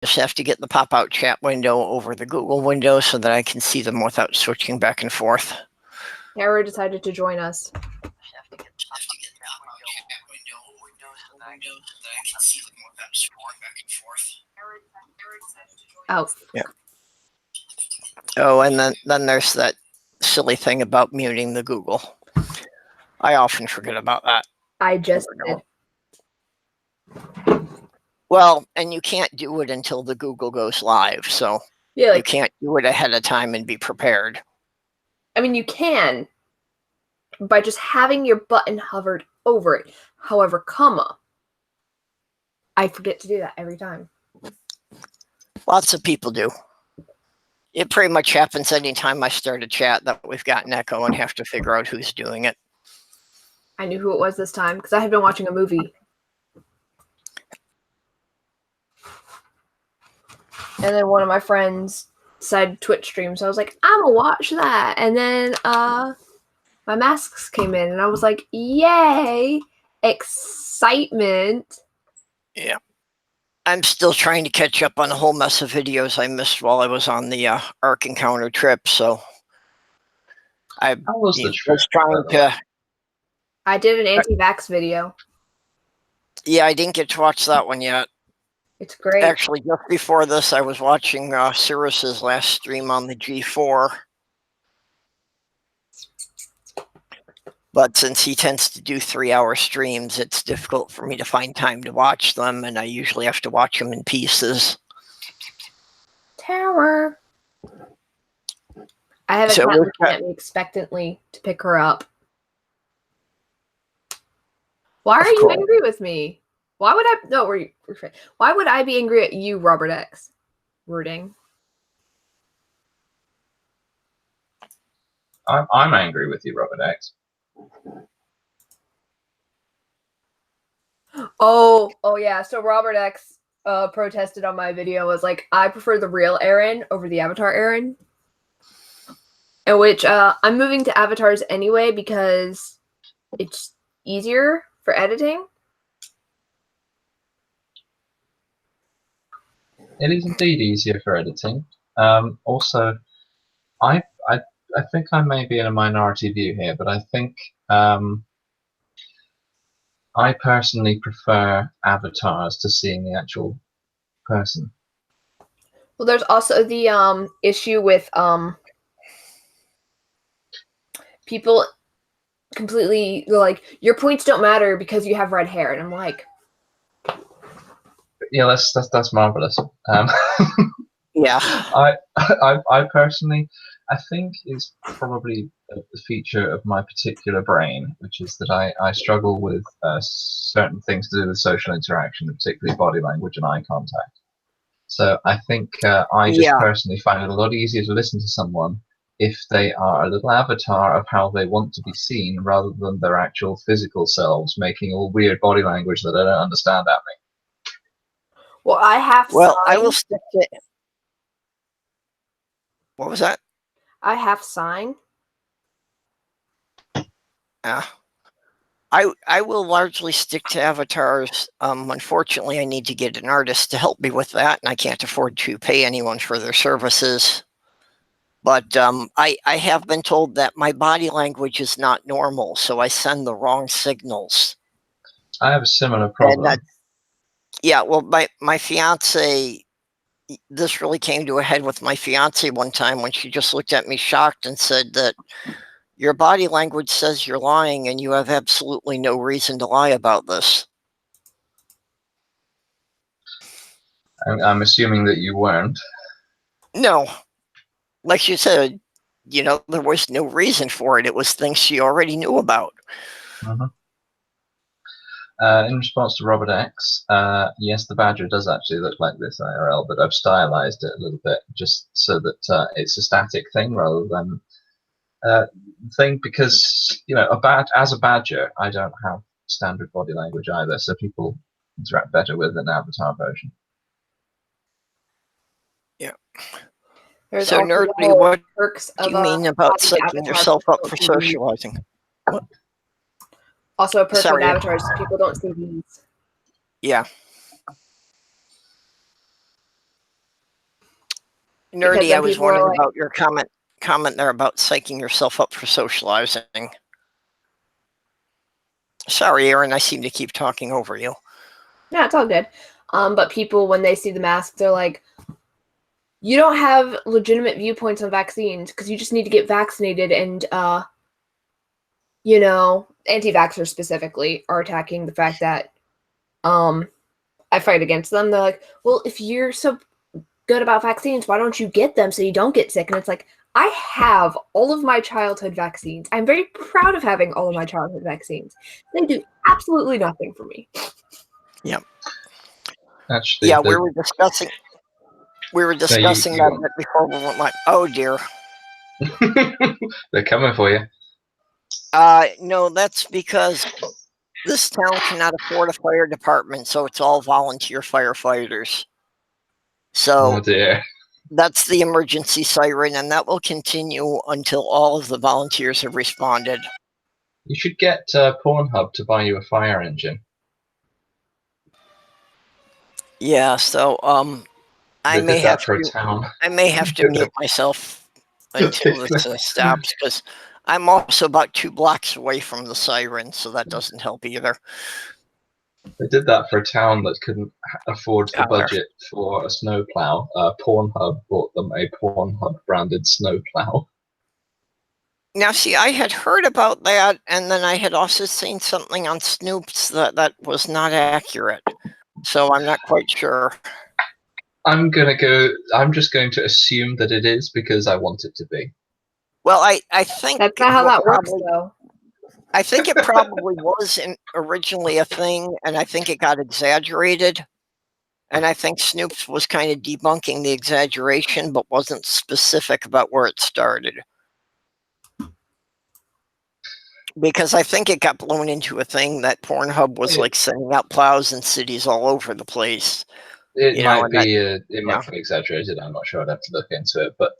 just have to get the pop-out chat window over the Google window so that I can see them without switching back and forth. Tara decided to join us. Oh. Yeah. Oh, and then there's that silly thing about muting the Google. I often forget about that. I just did. Well, and you can't do it until the Google goes live, so yeah, you can't do it ahead of time and be prepared. I mean, you can by just having your button hovered over it. However, I forget to do that every time. Lots of people do. It pretty much happens anytime I start a chat that we've got an echo and have to figure out who's doing it. I knew who it was this time because I had been watching a movie. And then one of my friends said Twitch stream, so I was like, I'm gonna watch that. And then my masks came in, and I was like, yay, excitement. Yeah. I'm still trying to catch up on a whole mess of videos I missed while I was on the Ark Encounter trip, so I was trying to... I did an anti-vax video. Yeah, I didn't get to watch that one yet. It's great. Actually, just before this, I was watching Cirrus's last stream on the G4. But since he tends to do 3-hour streams, it's difficult for me to find time to watch them, and I usually have to watch them in pieces. Tower. I have a cat looking at me expectantly to pick her up. Why are you angry with me? Why would I? No, why would I be angry at you, Robert X? Rooting. I'm angry with you, Robert X. Oh yeah. So Robert X protested on my video, was like, I prefer the real Aaron over the avatar Aaron. In which I'm moving to avatars anyway because it's easier for editing. It is indeed easier for editing. Also, I think I may be in a minority view here, but I think I personally prefer avatars to seeing the actual person. Well, there's also the issue with people completely like, your points don't matter because you have red hair, and I'm like, yeah, that's marvelous. Yeah, I personally, I think is probably a feature of my particular brain, which is that I struggle with certain things to do with social interaction, particularly body language and eye contact. So I think I just personally find it a lot easier to listen to someone if they are a little avatar of how they want to be seen, rather than their actual physical selves making all weird body language that I don't understand at me. Well, I have. Well, I will stick to. What was that? I have sign. I will largely stick to avatars. Unfortunately, I need to get an artist to help me with that, and I can't afford to pay anyone for their services. But I have been told that my body language is not normal, so I send the wrong signals. I have a similar problem. Yeah, well, my fiance, this really came to a head with my fiance one time when she just looked at me shocked and said that your body language says you're lying and you have absolutely no reason to lie about this. I'm assuming that you weren't. No. Like you said, you know, there was no reason for it. It was things she already knew about. Mm-hmm. In response to Robert X, yes, the badger does actually look like this IRL, but I've stylized it a little bit just so that it's a static thing rather than thing, because, you know, as a badger, I don't have standard body language either, so people interact better with an avatar version. Yeah. There's so, Nerdy, what do you mean about setting yourself up for socializing? What? Also, a perk of avatars, people don't see these. Yeah. Nerdy, then I was people are wondering like, about your comment there about psyching yourself up for socializing. Sorry, Aaron, I seem to keep talking over you. no, it's all good. But people, when they see the mask, they're like, you don't have legitimate viewpoints on vaccines because you just need to get vaccinated. And, anti-vaxxers specifically are attacking the fact that I fight against them. They're like, well, if you're so good about vaccines, why don't you get them so you don't get sick? And it's like, I have all of my childhood vaccines. I'm very proud of having all of my childhood vaccines. They do absolutely nothing for me. Yep. Actually, yeah, we were discussing that go bit before we went live. Oh dear. They're coming for you. No, that's because this town cannot afford a fire department, so it's all volunteer firefighters. So Oh dear. that's the emergency siren, and that will continue until all of the volunteers have responded. You should get Pornhub to buy you a fire engine. Yeah, so I They may did that have for a to town. mute myself until this stops, because I'm also about 2 blocks away from the siren, so that doesn't help either. They did that for a town that couldn't afford the Tyler. budget for a snowplow. Pornhub bought them a Pornhub branded snowplow. Now, see, I had heard about that, and then I had also seen something on Snoops that was not accurate. So I'm not quite sure. I'm just going to assume that it is because I want it to be. Well, I think That's not how that works, probably, though. I think it probably was originally a thing, and I think it got exaggerated. And I think Snoops was kind of debunking the exaggeration, but wasn't specific about where it started. Because I think it got blown into a thing that Pornhub was like sending out plows in cities all over the place. It might be yeah. exaggerated. I'm not sure. I'd have to look into it. But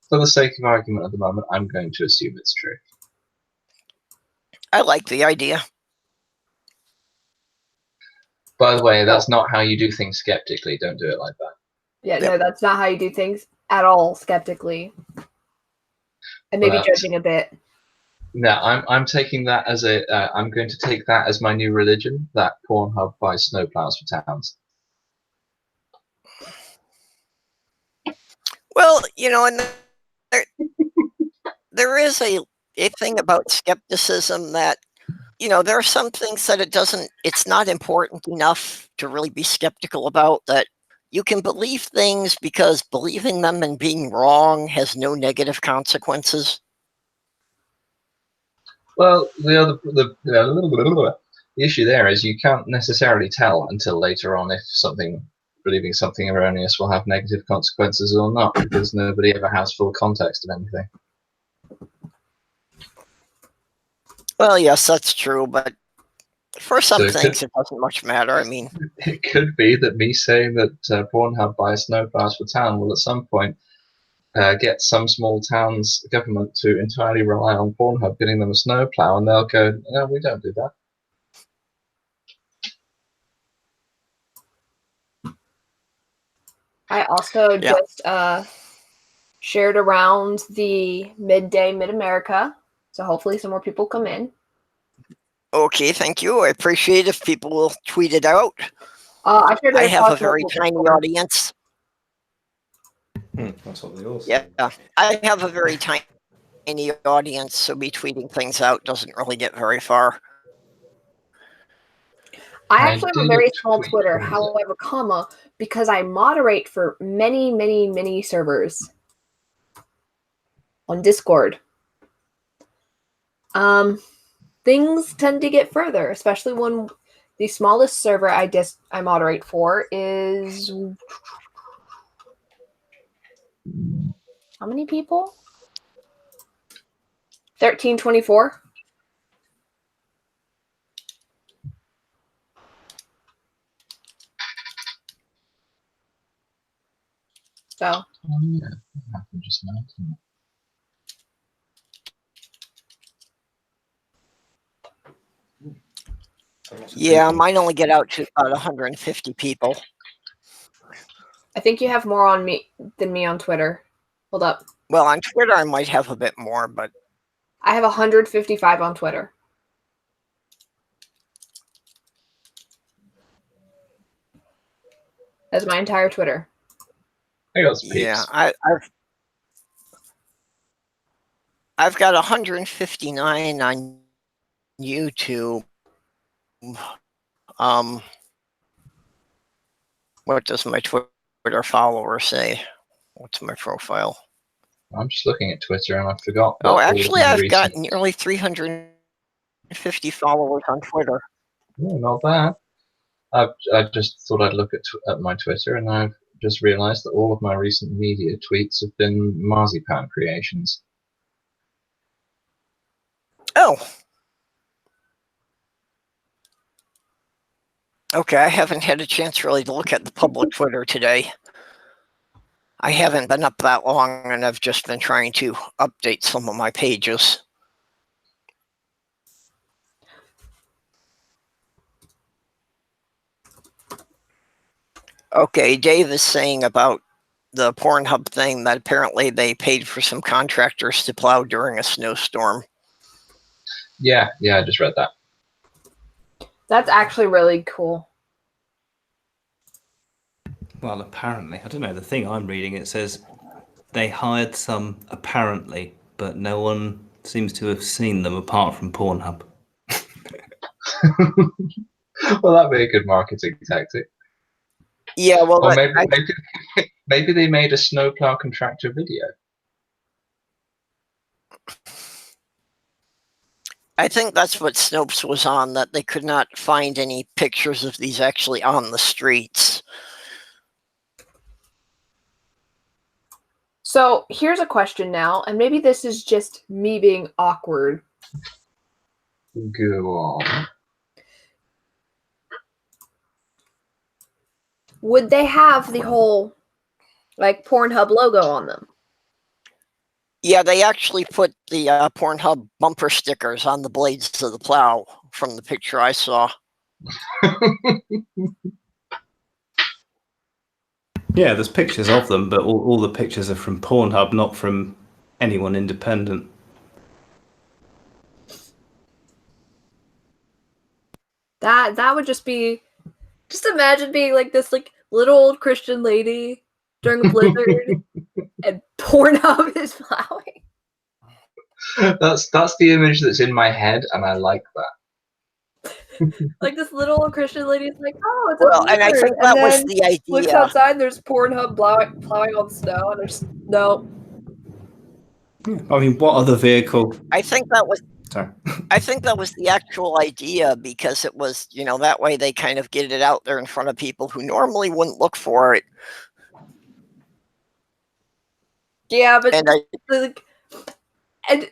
for the sake of argument at the moment, I'm going to assume it's true. I like the idea. By the way, that's not how you do things skeptically. Don't do it like that. Yeah, no, that's not how you do things at all, skeptically. And maybe judging a bit. No, I'm taking that as I'm going to take that as my new religion, that Pornhub buys snowplows for towns. Well, and there is a thing about skepticism that, there are some things that it's not important enough to really be skeptical about, that you can believe things because believing them and being wrong has no negative consequences. Well, the issue there is you can't necessarily tell until later on if believing something erroneous will have negative consequences or not, because nobody ever has full context of anything. Well, yes, that's true, but for some things it doesn't much matter. I mean, it could be that me saying that Pornhub buys snowplows for town will at some point get some small town's government to entirely rely on Pornhub getting them a snowplow, and they'll go, no, we don't do that. I also just shared around the Midday Mid-America, so hopefully some more people come in. Okay, thank you. I appreciate if people will tweet it out. I have a very tiny audience. That's what they all say. Yeah, I have a very tiny audience, so me tweeting things out doesn't really get very far. I actually have a very small Twitter, however, because I moderate for many, many, many servers on Discord. Things tend to get further, especially when the smallest server I moderate for is how many people? 1324. So. Yeah, that happened just now. Yeah, mine only get out to about 150 people. I think you have more on me than me on Twitter. Hold up. Well, on Twitter, I might have a bit more, but I have 155 on Twitter. That's my entire Twitter. I got some yeah, peeps. I've got 159 on YouTube. What does my Twitter follower say? What's my profile? I'm just looking at Twitter and I forgot. Oh, actually, I've got nearly 350 followers on Twitter. Oh, not bad. I just thought I'd look at my Twitter, and I've just realised that all of my recent media tweets have been marzipan creations. Oh. Okay, I haven't had a chance really to look at the public Twitter today. I haven't been up that long, and I've just been trying to update some of my pages. Okay, Dave is saying about the Pornhub thing that apparently they paid for some contractors to plow during a snowstorm. Yeah, I just read that. That's actually really cool. Well, apparently. I don't know. The thing I'm reading, it says they hired some apparently, but no one seems to have seen them apart from Pornhub. Well, that'd be a good marketing tactic. Yeah, well, or maybe they made a snowplow contractor video. I think that's what Snopes was on, that they could not find any pictures of these actually on the streets. So here's a question now, and maybe this is just me being awkward. Go on. Would they have the whole, like, Pornhub logo on them? Yeah, they actually put the Pornhub bumper stickers on the blades of the plow from the picture I saw. Yeah, there's pictures of them, but all the pictures are from Pornhub, not from anyone independent. That would just be, just imagine being like this like little old Christian lady during a blizzard and Pornhub is plowing. That's the image that's in my head, and I like that. Like this little old Christian lady is like, oh, it's a Well, blizzard. and I think that was the idea. Looks outside, and there's Pornhub plowing on snow, and there's no. I mean, what other vehicle? I think that was. Sorry. I think that was the actual idea, because it was, that way they kind of get it out there in front of people who normally wouldn't look for it. Yeah, but and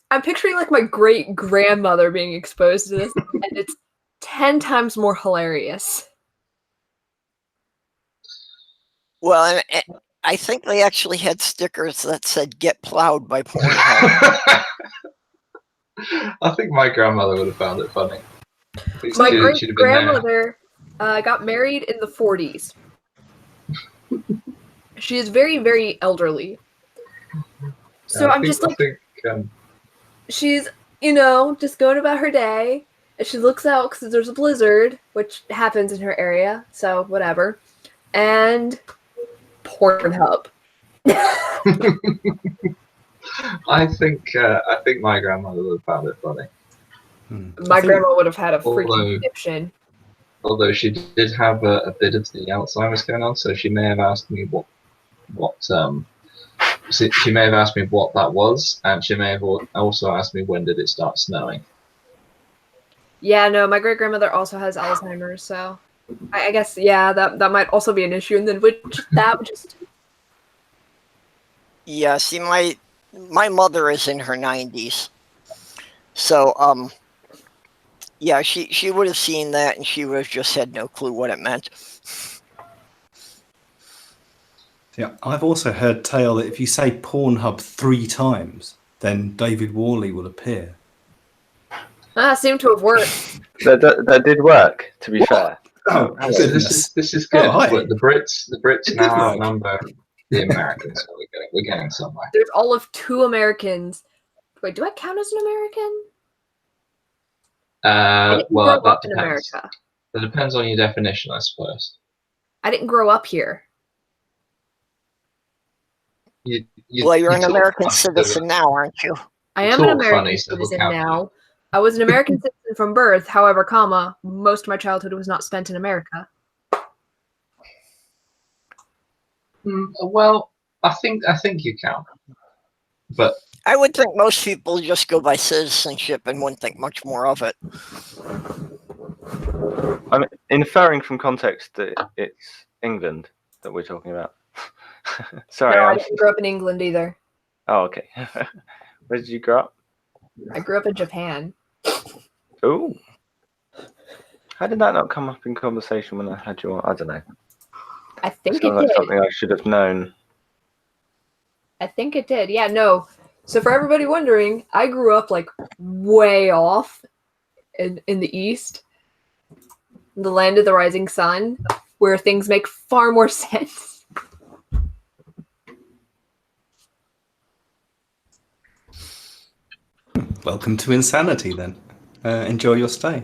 I'm picturing like my great grandmother being exposed to this, and it's 10 times more hilarious. Well, and I think they actually had stickers that said "Get plowed by Pornhub." I think my grandmother would have found it funny. My great grandmother got married in the 40s. She is very, very elderly. So I'm just like, she's, just going about her day, and she looks out because there's a blizzard, which happens in her area, so whatever, and Pornhub. I think my grandmother would have found it funny. My grandma would have had a freaking conniption. Although she did have a bit of the Alzheimer's going on, so she may have asked me what she may have asked me what that was, and she may have also asked me when did it start snowing. Yeah, no, my great grandmother also has Alzheimer's, so I guess that might also be an issue, and then that would just. Yeah, see, my mother is in her 90s, so yeah, she would have seen that, and she would have just had no clue what it meant. Yeah, I've also heard tale that if you say Pornhub 3 times, then David Worley will appear. Seemed to have worked. That did work, to be fair. Oh, So goodness. this is good. Oh, hi. But the Brits Good now work. outnumber the Americans. So we're getting somewhere. There's all of 2 Americans. Wait, do I count as an American? I didn't Well, grow that up in depends. America. That depends on your definition, I suppose. I didn't grow up here. Well, you're you an talk American funny, so citizen now, aren't you? I You am an talk American funny, so we'll citizen count you. now. I was an American citizen from birth. However, comma, most of my childhood was not spent in America. Well, I think you count, but I would think most people just go by citizenship and wouldn't think much more of it. I'm inferring from context that it's England that we're talking about. Sorry. No, I didn't grow up in England either. Oh, okay. Where did you grow up? I grew up in Japan. Oh. How did that not come up in conversation when I had you on? I don't know. I think Sounds it like did. something I should have known. I think it did. Yeah, no. So for everybody wondering, I grew up like way off in the East, the land of the rising sun, where things make far more sense. Welcome to insanity, then. Enjoy your stay.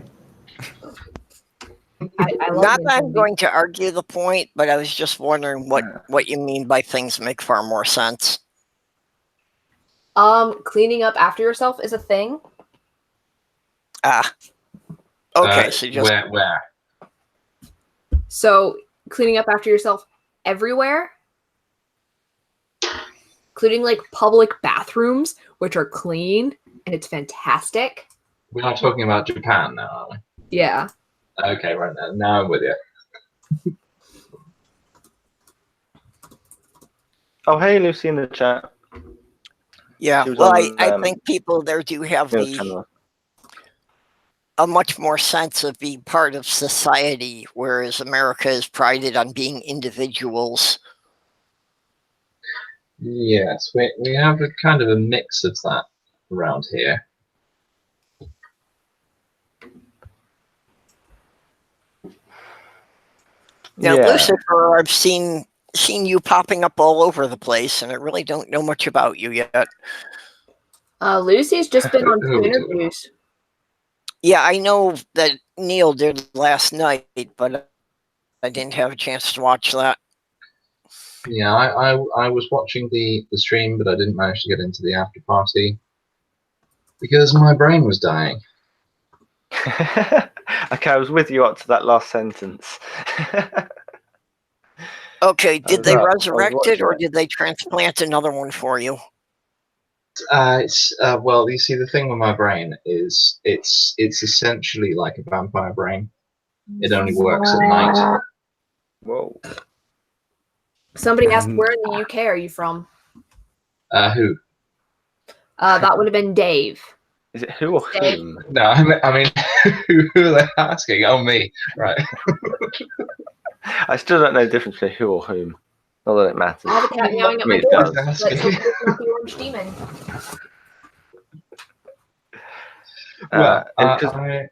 I love Not that I'm insanity. going to argue the point, but I was just wondering what you mean by things make far more sense. Cleaning up after yourself is a thing. Ah. Okay, so just where? So cleaning up after yourself everywhere, including like public bathrooms, which are clean, and it's fantastic. We're not talking about Japan now, are we? Yeah. Okay, right now. Now I'm with you. Oh, hey, Lucy in the chat. yeah. She was Well, on, I think people there do have Neil's channel. a much more sense of being part of society, whereas America is prided on being individuals. Yes, we have a kind of a mix of that around here. Now, Yeah. Lucifer, I've seen you popping up all over the place, and I really don't know much about you yet. Lucy's just been on Who 2 are we talking interviews. Yeah, I know that Neil did last night, but I didn't have a chance to watch that. Yeah, I was watching the stream, but I didn't manage to get into the after party because my brain was dying. Okay, I was with you up to that last sentence. Okay, did they I was resurrect it, watching or it. did they transplant another one for you? Well, you see, the thing with my brain is it's essentially like a vampire brain. It only works at night. Whoa. Somebody asked, where in the UK are you from? Who? That would have been Dave. Is it who or Dave. whom? No, I mean, who are they asking? Oh, me, right? I still don't know the difference between who or whom. Not that it matters. I have a cat meowing at I my mean, it door. does. Let's hope it's not the orange demon. Well,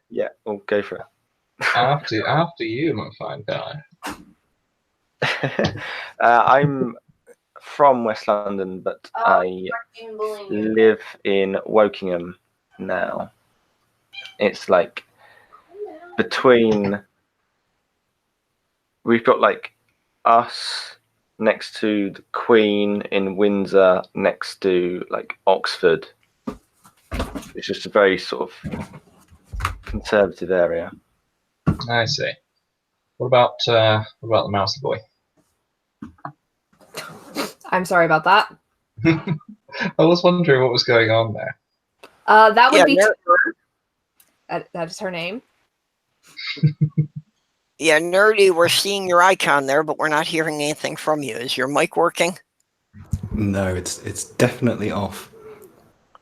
Yeah, we'll go for after you, my fine guy. it. I'm from West London, but I live in Wokingham now. It's like between. We've got like us next to the Queen in Windsor, next to like Oxford. It's just a very sort of conservative area. I see. What about the Mousy Boy? I'm sorry about that. I was wondering what was going on there. That would Yeah, be Ner- that is her name. Yeah, Nerdy, we're seeing your icon there, but we're not hearing anything from you. Is your mic working? No, it's definitely off.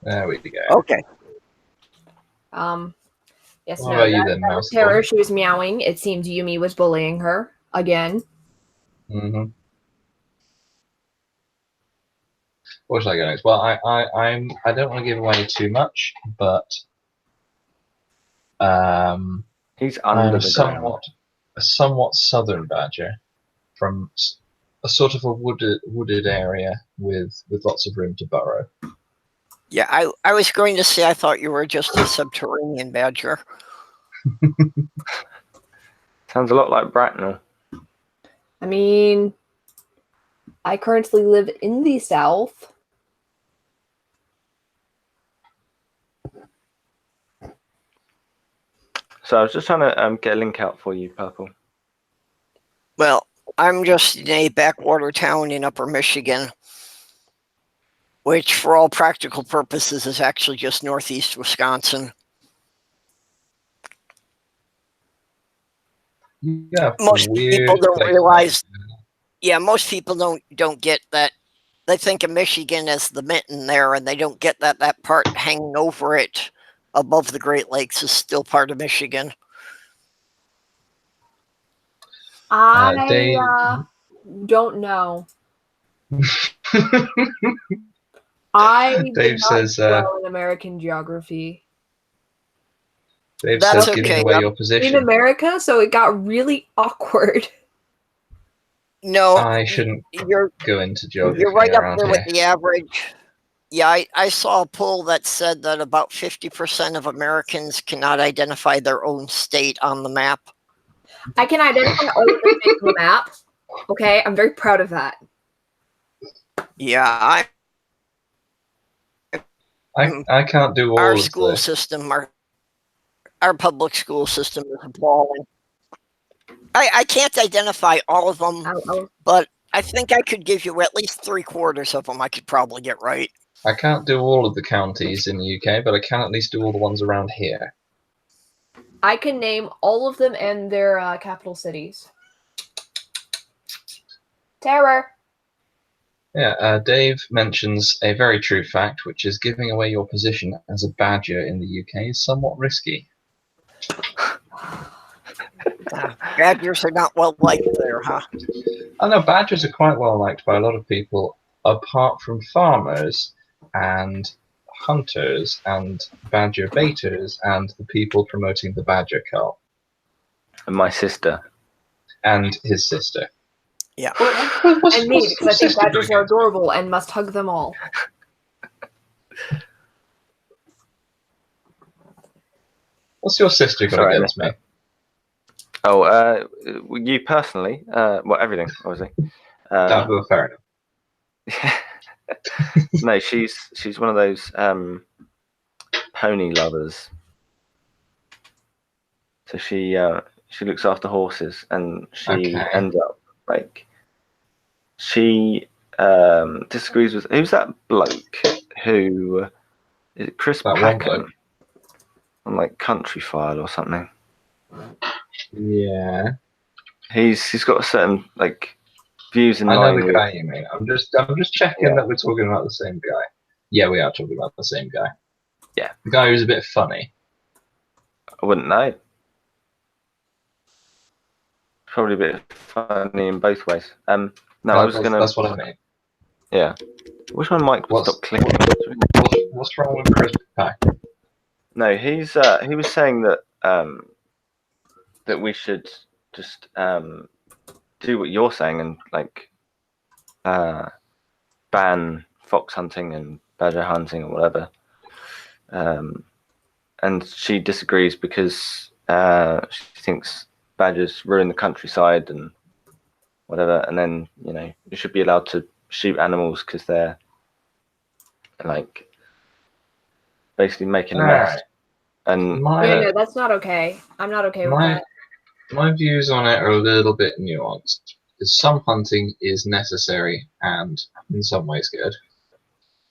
There we go. Okay. Yes, What no, about you that then, was Mouse Terror. Boy? She was meowing. It seems Yumi was bullying her again. Mm-hmm. What should I go next? Well, I don't want to give away too much, but He's under I'm the somewhat a somewhat southern badger from a sort of a wooded area with lots of room to burrow. Yeah, I was going to say I thought you were just a subterranean badger. Sounds a lot like Bracknell. I mean, I currently live in the South. So I was just trying to get a link out for you, Purple. Well, I'm just in a backwater town in Upper Michigan, which for all practical purposes is actually just northeast Wisconsin. Yeah, Most people don't realize. Yeah, most people don't get that. They think of Michigan as the mitten there, and they don't get that part hanging over it above the Great Lakes is still part of Michigan. Dave, Don't know. I Dave did not says, do well in American geography. Dave That's says, giving okay. away your In position. America, so it got really awkward. No, I shouldn't you're go into geography you're right up around there here. with the average. Yeah, I saw a poll that said that about 50% of Americans cannot identify their own state on the map. I can identify all of the states on the map. Okay, I'm very proud of that. Yeah, I can't do all our of school this. system, our public school system is appalling. I can't identify all of them, but I think I could give you at least 3/4 of them I could probably get right. I can't do all of the counties in the UK, but I can at least do all the ones around here. I can name all of them and their capital cities. Terror. Yeah, Dave mentions a very true fact, which is giving away your position as a badger in the UK is somewhat risky. Badgers are not well liked there, huh? I know badgers are quite well liked by a lot of people, apart from farmers and hunters and badger baiters and the people promoting the badger cult. And my sister. And his sister. Yeah. And me, because I think badgers are adorable and must hug them all. What's your sister got against me? Oh, you personally? Well, everything, obviously. Fair enough. No, she's one of those pony lovers. So she looks after horses, and she ends up like she disagrees with who's that bloke who is it Chris Packham on like Country File or something. Yeah, he's got a certain like views in line. I know the with... guy you mean. I'm just checking that we're talking about the same guy. Yeah, we are talking about the same guy. Yeah, the guy who's a bit funny. I wouldn't know. Probably a bit funny in both ways. No, I was gonna. That's what I mean. Yeah. Which one, Mike? Stop clicking. What's wrong with Chris Packham? No, he was saying that that we should just do what you're saying and like ban fox hunting and badger hunting or whatever. And she disagrees because she thinks badgers ruin the countryside and whatever. And then you should be allowed to shoot animals because they're like basically making a mess. Right. And no, that's not okay. I'm not okay with that. My views on it are a little bit nuanced. Because some hunting is necessary and in some ways good,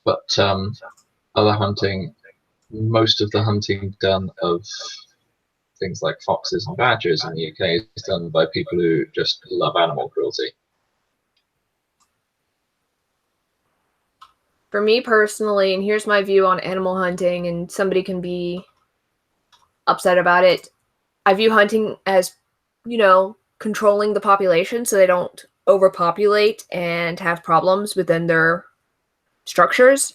but other hunting, most of the hunting done of things like foxes and badgers in the UK is done by people who just love animal cruelty. For me personally, and here's my view on animal hunting, and somebody can be upset about it, I view hunting as, controlling the population so they don't overpopulate and have problems within their structures.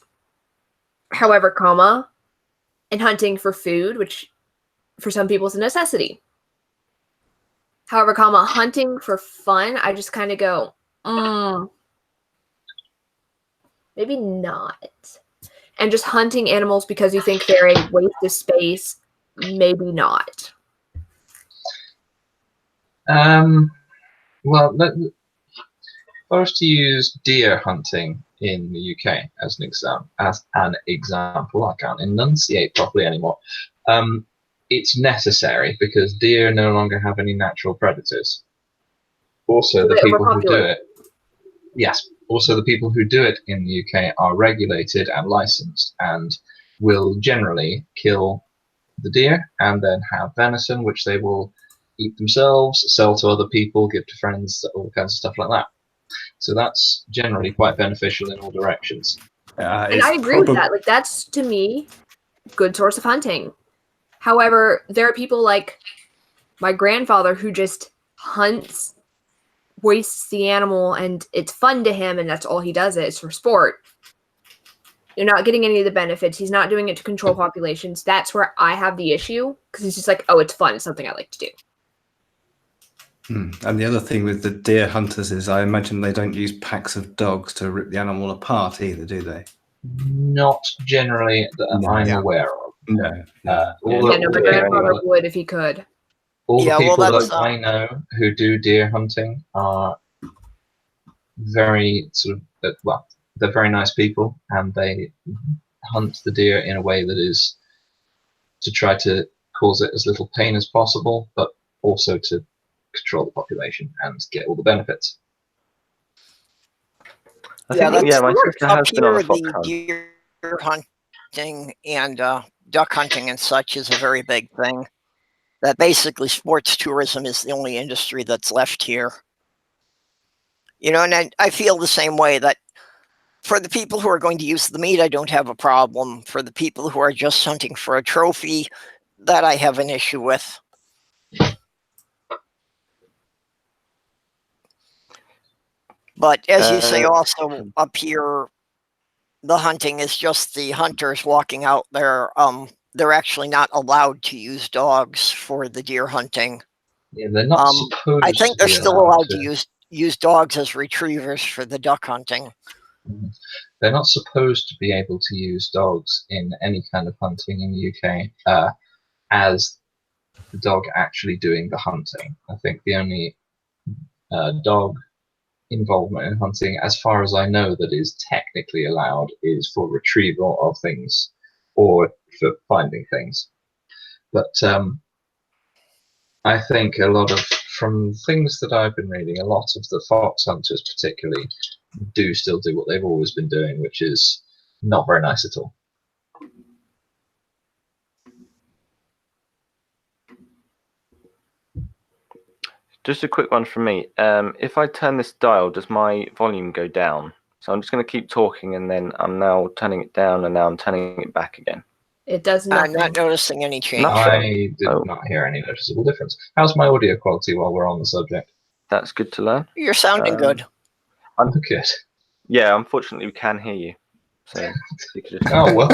However, and hunting for food, which for some people is a necessity. However, comma, hunting for fun, I just kind of go, maybe not. And just hunting animals because you think they're a waste of space, maybe not. Well, if I was to use deer hunting in the UK as an example, I can't enunciate properly anymore. It's necessary because deer no longer have any natural predators. Also, the people who do it, yes. Also, the people who do it in the UK are regulated and licensed, and will generally kill the deer and then have venison, which they will eat themselves, sell to other people, give to friends, all kinds of stuff like that. So that's generally quite beneficial in all directions. And I agree with that. Like, that's, to me, good source of hunting. However, there are people like my grandfather who just hunts, wastes the animal, and it's fun to him, and that's all he does. It's for sport. You're not getting any of the benefits. He's not doing it to control populations. That's where I have the issue, because he's just like, oh, it's fun. It's something I like to do. And the other thing with the deer hunters is I imagine they don't use packs of dogs to rip the animal apart either, do they? Not generally that I'm aware of. No. My grandfather would if he could. All the people that I know who do deer hunting are very they're very nice people, and they hunt the deer in a way that is to try to cause it as little pain as possible, but also to control the population and get all the benefits. My sister has been on a fox hunt. Deer hunting and duck hunting and such is a very big thing. That basically sports tourism is the only industry that's left here. You know, and I feel the same way, that for the people who are going to use the meat, I don't have a problem. For the people who are just hunting for a trophy, that I have an issue with. But as you say, also up here, the hunting is just the hunters walking out there. They're actually not allowed to use dogs for the deer hunting. Yeah, they're not supposed. I think they're still allowed to use dogs as retrievers for the duck hunting. They're not supposed to be able to use dogs in any kind of hunting in the UK as the dog actually doing the hunting. I think the only dog involvement in hunting, as far as I know, that is technically allowed is for retrieval of things or for finding things. But I think from things that I've been reading, a lot of the fox hunters particularly do still do what they've always been doing, which is not very nice at all. Just a quick one from me. If I turn this dial, does my volume go down? So I'm just going to keep talking, and then I'm now turning it down, and now I'm turning it back again. It does not. I'm not noticing any change. I did not hear any noticeable difference. How's my audio quality while we're on the subject? That's good to learn. You're sounding good. I'm good. Yeah, unfortunately, we can hear you. So you could just... Oh, well.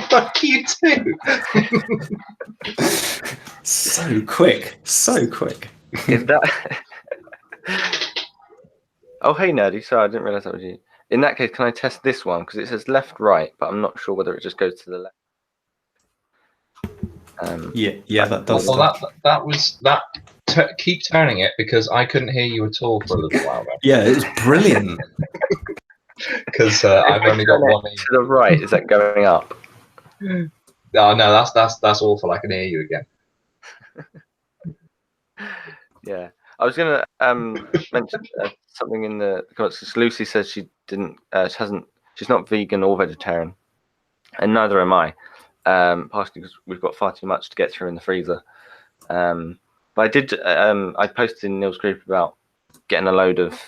Fuck you too. So quick. Is that... Oh, hey, Nerdy. Sorry, I didn't realise that was you. In that case, can I test this one? Because it says left, right, but I'm not sure whether it just goes to the left. Yeah, that does. Well, keep turning it, because I couldn't hear you at all for a little while there. Yeah, it was brilliant. Because I've only got one ear. To the right, is that going up? Oh no, that's awful. I can hear you again. Yeah, I was gonna mention something in the comments, because Lucy says she didn't, she's not vegan or vegetarian, and neither am I. Partially because we've got far too much to get through in the freezer. But I did. I posted in Neil's group about getting a load of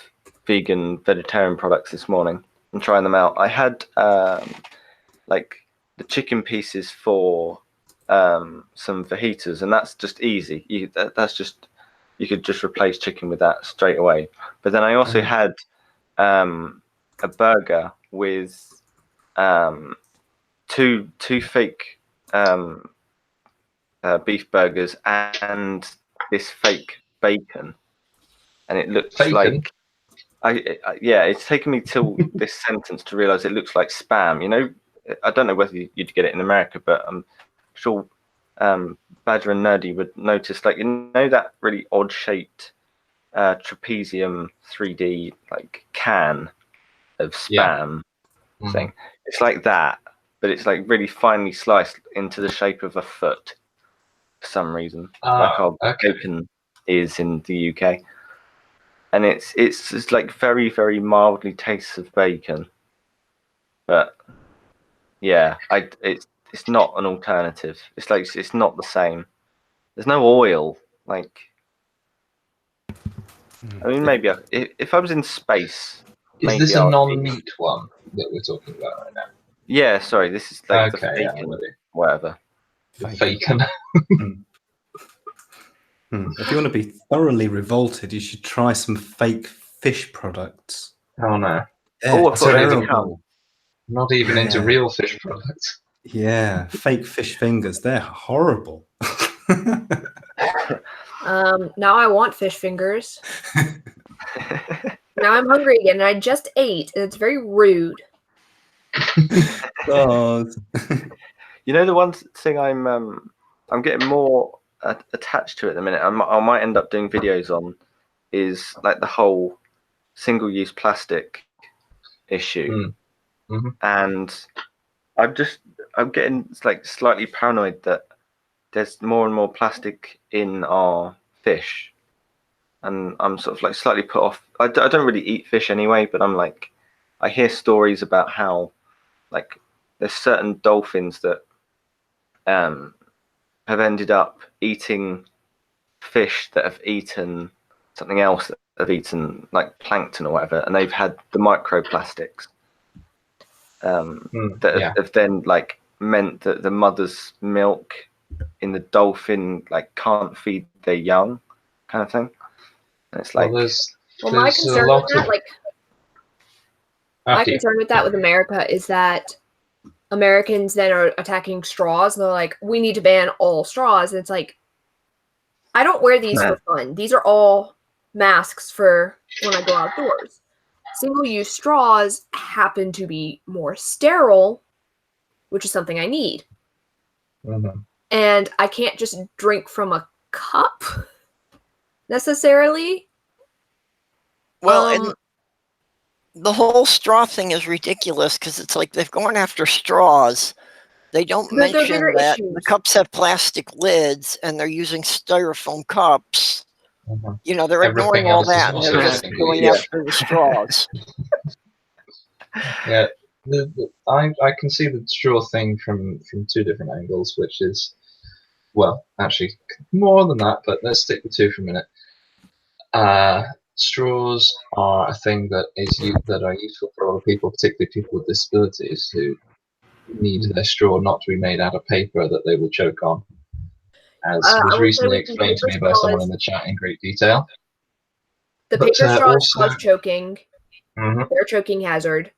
vegan, vegetarian products this morning and trying them out. I had like the chicken pieces for some fajitas, and that's just easy. You could just replace chicken with that straight away. But then I also had a burger with two fake beef burgers and this fake bacon, and it looks Bacon? like yeah. It's taken me till this sentence to realize it looks like spam. You know, I don't know whether you'd get it in America, but I'm sure Badger and Nerdy would notice, like, you know, that really odd shaped trapezium 3D like can of spam thing. It's like that, but it's like really finely sliced into the shape of a foot for some reason, like our bacon is in the UK. And it's just like very, very mildly tastes of bacon, but yeah, it's not an alternative. It's like it's not the same. There's no oil. Like, I mean, maybe if I was in space. Is this a non-meat one that we're talking about right now? Yeah, sorry, this is like the bacon, whatever. Bacon. If you want to be thoroughly revolted, you should try some fake fish products. Oh no! Oh, I thought they would come. Not even into real fish products. Yeah, fake fish fingers—they're horrible. Now I want fish fingers. Now I'm hungry again, and I just ate, and it's very rude. God. You know, the one thing I'm getting more attached to at the minute. I might end up doing videos on is like the whole single-use plastic issue, and I'm getting like slightly paranoid that there's more and more plastic in our fish, and I'm sort of like slightly put off. I don't really eat fish anyway, but I'm like, I hear stories about how like there's certain dolphins that have ended up eating fish that have eaten something else, that have eaten like plankton or whatever, and they've had the microplastics that have then like meant that the mother's milk in the dolphin like can't feed their young, kind of thing. And it's like, well, my concern with that, like, my concern with that with America is that Americans then are attacking straws, and they're like, we need to ban all straws. And it's like, I don't wear these for fun. These are all masks for when I go outdoors. Single-use straws happen to be more sterile, which is something I need. And I can't just drink from a cup necessarily. Well, and the whole straw thing is ridiculous because it's like they've gone after straws. They don't mention that the cups have plastic lids and they're using styrofoam cups. You know, they're ignoring all that and they're just going after the straws. Yeah, I can see the straw thing from two different angles, which is, well, actually more than that, but let's stick with two for a minute. Straws are a thing that are useful for a lot of people, particularly people with disabilities who need their straw not to be made out of paper that they will choke on, as was recently explained to me by someone in the chat in great detail. The paper straws cause choking. They're a choking hazard.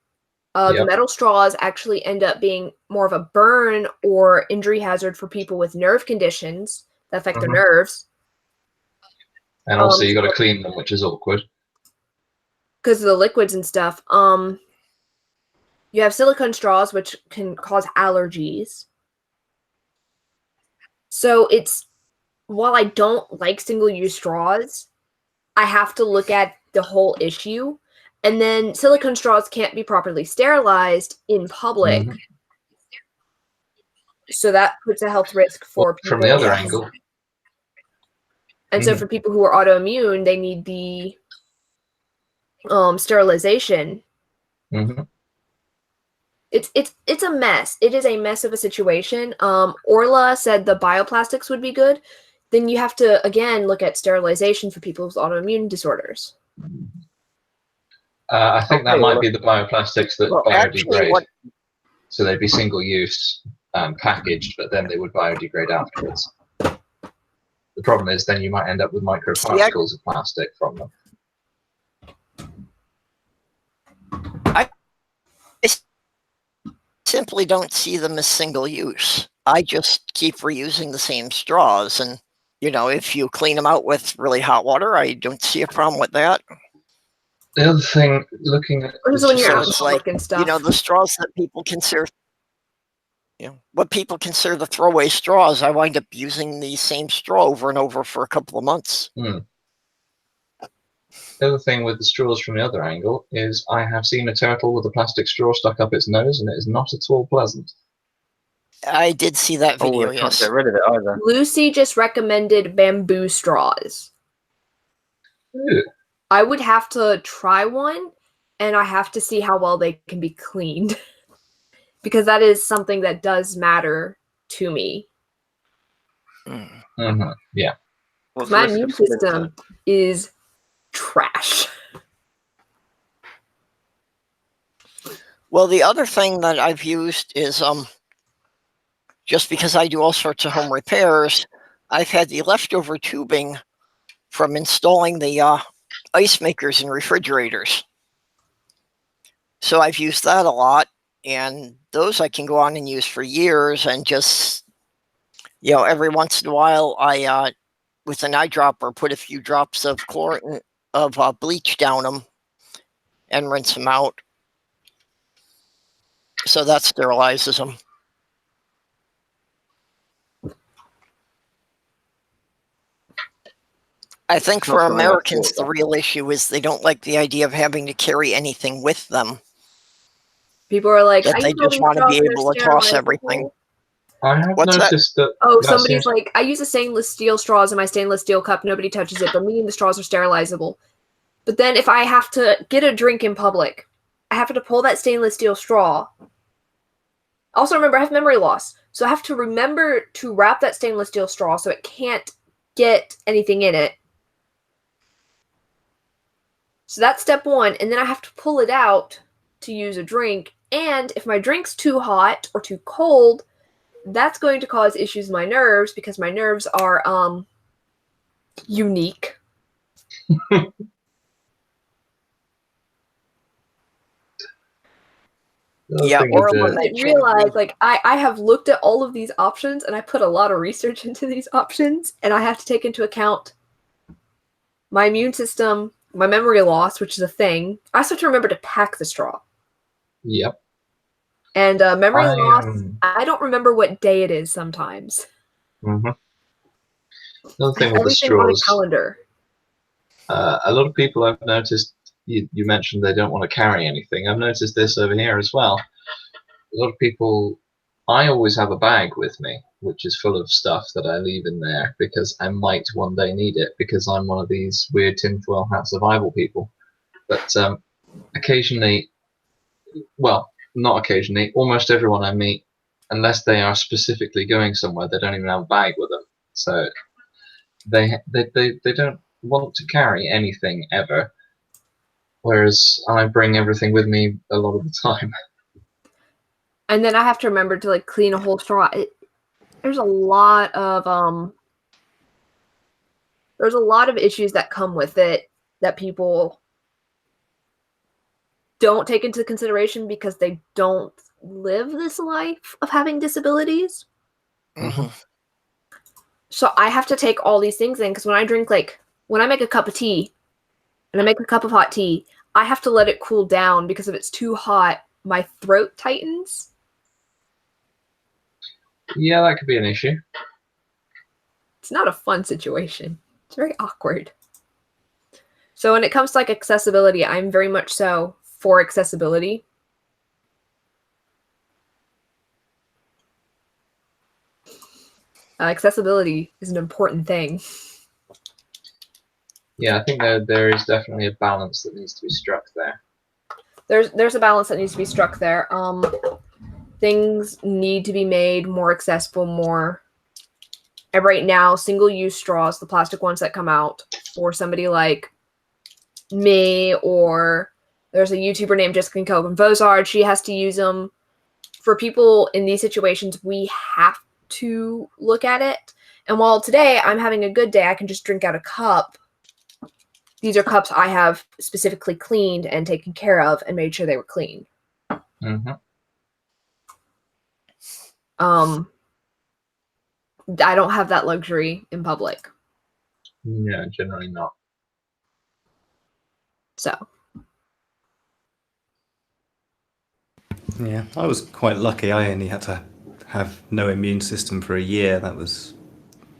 The metal straws actually end up being more of a burn or injury hazard for people with nerve conditions that affect their nerves. And also you got to clean them, which is awkward. Because of the liquids and stuff. You have silicone straws, which can cause allergies. So while I don't like single-use straws, I have to look at the whole issue. And then silicone straws can't be properly sterilized in public. So that puts a health risk for people. From the other angle. And so for people who are autoimmune, they need the sterilization. It's a mess. It is a mess of a situation. Orla said the bioplastics would be good. Then you have to, again, look at sterilization for people with autoimmune disorders. I think that might be the bioplastics that biodegrade. So they'd be single-use packaged, but then they would biodegrade afterwards. The problem is then you might end up with microparticles of plastic from them. I simply don't see them as single use. I just keep reusing the same straws, and if you clean them out with really hot water, I don't see a problem with that. The other thing, looking at Or just when you're So out in it's public like, and stuff. the straws that people consider, what people consider the throwaway straws, I wind up using the same straw over and over for a couple of months. the other thing with the straws from the other angle is I have seen a turtle with a plastic straw stuck up its nose, and it is not at all pleasant. I did see that Oh, video, I can't yes. get rid of it either. Lucy just recommended bamboo straws. Ew. I would have to try one, and I have to see how well they can be cleaned. Because that is something that does matter to me. Yeah. What's the My risk immune of splinter? system is trash. Well, the other thing that I've used is just because I do all sorts of home repairs, I've had the leftover tubing from installing the ice makers and refrigerators. So I've used that a lot, and those I can go on and use for years, and just, every once in a while I, with an eyedropper, put a few drops of chlorine, of bleach down them and rinse them out. So that sterilizes them. I think Not for something I've Americans, thought the about. real issue is they don't like the idea of having to carry anything with them. People are like, That I they use all just these want to straws be and they're able to toss sterilizable. everything. I have What's that? noticed that. Oh, that somebody's seems- like, I use a stainless steel straws in my stainless steel cup. Nobody touches it, but me and the straws are sterilizable. But then if I have to get a drink in public, I have to pull that stainless steel straw. Also, remember, I have memory loss. So I have to remember to wrap that stainless steel straw so it can't get anything in it. So that's step one. And then I have to pull it out to use a drink. And if my drink's too hot or too cold, that's going to cause issues with my nerves because my nerves are unique. the other Yeah, thing or with when the- they I change realize, the- like, I have looked at all of these options and I put a lot of research into these options, and I have to take into account my immune system, my memory loss, which is a thing. I also have to remember to pack the straw. Yep. And memory I, loss, I don't remember what day it is sometimes. Another I thing have with the everything on a straws, calendar. a lot of people I've noticed, you mentioned they don't want to carry anything. I've noticed this over here as well. A lot of people, I always have a bag with me, which is full of stuff that I leave in there because I might one day need it, because I'm one of these weird tinfoil hat survival people. But occasionally, well, not occasionally, almost everyone I meet, unless they are specifically going somewhere, they don't even have a bag with them. So they don't want to carry anything ever, whereas I bring everything with me a lot of the time. And then I have to remember to, like, clean a whole straw. There's a lot of issues that come with it that people don't take into consideration because they don't live this life of having disabilities. Mhm. So I have to take all these things in, because when I drink, like, when I make a cup of tea and I make a cup of hot tea, I have to let it cool down, because if it's too hot, my throat tightens. Yeah, that could be an issue. It's not a fun situation. It's very awkward. So when it comes to, like, accessibility, I'm very much so for accessibility. Accessibility is an important thing. Yeah, I think there is definitely a balance that needs to be struck there. There's a balance that needs to be struck there. Things need to be made more accessible, more. And right now, single-use straws, the plastic ones that come out, for somebody like me, or there's a YouTuber named Jessica Kogan-Vozard, she has to use them. For people in these situations, we have to look at it. And while today I'm having a good day, I can just drink out a cup. These are cups I have specifically cleaned and taken care of and made sure they were clean. Mm-hmm. I don't have that luxury in public. Yeah, generally not. So Yeah, I was quite lucky. I only had to have no immune system for a year. That was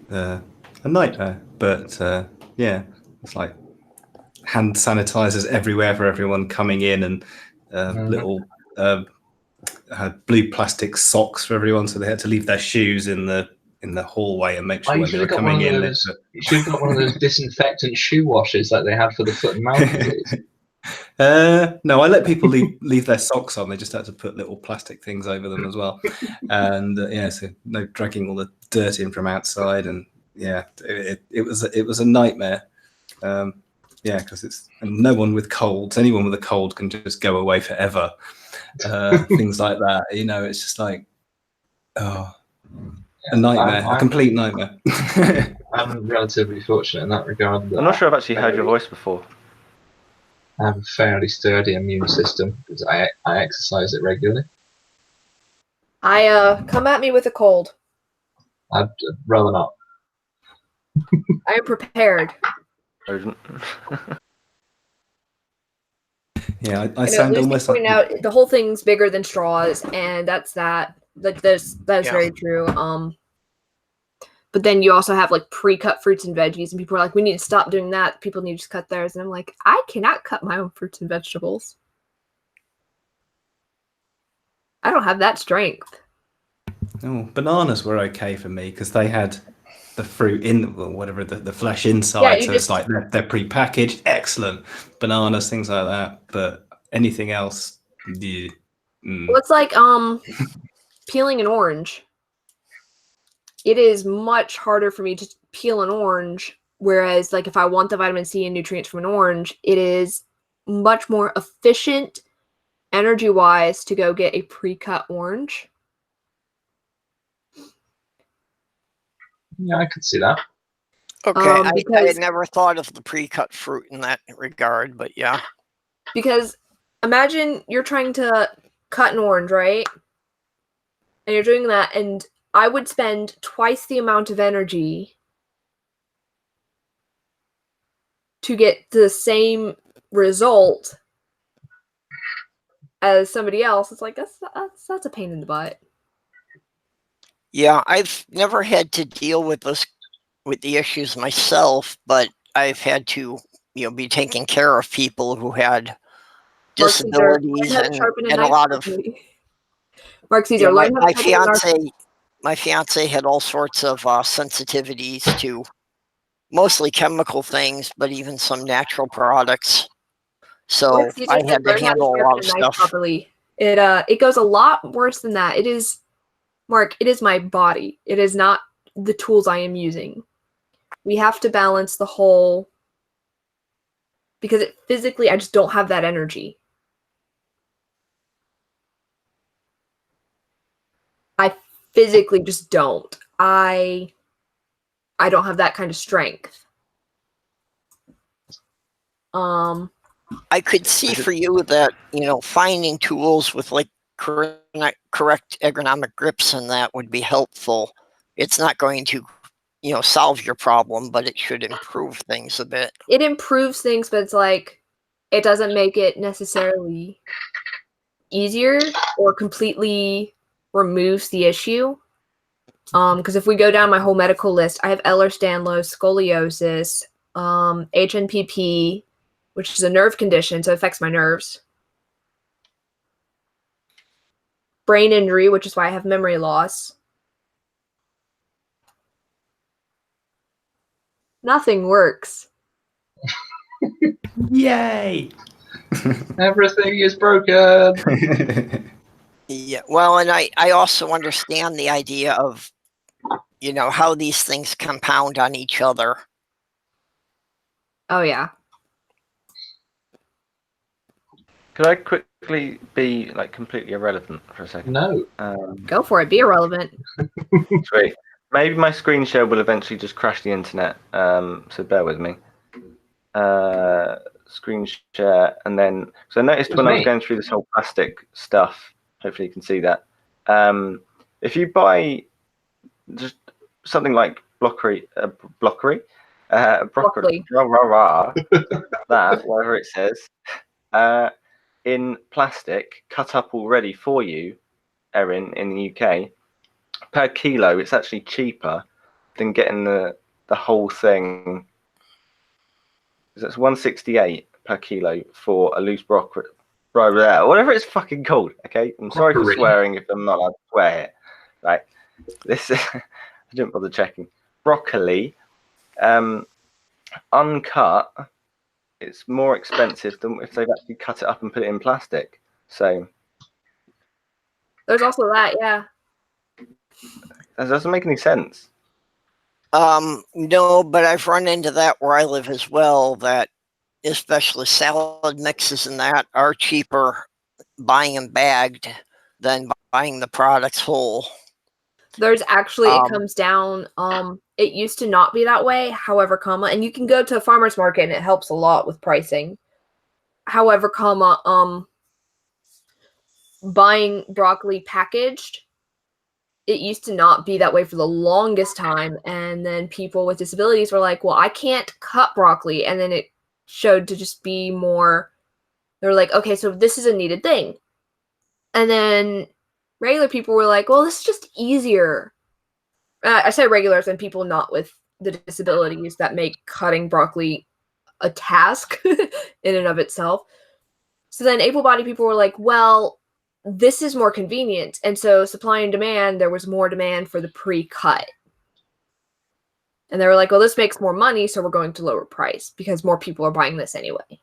a nightmare. But yeah, it's like hand sanitizers everywhere for everyone coming in, and little had blue plastic socks for everyone, so they had to leave their shoes in the hallway and make Oh, sure you when they should were have got one coming of in. those. You should have got one of those disinfectant shoe washers like they had for the foot and mouth disease. No, I let people leave their socks on. They just had to put little plastic things over them as well, and yeah, so no dragging all the dirt in from outside, and yeah, it was a nightmare. Yeah, because it's and no one with colds. Anyone with a cold can just go away forever. Things like that, you know. It's just like a nightmare, a complete nightmare. I'm relatively fortunate in that regard. I'm not sure I've actually heard your voice before. I have a fairly sturdy immune system because I exercise it regularly. come at me with a cold. I'd rather not. I am prepared. Yeah, I sound Lucy almost like pointed out the whole thing's bigger than straws, and that's that. Like that's Yeah. very true. But then you also have like pre-cut fruits and veggies, and people are like, "We need to stop doing that. People need to just cut theirs." And I'm like, I cannot cut my own fruits and vegetables. I don't have that strength. Oh, bananas were okay for me because they had the fruit in, well, whatever the flesh inside. Yeah, you so just- it's like they're pre-packaged, excellent. Bananas, things like that. But anything else, yeah. Well, it's like peeling an orange. It is much harder for me to peel an orange, whereas like if I want the vitamin C and nutrients from an orange, it is much more efficient energy-wise to go get a pre-cut orange. Yeah, I could see that. Okay, I because- had never thought of the pre-cut fruit in that regard, but yeah. Because imagine you're trying to cut an orange, right? And you're doing that, and I would spend twice the amount of energy to get the same result as somebody else. It's like that's a pain in the butt. Yeah, I've never had to deal with the issues myself, but I've had to, be taking care of people who had disabilities and a lot of. Mark Caesar, learn how to type in an arc- My fiance had all sorts of sensitivities to mostly chemical things, but even some natural products. So Mark Caesar I said had to learn how handle a sharpen lot of knife stuff. properly. It goes a lot worse than that. It is, Mark, it is my body. It is not the tools I am using. We have to balance the whole, because physically I just don't have that energy. I physically just don't. I don't have that kind of strength. I could see for you that, finding tools with like correct ergonomic grips and that would be helpful. It's not going to, solve your problem, but it should improve things a bit. It improves things, but it's like, it doesn't make it necessarily easier or completely removes the issue. Because if we go down my whole medical list, I have Ehlers-Danlos, scoliosis, HNPP, which is a nerve condition, so it affects my nerves. Brain injury, which is why I have memory loss. Nothing works. Yay! Everything is broken. Yeah, well, and I also understand the idea of, how these things compound on each other. Oh, yeah. Could I quickly be like completely irrelevant for a second? No. Go for it. Be irrelevant. Sweet. Maybe my screen share will eventually just crash the internet. So bear with me. Screen share, and then so I noticed when I was going through this whole plastic stuff. Hopefully you can see that. If you buy just something like broccoli, Broccoli. rah, rah, rah, that, whatever it says, in plastic, cut up already for you, Erin, in the UK, per kilo, it's actually cheaper than getting the whole thing. It's 168 per kilo for a loose broccoli, whatever it's fucking called. Okay, I'm sorry for Broccoli. swearing if I'm not allowed to swear here. Right, this I didn't bother checking. Broccoli, uncut, it's more expensive than if they've actually cut it up and put it in plastic. So There's also that, yeah. that doesn't make any sense. No, but I've run into that where I live as well, that especially salad mixes and that are cheaper buying them bagged than buying the products whole. There's actually, it comes down, it used to not be that way, however, and you can go to a farmer's market and it helps a lot with pricing. However, buying broccoli packaged, it used to not be that way for the longest time, and then people with disabilities were like, well, I can't cut broccoli, and then it showed to just be more, they're like, okay, so this is a needed thing. And then regular people were like, well, this is just easier. I say regulars and people not with the disabilities that make cutting broccoli a task in and of itself. So then able-bodied people were like, well, this is more convenient. And so supply and demand, there was more demand for the pre-cut. And they were like, well, this makes more money, so we're going to lower price because more people are buying this anyway.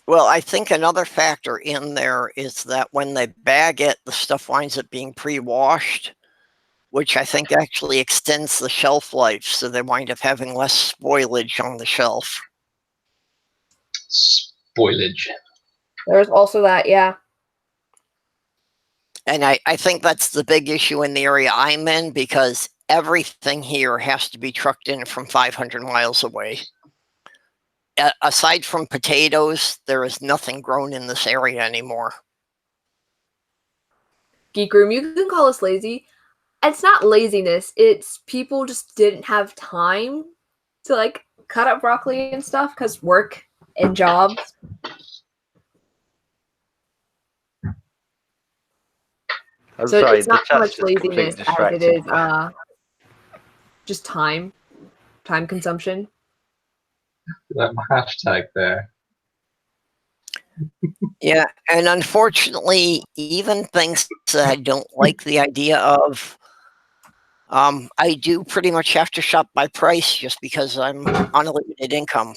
Well, I think another factor in there is that when they bag it, the stuff winds up being pre-washed, which I think actually extends the shelf life, so they wind up having less spoilage on the shelf. Spoilage. There's also that, yeah. And I think that's the big issue in the area I'm in, because everything here has to be trucked in from 500 miles away. Aside from potatoes, there is nothing grown in this area anymore. Geek Room, you can call us lazy. It's not laziness. It's people just didn't have time to like cut up broccoli and stuff because work and jobs. I'm So sorry, it's not so the much chat's just completely laziness as it distracted. is just time consumption. That hashtag there. Yeah, and unfortunately, even things that I don't like the idea of, I do pretty much have to shop by price just because I'm on a limited income.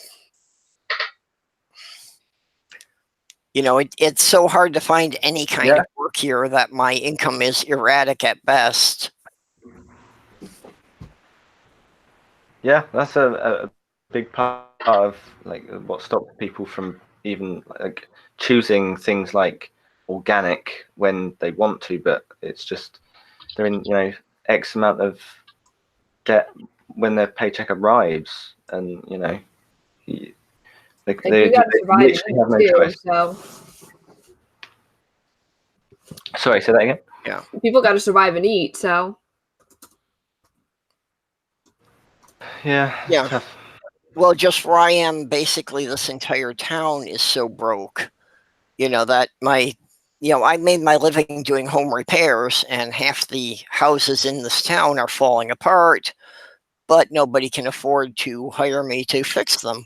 You know, it's so hard to find any kind of work here that my income is erratic at best. Yeah, that's a big part of like what stops people from even like choosing things like organic when they want to, but it's just they're in, you know, X amount of debt when their paycheck arrives, and you know, they You gotta survive literally have no too, choice. so Sorry, say that again. Yeah, people got to survive and eat. So Yeah, yeah. tough. Well, just where I am, basically this entire town is so broke, you know, that I made my living doing home repairs, and half the houses in this town are falling apart, but nobody can afford to hire me to fix them.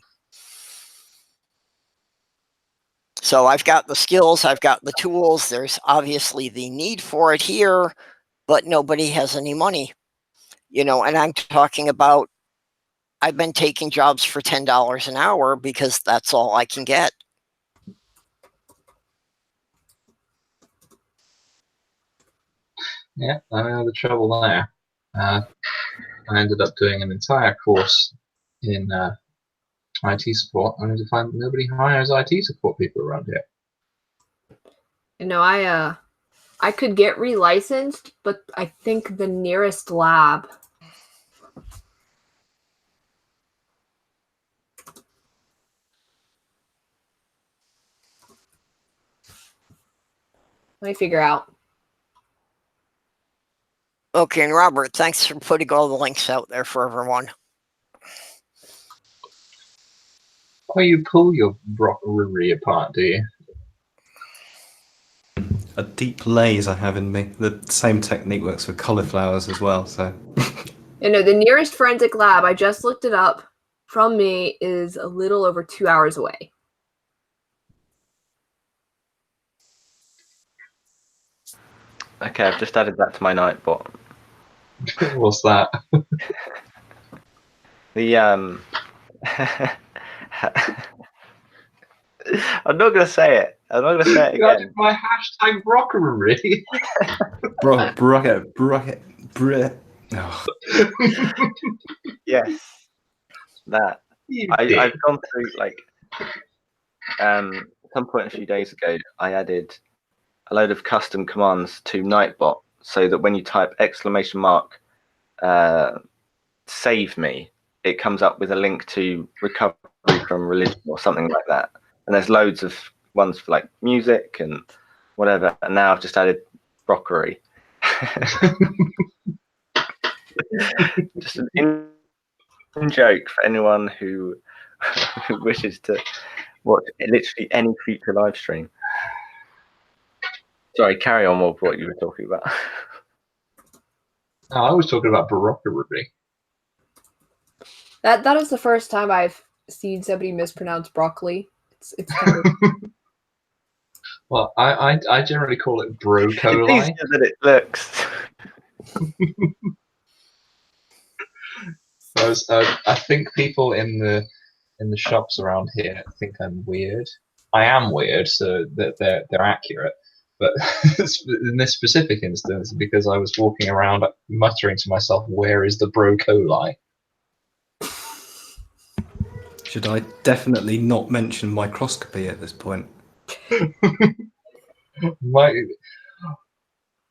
So I've got the skills, I've got the tools, there's obviously the need for it here, but nobody has any money, you know, and I'm talking about, I've been taking jobs for $10 an hour because that's all I can get. Yeah, I know the trouble there. I ended up doing an entire course in IT support, only to find that nobody hires IT support people around here. you know, I could get relicensed, but I think the nearest lab. Let me figure out. Okay, and Robert, thanks for putting all the links out there for everyone. Oh, you pull your broccoli apart, do you? A deep laze I have in me. The same technique works for cauliflowers as well. So You know, the nearest forensic lab, I just looked it up, from me is a little over 2 hours away. Okay, I've just added that to my Nightbot. What's that? The I'm not gonna say it. I'm not gonna say it You added again. my hashtag broccoli. Oh. Yes, that. You I've dick. gone through like at some point a few days ago. I added a load of custom commands to Nightbot so that when you type ! Save me, it comes up with a link to recovery from religion or something like that. And there's loads of ones for like music and whatever. And now I've just added broccoli. Just an in joke for anyone who wishes to watch literally any future live stream. Sorry, carry on with what you were talking about. No, I was talking about broccoli. That is the first time I've seen somebody mispronounce broccoli. It's kind of Well, I generally call it It's broccoli. easier than it looks. I think people in the shops around here think I'm weird. I am weird, so that they're accurate. But in this specific instance, because I was walking around muttering to myself, "Where is the broccoli?" Should I definitely not mention microscopy at this point?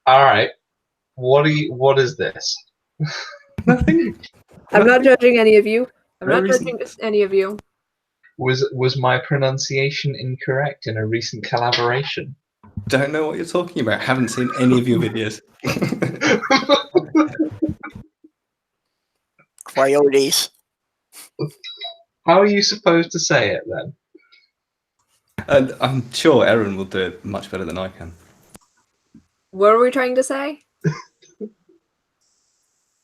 All right. What is this? Nothing. I'm not judging any of you. I'm not Very judging any of you. Was my pronunciation incorrect in a recent collaboration? Don't know what you're talking about. Haven't seen any of your videos. Coyotes. How are you supposed to say it then? And I'm sure Erin will do it much better than I can. What are we trying to say?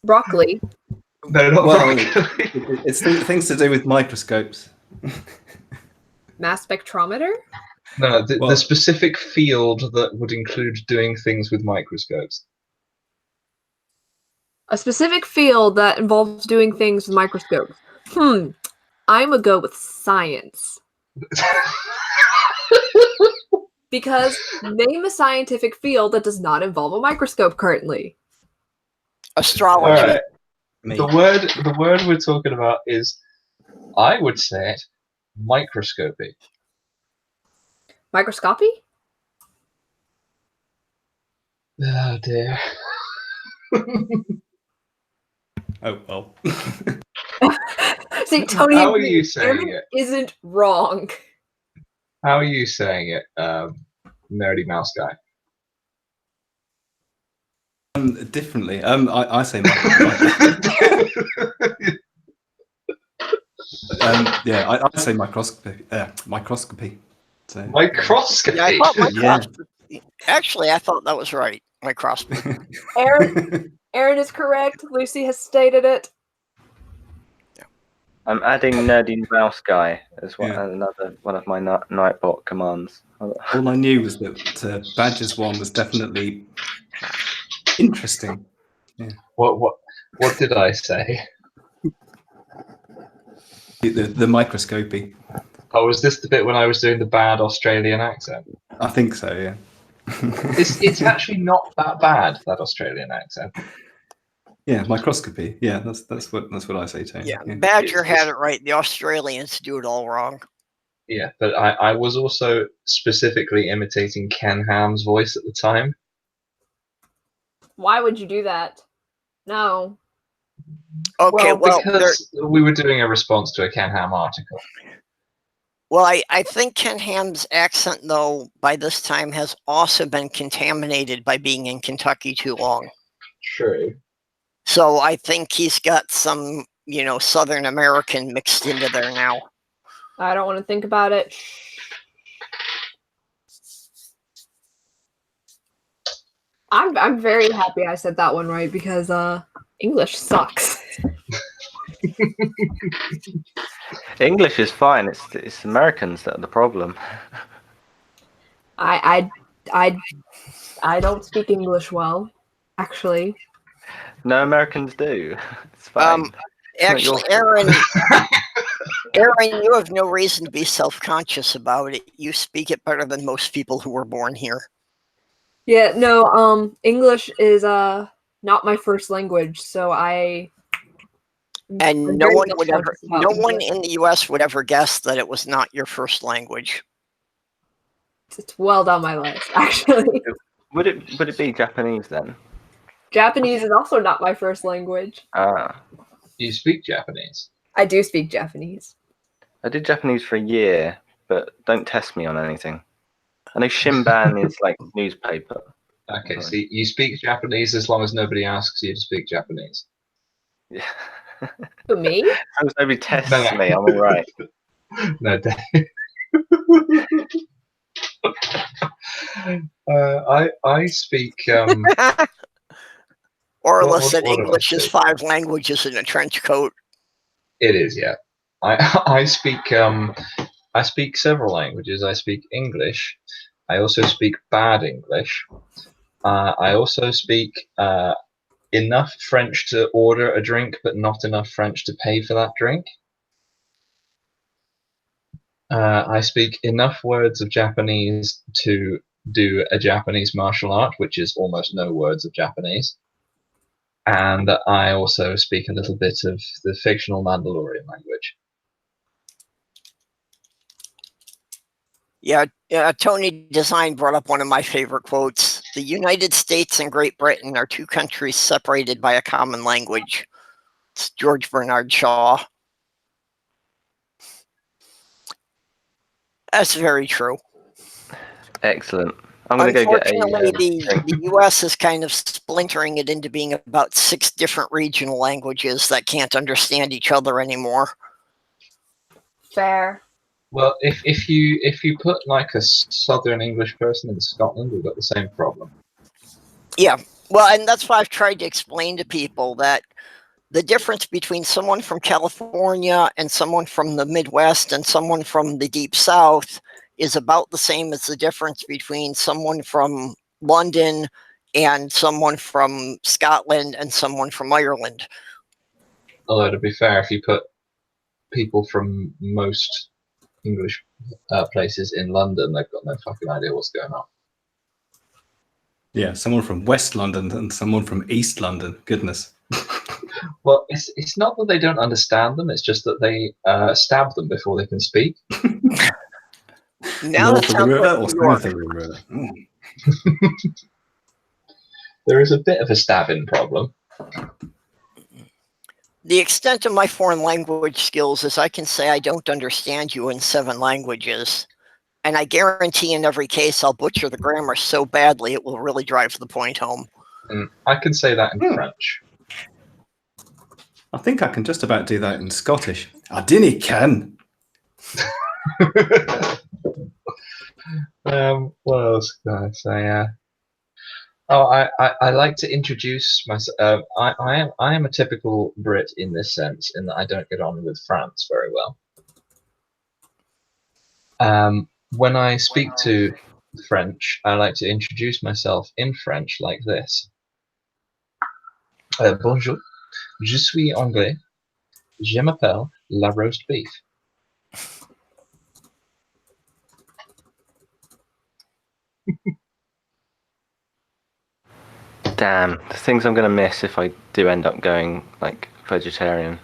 Broccoli. No, not Well, broccoli. it's things to do with microscopes. Mass spectrometer? No, Well- the specific field that would include doing things with microscopes. A specific field that involves doing things with microscopes. I'm a go with science. Because name a scientific field that does not involve a microscope currently. Astrology. All right. Me. The word we're talking about is, I would say it, microscopy. Microscopy? Oh dear. Oh well. See, Tony How are agrees. you saying Aaron it? isn't wrong. How are you saying it, nerdy mouse guy? Differently. I say yeah, I say microscopy. Microscopy. So, Microscopy. Yeah, I thought Yeah. microscopy. Actually, I thought that was right. Microscopy. Aaron is correct. Lucy has stated it. I'm adding nerdy mouse guy as well, Yeah. another one of my Nightbot commands. All I knew was that Badger's one was definitely interesting. What did I say? The microscopy. Oh, was this the bit when I was doing the bad Australian accent? I think so. Yeah. It's actually not that bad, that Australian accent. Yeah, microscopy. Yeah, that's what I say too. Yeah, Badger had it right. The Australians do it all wrong. Yeah, but I was also specifically imitating Ken Ham's voice at the time. Why would you do that? No. Okay, well, because we were doing a response to a Ken Ham article. I think Ken Ham's accent, though, by this time has also been contaminated by being in Kentucky too long. True. So I think he's got some, Southern American mixed into there now. I don't want to think about it. I'm very happy I said that one right because English sucks. English is fine. It's Americans that are the problem. I don't speak English well, actually. No Americans do. It's fine. It's not your Actually, fault. Aaron, you have no reason to be self-conscious about it. You speak it better than most people who were born here. Yeah, no, English is not my first language, so And I'm no very one would ever, self-conscious about no one English. in the U.S. would ever guess that it was not your first language. It's well down my list, actually. Would it be Japanese then? Japanese is also not my first language. Ah, You speak Japanese. I do speak Japanese. I did Japanese for a year, but don't test me on anything. I know Shinban is like newspaper. Okay, Right. so you speak Japanese as long as nobody asks you to speak Japanese. Yeah. Who, me? As long as nobody tests No, no. me, I'm all right. No, I speak. Orla What said do I English is speak? 5 languages in a trench coat. It is, yeah. I speak several languages. I speak English. I also speak bad English. I also speak enough French to order a drink, but not enough French to pay for that drink. I speak enough words of Japanese to do a Japanese martial art, which is almost no words of Japanese. And I also speak a little bit of the fictional Mandalorian language. Yeah, Tony Design brought up one of my favorite quotes. The United States and Great Britain are 2 countries separated by a common language. It's George Bernard Shaw. That's very true. Excellent. I'm gonna go get a. Unfortunately, drink. the U.S. is kind of splintering it into being about 6 different regional languages that can't understand each other anymore. Fair. Well, if you put like a Southern English person in Scotland, we've got the same problem. Yeah, well, and that's why I've tried to explain to people that the difference between someone from California and someone from the Midwest and someone from the Deep South is about the same as the difference between someone from London and someone from Scotland and someone from Ireland. Although to be fair, if you put people from most English places in London, they've got no fucking idea what's going on. Yeah, someone from West London and someone from East London. Goodness. Well, it's not that they don't understand them; it's just that they stab them before they can speak. Now North that of the sounds river like or New York. south of the river? Mm. There is a bit of a stabbing problem. The extent of my foreign language skills is I can say I don't understand you in 7 languages. And I guarantee in every case I'll butcher the grammar so badly it will really drive the point home. I can say that in French. I think I can just about do that in Scottish. I dinna can. What else can I say? I like to introduce myself. I am a typical Brit in this sense, in that I don't get on with France very well. When I speak to French, I like to introduce myself in French like this. Bonjour, je suis anglais. Je m'appelle la roast beef. Damn, the things I'm gonna miss if I do end up going like vegetarian.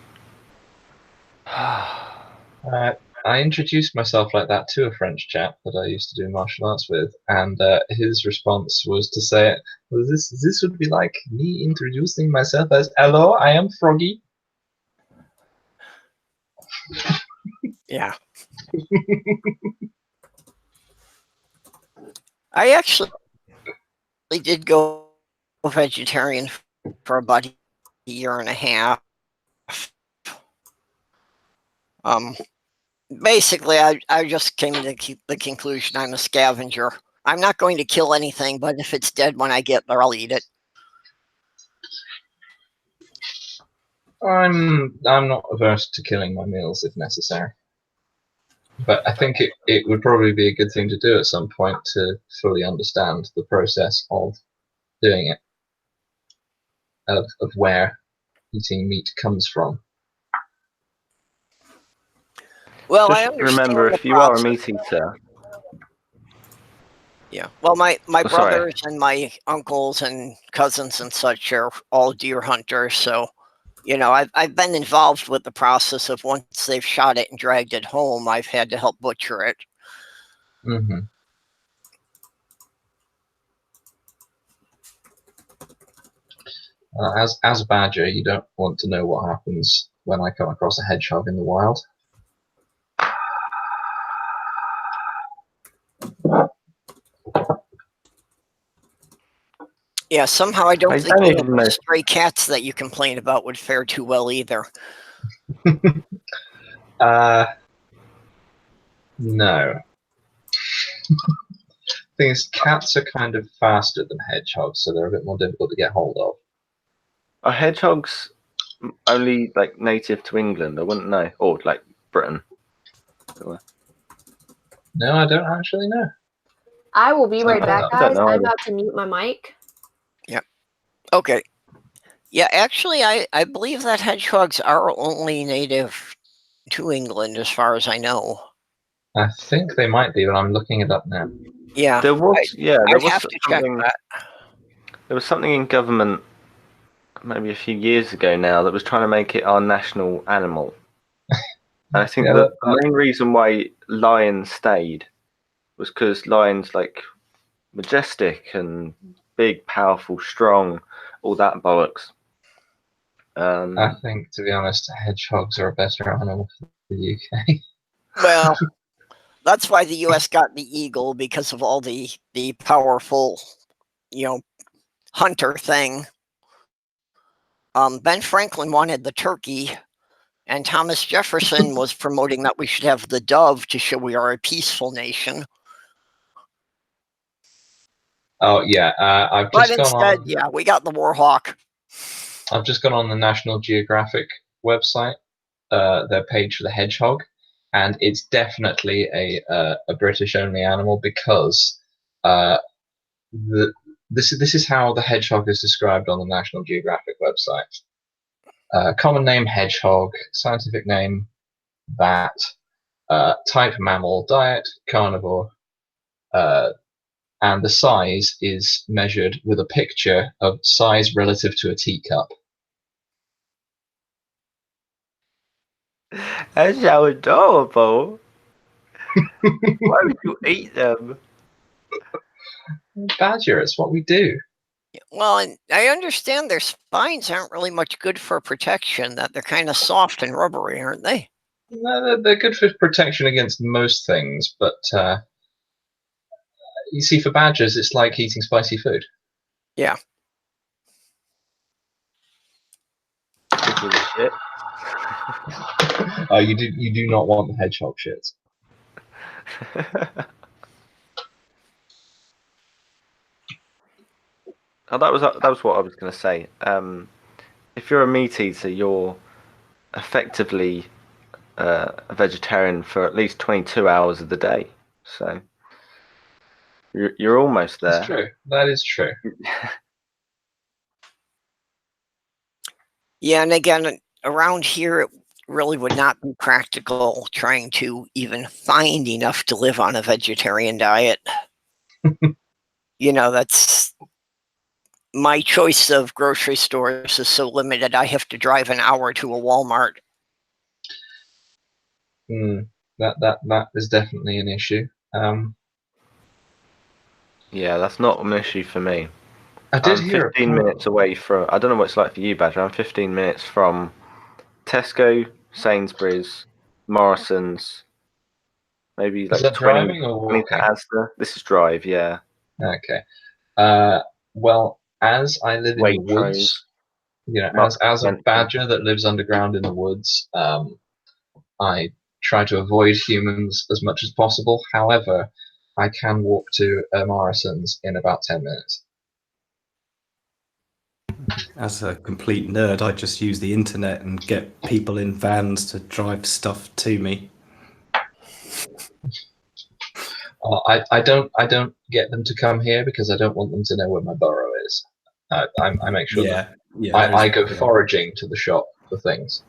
I introduced myself like that to a French chap that I used to do martial arts with, and his response was to say, well, this would be like me introducing myself as, hello, I am Froggy. Yeah. I actually did go vegetarian for about a year and a half. Basically, I just came to the conclusion I'm a scavenger. I'm not going to kill anything, but if it's dead when I get there, I'll eat it. I'm not averse to killing my meals if necessary. But I think it would probably be a good thing to do at some point to fully understand the process of doing it, of where eating meat comes from. Well, Just I understand remember, the if you are a process. meat eater, Yeah. Well, my Oh, sorry. brothers and my uncles and cousins and such are all deer hunters, so you know I've been involved with the process of once they've shot it and dragged it home, I've had to help butcher it. Mm-hmm. As a badger, you don't want to know what happens when I come across a hedgehog in the wild. Yeah, somehow I don't I think don't any of even the know. stray cats that you complain about would fare too well either. No. Thing is, cats are kind of faster than hedgehogs, so they're a bit more difficult to get hold of. Are hedgehogs only like native to England? I wouldn't know, or like Britain. No, I don't actually know. I will be right I back, don't guys. know I'm either. about to mute my mic. Okay. Yeah, actually, I believe that hedgehogs are only native to England, as far as I know. I think they might be, but I'm looking it up now. Yeah, There was, there I'd was have to check something. that. There was something in government, maybe a few years ago now, that was trying to make it our national animal. And I think Yeah, the main reason why lions stayed was because lions like majestic and big, powerful, strong, all that bollocks. I think, to be honest, hedgehogs are a better animal for the UK. Well, that's why the U.S. got the eagle, because of all the powerful, you know, hunter thing. Ben Franklin wanted the turkey, and Thomas Jefferson was promoting that we should have the dove to show we are a peaceful nation. Oh yeah, I've But just gone instead, on. yeah, we got the warhawk. I've just gone on the National Geographic website, their page for the hedgehog, and it's definitely a British-only animal because this is how the hedgehog is described on the National Geographic website. Common name hedgehog, scientific name bat, type mammal, diet carnivore, and the size is measured with a picture of size relative to a teacup. That's so adorable. Why would you eat them? Badger, it's what we do. Well, and I understand their spines aren't really much good for protection, that they're kind of soft and rubbery, aren't they? No, they're good for protection against most things, but you see, for badgers, it's like eating spicy food. Yeah. Shit. You do not want the hedgehog shits. Oh, that was what I was going to say. If you're a meat eater, you're effectively a vegetarian for at least 22 hours of the day. So you're almost there. That's true. That is true. Yeah, and again, around here, it really would not be practical trying to even find enough to live on a vegetarian diet. You know, that's my choice of grocery stores is so limited. I have to drive an hour to a Walmart. That is definitely an issue. Yeah, that's not an issue for me. I did I'm hear 15 minutes away from. I don't know what it's like for you, Badger. I'm 15 minutes from Tesco, Sainsbury's, Morrison's. Maybe Is like that 20 driving or to walking? Asda. This is drive, yeah. Okay. Well, as I live in the Waitrose. woods, You know, Not as a mental. badger that lives underground in the woods, I try to avoid humans as much as possible. However, I can walk to Morrison's in about 10 minutes. As a complete nerd, I just use the internet and get people in vans to drive stuff to me. I don't get them to come here because I don't want them to know where my burrow is. I make sure that I go foraging to the shop for things.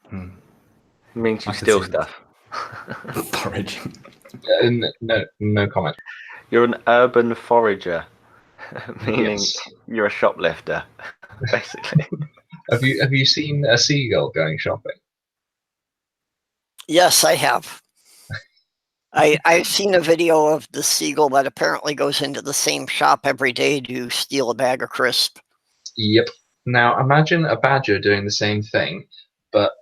Hmm. Means you I can steal see that. stuff. Foraging. No comment. You're an urban forager, meaning Yes. you're a shoplifter, basically. Have you seen a seagull going shopping? Yes, I have. I've seen a video of the seagull that apparently goes into the same shop every day to steal a bag of crisp. Yep. Now imagine a badger doing the same thing, but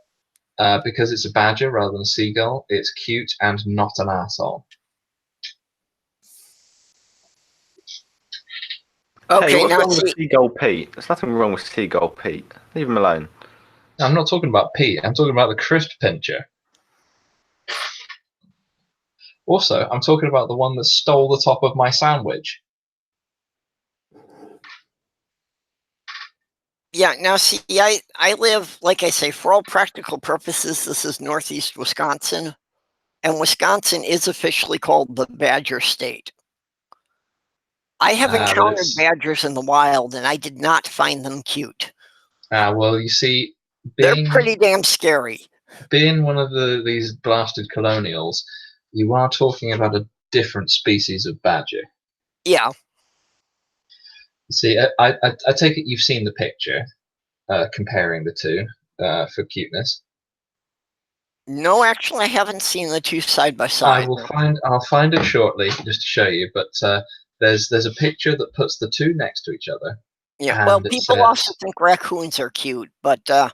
because it's a badger rather than a seagull, it's cute and not an asshole. Okay, Hey, what's now wrong with see, Seagull Pete? There's nothing wrong with Seagull Pete. Leave him alone. I'm not talking about Pete. I'm talking about the crisp pincher. Also, I'm talking about the one that stole the top of my sandwich. yeah, now see, I live, like I say, for all practical purposes, this is northeast Wisconsin, and Wisconsin is officially called the Badger State. I have But encountered it's badgers in the wild, and I did not find them cute. well, you see, They're being pretty damn scary. one of these blasted colonials, you are talking about a different species of badger. Yeah, See, I take it you've seen the picture comparing the two for cuteness. no, actually, I haven't seen the two side by side. I'll find it shortly just to show you. But there's a picture that puts the two next to each other, Yeah, well, and it people says, also think raccoons are cute, but "Oh,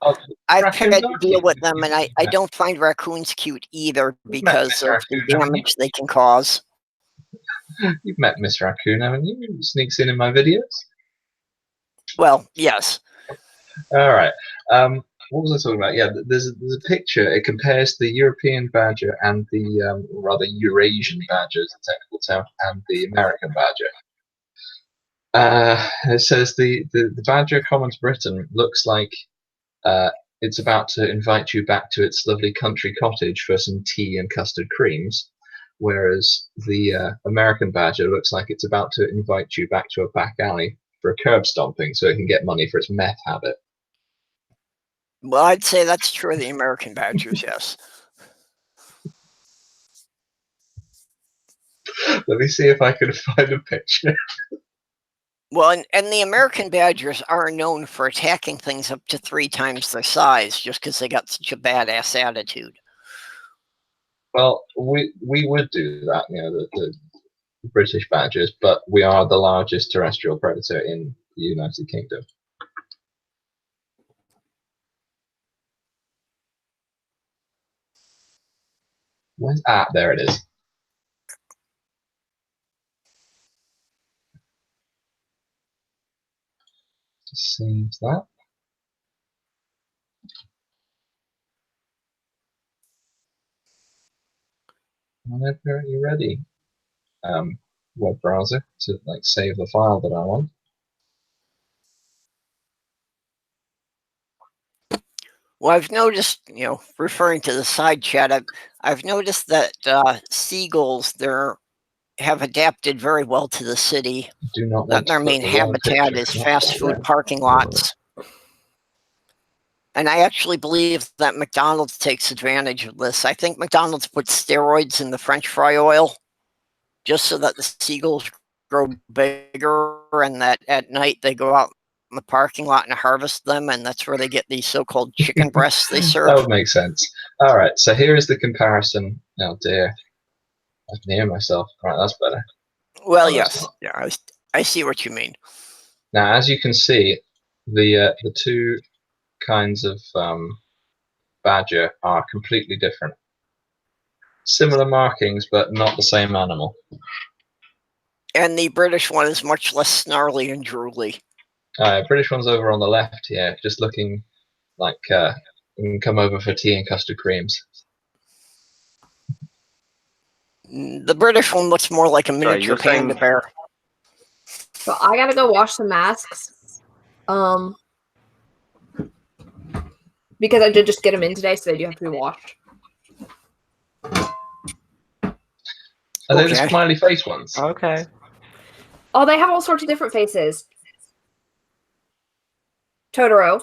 I've raccoons had to are deal cute." with them, and I don't find raccoons cute either You've met because Miss of the Raccoon, haven't you? damage they can cause. You've met Miss Raccoon, haven't you? Sneaks in my videos. Well, yes. All right. What was I talking about? Yeah, there's a picture. It compares the European badger and the rather Eurasian badger, is a technical term, and the American badger. It says the badger common to Britain looks like it's about to invite you back to its lovely country cottage for some tea and custard creams, whereas the American badger looks like it's about to invite you back to a back alley for a curb stomping so it can get money for its meth habit. Well, I'd say that's true of the American badgers, yes. Let me see if I can find a picture. Well, and the American badgers are known for attacking things up to 3 times their size just because they got such a badass attitude. Well, we would do that, you know, the British badgers, but we are the largest terrestrial predator in the United Kingdom. Where's there it is. Just save that. Whenever you're ready, web browser to like save the file that I want. Well, I've noticed, you know, referring to the side chat, I've noticed that seagulls have adapted very well to the city. Do not That want to their put main the wrong habitat picture. is fast food parking lots. And I actually believe that McDonald's takes advantage of this. I think McDonald's puts steroids in the French fry oil just so that the seagulls grow bigger and that at night they go out in the parking lot and harvest them, and that's where they get these so-called chicken breasts they serve. That would make sense. All right, so here is the comparison. Oh dear, I can hear myself. All right, that's better. Well, No, that's yes, not. yeah, I see what you mean. Now, as you can see, the two kinds of badger are completely different. Similar markings, but not the same animal. And the British one is much less snarly and drooly. British one's over on the left here, just looking like you can come over for tea and custard creams. The British one looks more like a miniature you're panda saying- bear. So I gotta go wash some masks. Because I did just get them in today, so they do have to be washed. Are they the Okay. smiley face ones? Okay. Oh, they have all sorts of different faces. Totoro.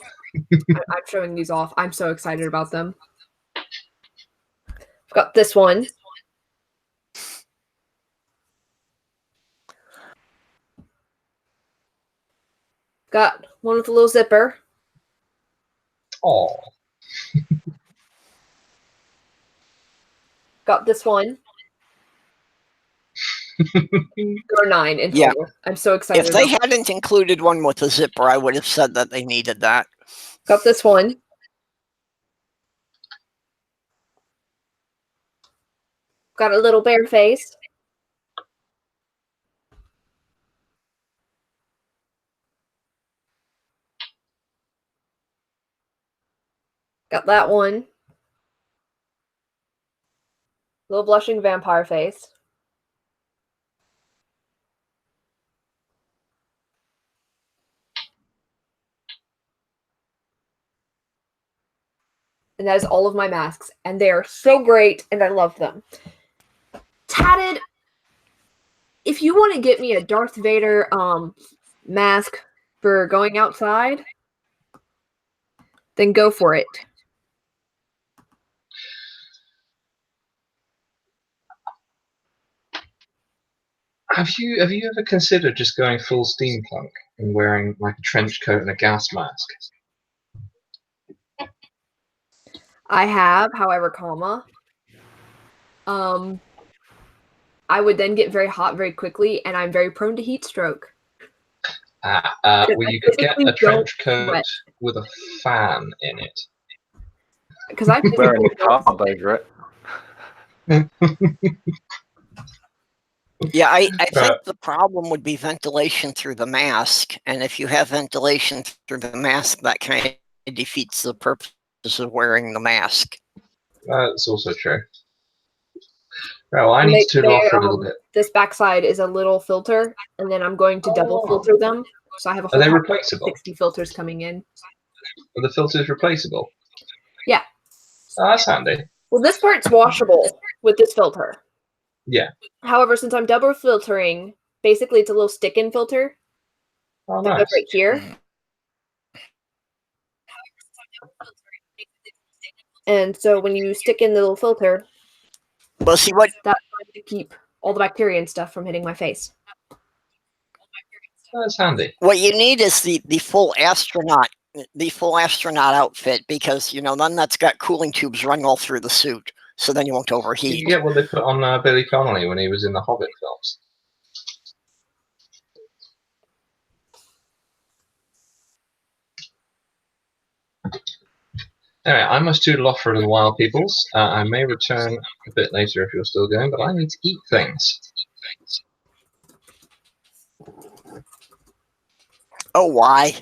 I'm showing these off. I'm so excited about them. I've got this one. Got one with a little zipper. Oh, Got this one. There are 9 in Yeah. total. I'm so excited. If they about hadn't included one with a zipper, I would have said that they needed that. Got this one. Got a little bear face. Got that one. Little blushing vampire face. And that is all of my masks. And they are so great, and I love them. Tatted, if you want to get me a Darth Vader mask for going outside, then go for it. have you ever considered just going full steampunk and wearing like a trench coat and a gas mask? I have, however, I would then get very hot very quickly, and I'm very prone to heat stroke. Well, you could get a trench coat sweat. with a fan in it. Because I Wearing physically a carb over it. Yeah, I think the problem would be ventilation through the mask. And if you have ventilation through the mask, that kind of defeats the purpose of wearing the mask. That's also true. Right, well, I need to tool off for a little bit. This backside is a little filter, and then I'm going to double Oh. filter them. So I have a Are whole they pack of replaceable? 60 filters coming in. Are the filters replaceable? Yeah. Oh, that's handy. Well, this part's washable with this filter. Yeah. However, since I'm double filtering, basically it's a little stick-in filter Oh, that nice. goes right here. And so when you stick in the little filter, Well, see what that's going to keep all the bacteria and stuff from hitting my face. That's handy. what you need is the full astronaut outfit, because then that's got cooling tubes running all through the suit, so then you won't You overheat. can get what they put on Billy Connolly when he was in the Hobbit films. Anyway, I must toodle off for a little while, peoples. I may return a bit later if you're still going, but I need to eat things. Oh, why?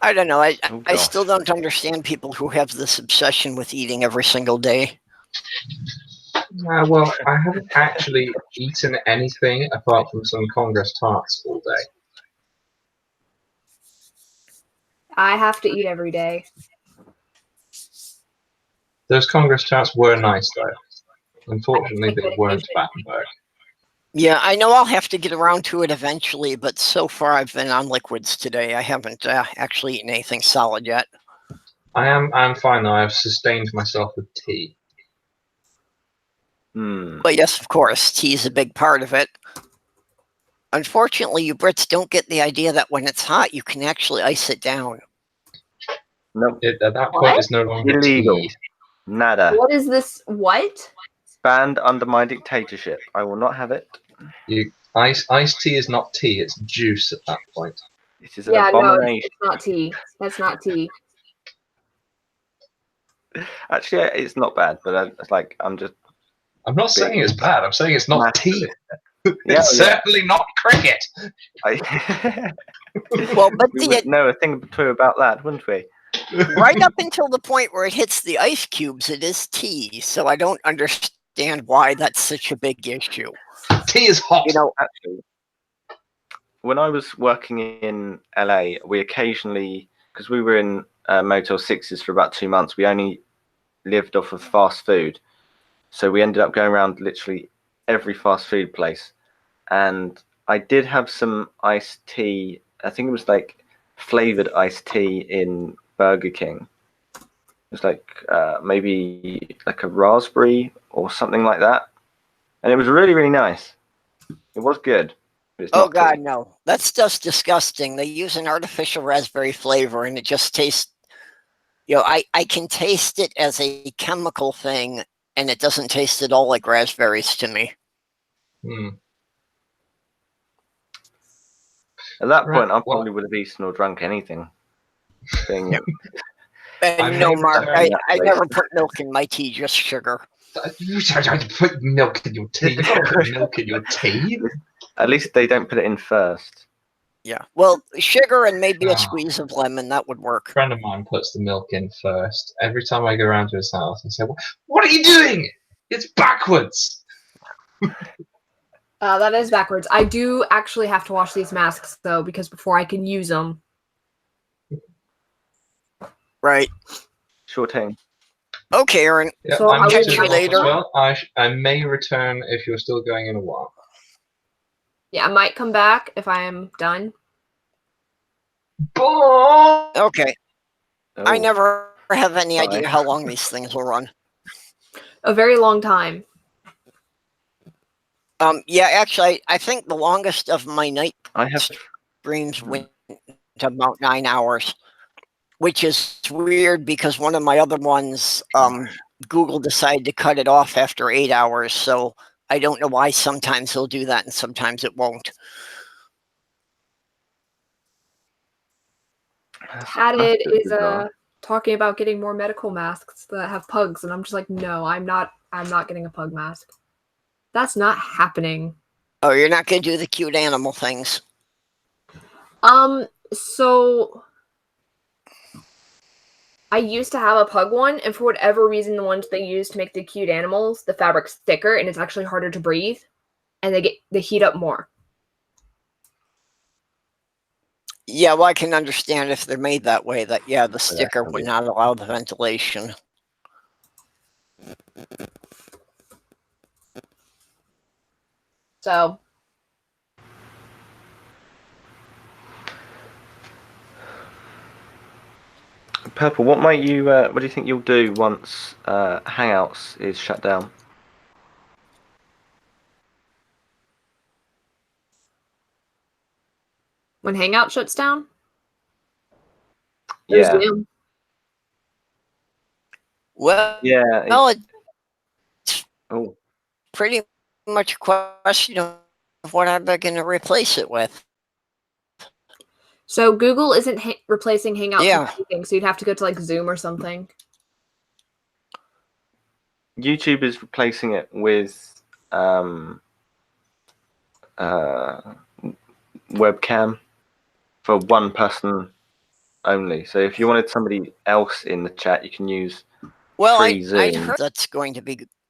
I don't know. I gosh. still don't understand people who have this obsession with eating every single day. Well, I haven't actually eaten anything apart from some Congress tarts all day. I have to eat every day. Those Congress tarts were nice, though. Unfortunately, they weren't Battenberg. Yeah, I know I'll have to get around to it eventually, but so far I've been on liquids today. I haven't actually eaten anything solid yet. I'm fine though. I've sustained myself with tea. But yes, of course, tea is a big part of it. Unfortunately, you Brits don't get the idea that when it's hot, you can actually ice it down. Nope. At that point, What? it's no longer Illegal. tea. Nada. What is this? What? Banned under my dictatorship. I will not have it. Iced tea is not tea; it's juice at that point. It is an Yeah, no, abomination. it's not tea. That's not tea. Actually, it's not bad, but it's like I'm I'm not saying it's bad. I'm saying it's not tea. It's certainly not cricket. Well, but We would know a thing or two about that, wouldn't we? right up until the point where it hits the ice cubes, it is tea. So I don't understand why that's such a big issue. Tea is hot. You know, actually, when I was working in LA, we occasionally, because we were in Motel 6s for about 2 months, we only lived off of fast food. So we ended up going around literally every fast food place. And I did have some iced tea. I think it was like flavored iced tea in Burger King. It was like maybe like a raspberry or something like that. And it was really, really nice. It was good. But it's Oh not God, tea. no. That stuff's disgusting. They use an artificial raspberry flavor and it just tastes, I can taste it as a chemical thing and it doesn't taste at all like raspberries to me. At that Right, point, I well- probably would have eaten or drunk anything. Being, And I no, may Mark, return I never put milk in my tea, just sugar. You trying to put milk in your tea? You can't put milk in your tea. at least they don't put it in first. Yeah. Well, sugar and maybe a Ah. squeeze of lemon, that would work. A friend of mine puts the milk in first. Every time I go around to his house, I say, "What are you doing? It's backwards." That is backwards. I do actually have to wash these masks though, because before I can use them. Right. Sure thing. Okay, Aaron. Yeah, So I'm I catch catching you off later. as well. I may return if you're still going in a while. Yeah, I might come back if I am done. Bye. Okay. I Oh, never have any Bye. idea how long these things will run. A very long time. Yeah, actually, I think the longest of my night I have. streams went to about 9 hours, which is weird because one of my other ones, Google decided to cut it off after 8 hours. So I don't know why sometimes he'll do that and sometimes it won't. Padded That's is bizarre. talking about getting more medical masks that have pugs, and I'm just like, no, I'm not getting a pug mask. That's not happening. Oh, you're not going to do the cute animal things. So I used to have a pug one, and for whatever reason, the ones they use to make the cute animals, the fabric's thicker, and it's actually harder to breathe, and they heat up more. Yeah, well, I can understand if they're made that way, that, yeah, the sticker would Definitely. not allow the ventilation. So Purple, what might you? What do you think you'll do once Hangouts is shut down? when Hangout shuts down, there's Yeah, Zoom. Well, yeah. well, it's Oh, pretty much a question of what I'm going to replace it with. So Google isn't replacing Hangouts Yeah. with anything, so you'd have to go to like Zoom or something. YouTube is replacing it with webcam for one person only. So if you wanted somebody else in the chat, you can use. Well, Free I'd Zoom. heard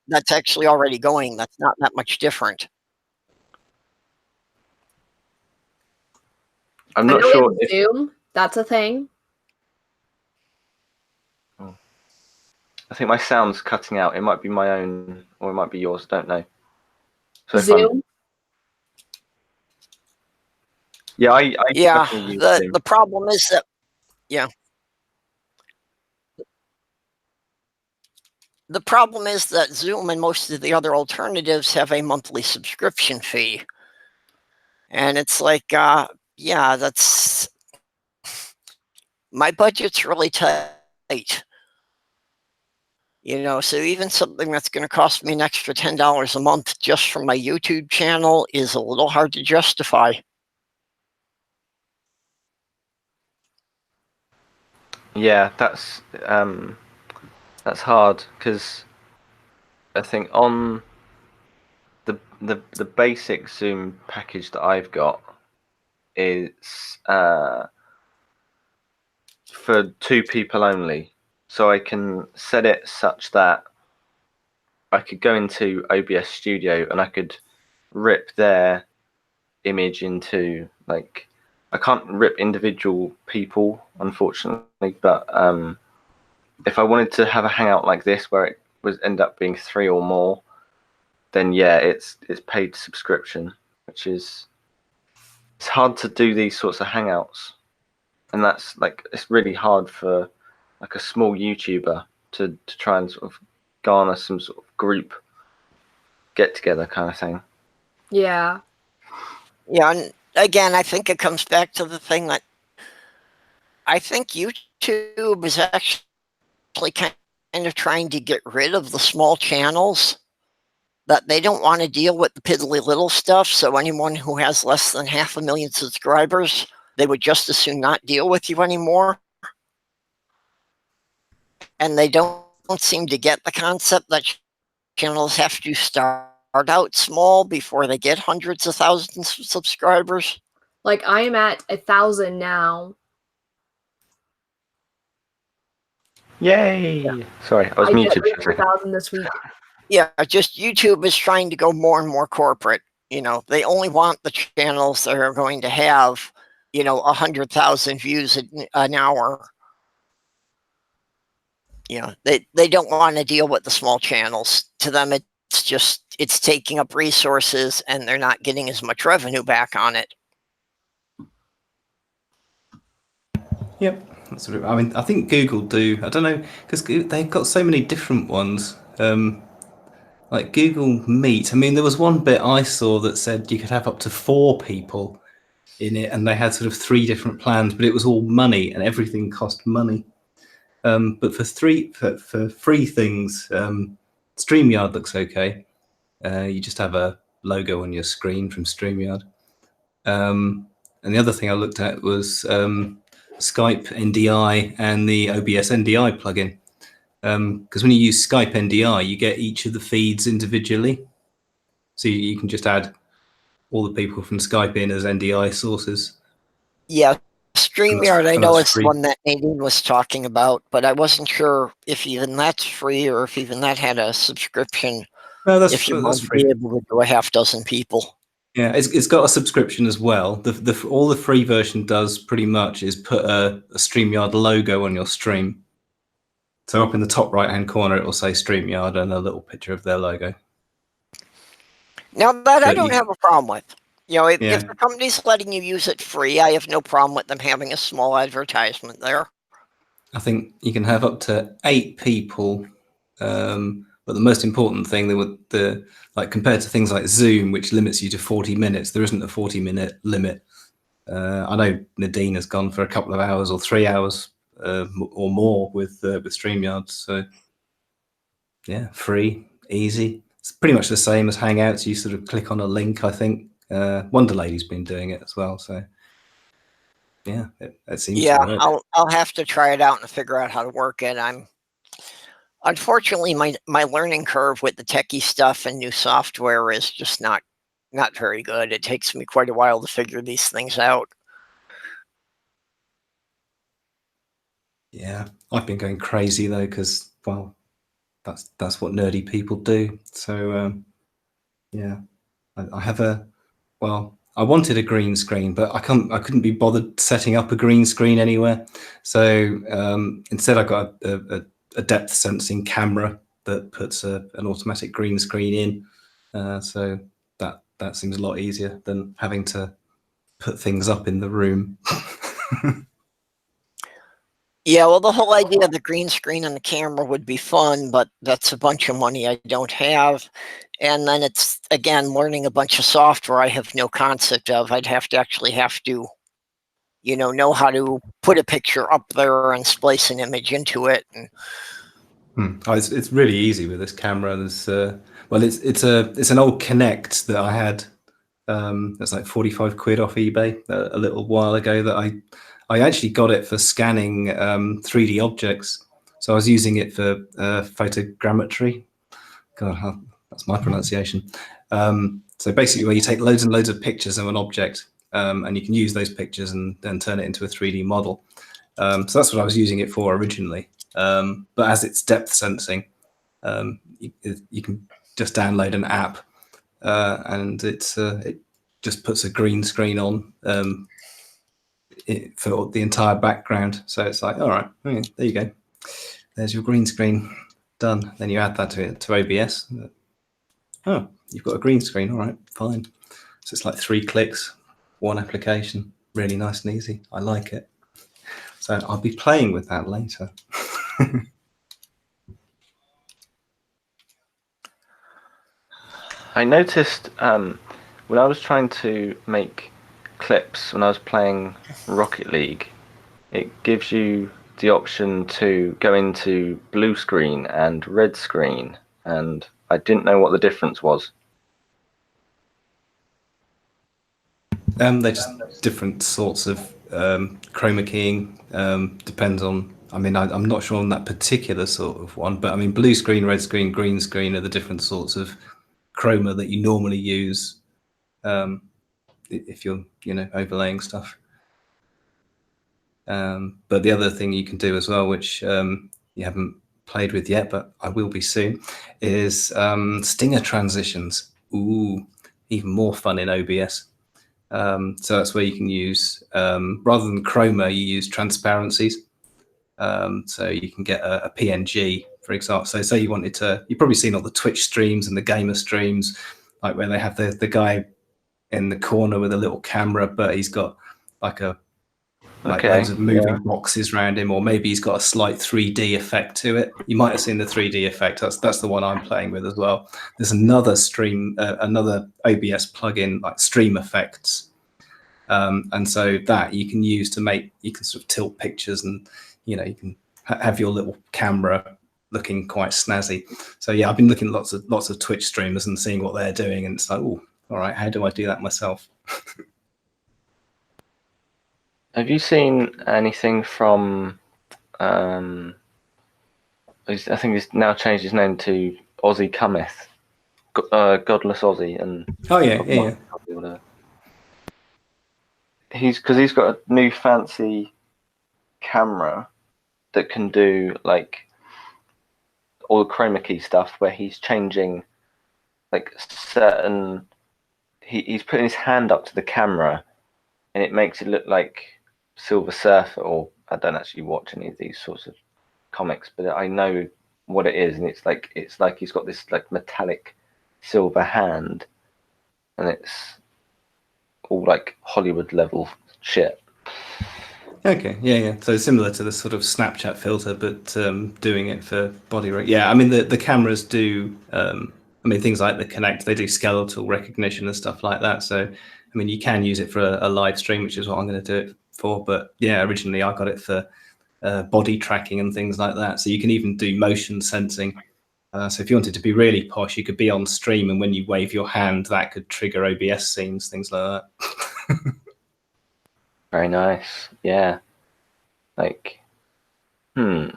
that's actually already going. That's not that much different. I'm I not know we sure have if Zoom. That's a thing. I think my sound's cutting out. It might be my own, or it might be yours. I don't know. So if Zoom. yeah, I Yeah, definitely use Zoom. the problem is that, yeah. The problem is that Zoom and most of the other alternatives have a monthly subscription fee. And it's like, yeah, that's, my budget's really tight. So even something that's going to cost me an extra $10 a month just for my YouTube channel is a little hard to justify. Yeah, that's hard because I think on the basic Zoom package that I've got is for 2 people only. So I can set it such that I could go into OBS Studio and I could rip their image into, like, I can't rip individual people, unfortunately, but if I wanted to have a hangout like this where it was end up being 3 or more, then yeah, it's paid subscription, which is, it's hard to do these sorts of hangouts, and that's like, it's really hard for like a small YouTuber to try and sort of garner some sort of group get together kind of thing. Yeah. Yeah, and again, I think it comes back to the thing that I think YouTube is actually kind of trying to get rid of the small channels, that they don't want to deal with the piddly little stuff. So anyone who has less than 500,000 subscribers, they would just as soon not deal with you anymore. And they don't seem to get the concept that channels have to start out small before they get hundreds of thousands of subscribers. Like, I am at 1,000 now. Yay! Yeah. Sorry, I was muted hit for a second. 1,000 this week. Yeah, just YouTube is trying to go more and more corporate. You know, they only want the channels that are going to have, 100,000 views an hour. They don't want to deal with the small channels. To them, it's taking up resources and they're not getting as much revenue back on it. Yep. I mean, I think Google do. I don't know, because they've got so many different ones. Like Google Meet. I mean, there was one bit I saw that said you could have up to 4 people in it, and they had sort of 3 different plans, but it was all money, and everything cost money. But for free things, StreamYard looks okay. You just have a logo on your screen from StreamYard. And the other thing I looked at was Skype NDI and the OBS NDI plugin. Because when you use Skype NDI, you get each of the feeds individually. So you can just add all the people from Skype in as NDI sources. Yeah, StreamYard, I know it's one that Nadine was talking about, but I wasn't sure if even that's free or if even that had a subscription. No, that's if you that's want free. to be able to do a 6 people. Yeah, it's got a subscription as well. All the free version does pretty much is put a StreamYard logo on your stream. So up in the top right-hand corner, it will say StreamYard and a little picture of their logo. Now that I don't have a problem with. If Yeah. the company's letting you use it free, I have no problem with them having a small advertisement there. I think you can have up to 8 people. But the most important thing, like compared to things like Zoom, which limits you to 40 minutes, there isn't a 40-minute limit. I know Nadine has gone for a couple of hours or 3 hours or more with StreamYard. So yeah, free, easy. It's pretty much the same as Hangouts. You sort of click on a link, I think. Wonder Lady's been doing it as well. So yeah, it seems to work. I'll have to try it out and figure out how to work it. Unfortunately, my learning curve with the techie stuff and new software is just not very good. It takes me quite a while to figure these things out. Yeah, I've been going crazy though, because well, that's what nerdy people do. So yeah, I have I wanted a green screen, but I couldn't be bothered setting up a green screen anywhere. So instead, I got a depth sensing camera that puts an automatic green screen in. So that seems a lot easier than having to put things up in the room. Yeah, well, the whole idea of the green screen and the camera would be fun, but that's a bunch of money I don't have. And then it's, again, learning a bunch of software I have no concept of. I'd have to, know how to put a picture up there and splice an image into it. And it's really easy with this camera. There's it's an old Kinect that I had. That's like 45 quid off eBay a little while ago. That I actually got it for scanning 3D objects. So I was using it for photogrammetry. God, That's my pronunciation. So basically, where you take loads and loads of pictures of an object, and you can use those pictures and then turn it into a 3D model. So that's what I was using it for originally. But as it's depth sensing, you can just download an app, and it just puts a green screen on for the entire background. So it's like, all right, there you go. There's your green screen done. Then you add that to OBS. Oh, you've got a green screen. All right, fine. So it's like 3 clicks, 1 application. Really nice and easy. I like it. So I'll be playing with that later. I noticed when I was trying to make clips, when I was playing Rocket League, it gives you the option to go into blue screen and red screen, and I didn't know what the difference was. They're just different sorts of chroma keying. Depends on, I mean, I'm not sure on that particular sort of one, but I mean, blue screen, red screen, green screen are the different sorts of chroma that you normally use if you're, overlaying stuff. But the other thing you can do as well, which you haven't played with yet, but I will be soon, is stinger transitions. Ooh, even more fun in OBS. So that's where you can use, rather than chroma, you use transparencies. So you can get a PNG, for example. So say you wanted to, you've probably seen all the Twitch streams and the gamer streams, like where they have the guy in the corner with a little camera, but he's got like loads of moving boxes around him, or maybe he's got a slight 3D effect to it. You might have seen the 3D effect. That's the one I'm playing with as well. There's another another OBS plugin like Stream Effects, and so that you can use to you can sort of tilt pictures, and you can have your little camera looking quite snazzy. So yeah, I've been looking at lots of Twitch streamers and seeing what they're doing, and it's like, oh, all right, how do I do that myself? Have you seen anything from, I think he's now changed his name to Aussie Cometh, Godless Aussie, and yeah. He's got a new fancy camera that can do like all the chroma key stuff, where he's changing like certain. He's putting his hand up to the camera, and it makes it look like Silver Surfer, or I don't actually watch any of these sorts of comics, but I know what it is, and it's like he's got this like metallic silver hand, and it's all like Hollywood level shit. Okay, yeah. So similar to the sort of Snapchat filter, but doing it for body rig. Yeah, I mean the cameras do. I mean things like the Kinect, they do skeletal recognition and stuff like that. So I mean you can use it for a live stream, which is what I'm going to do it for. But yeah, originally I got it for body tracking and things like that. So you can even do motion sensing. So if you wanted to be really posh, you could be on stream, and when you wave your hand, that could trigger OBS scenes, things like that. Very nice. Yeah. Like, So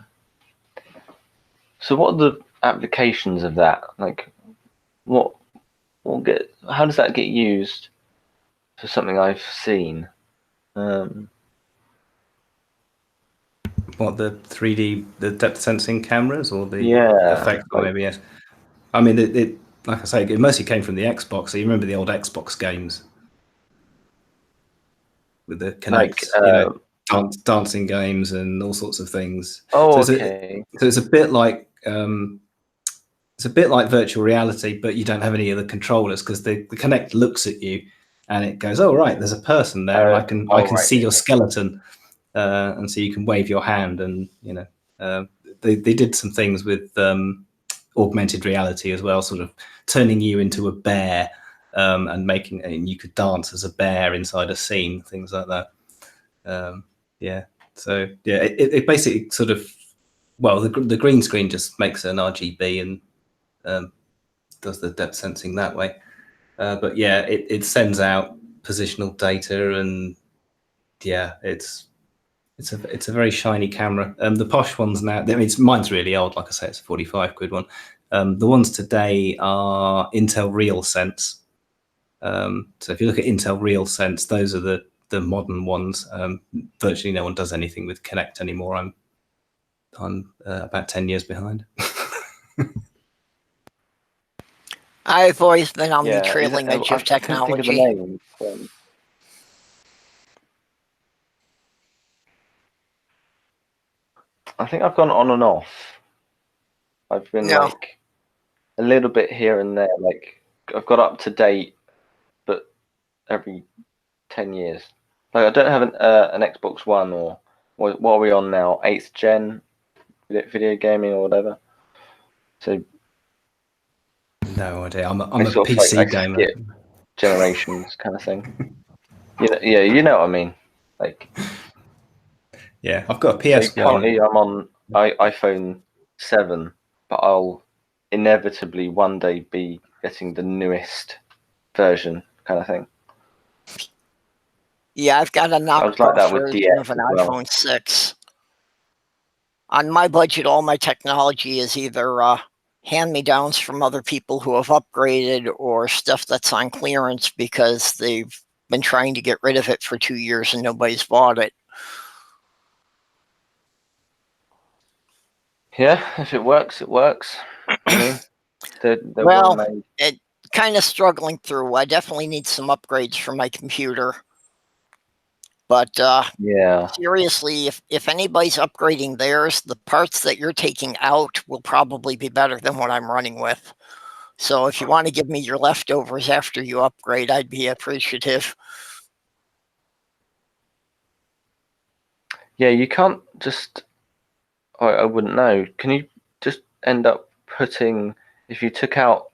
what are the applications of that? Like, how does that get used for something I've seen? What, the 3D, the depth sensing cameras, or the effect on OBS? I mean, it like I say, it mostly came from the Xbox. So you remember the old Xbox games with the Kinect, dancing games and all sorts of things. Oh, so okay. So it's a bit like virtual reality, but you don't have any of the controllers, because the Kinect looks at you and it goes, "Oh right, there's a person there, and I can see your skeleton." And so you can wave your hand, and they did some things with augmented reality as well, sort of turning you into a bear, and you could dance as a bear inside a scene, things like that. So yeah, it basically sort of, well, the green screen just makes an RGB and does the depth sensing that way. But yeah, it sends out positional data, and yeah, it's a very shiny camera. The posh ones now, I mean, mine's really old. Like I say, it's a 45 quid one. The ones today are Intel RealSense. So if you look at Intel RealSense, those are the modern ones. Virtually no one does anything with Connect anymore. I'm about 10 years behind. I've always been on the Yeah, trailing edge of I couldn't think of the technology. name. I think I've gone on and off. I've been No. like a little bit here and there. Like I've got up to date, but every 10 years. Like I don't have an Xbox One or what are we on now? 8th gen video gaming or whatever. So No idea. I'm a sort of PC I gamer. skip generations kind of thing. Yeah, you know what I mean. Like Yeah, I've got a so PS1. currently I'm on iPhone 7, but I'll inevitably one day be getting the newest version kind of thing. Yeah, I've got a I was like knockoff that with version DS of an as well. iPhone 6. On my budget, all my technology is either hand-me-downs from other people who have upgraded or stuff that's on clearance because they've been trying to get rid of it for 2 years and nobody's bought it. Yeah, if it works, it works. I mean, they're Well, well made. it kind of struggling through. I definitely need some upgrades for my computer. But Yeah. seriously, if anybody's upgrading theirs, the parts that you're taking out will probably be better than what I'm running with. So if you want to give me your leftovers after you upgrade, I'd be appreciative. Yeah, you can't just. I wouldn't know. Can you just end up putting, if you took out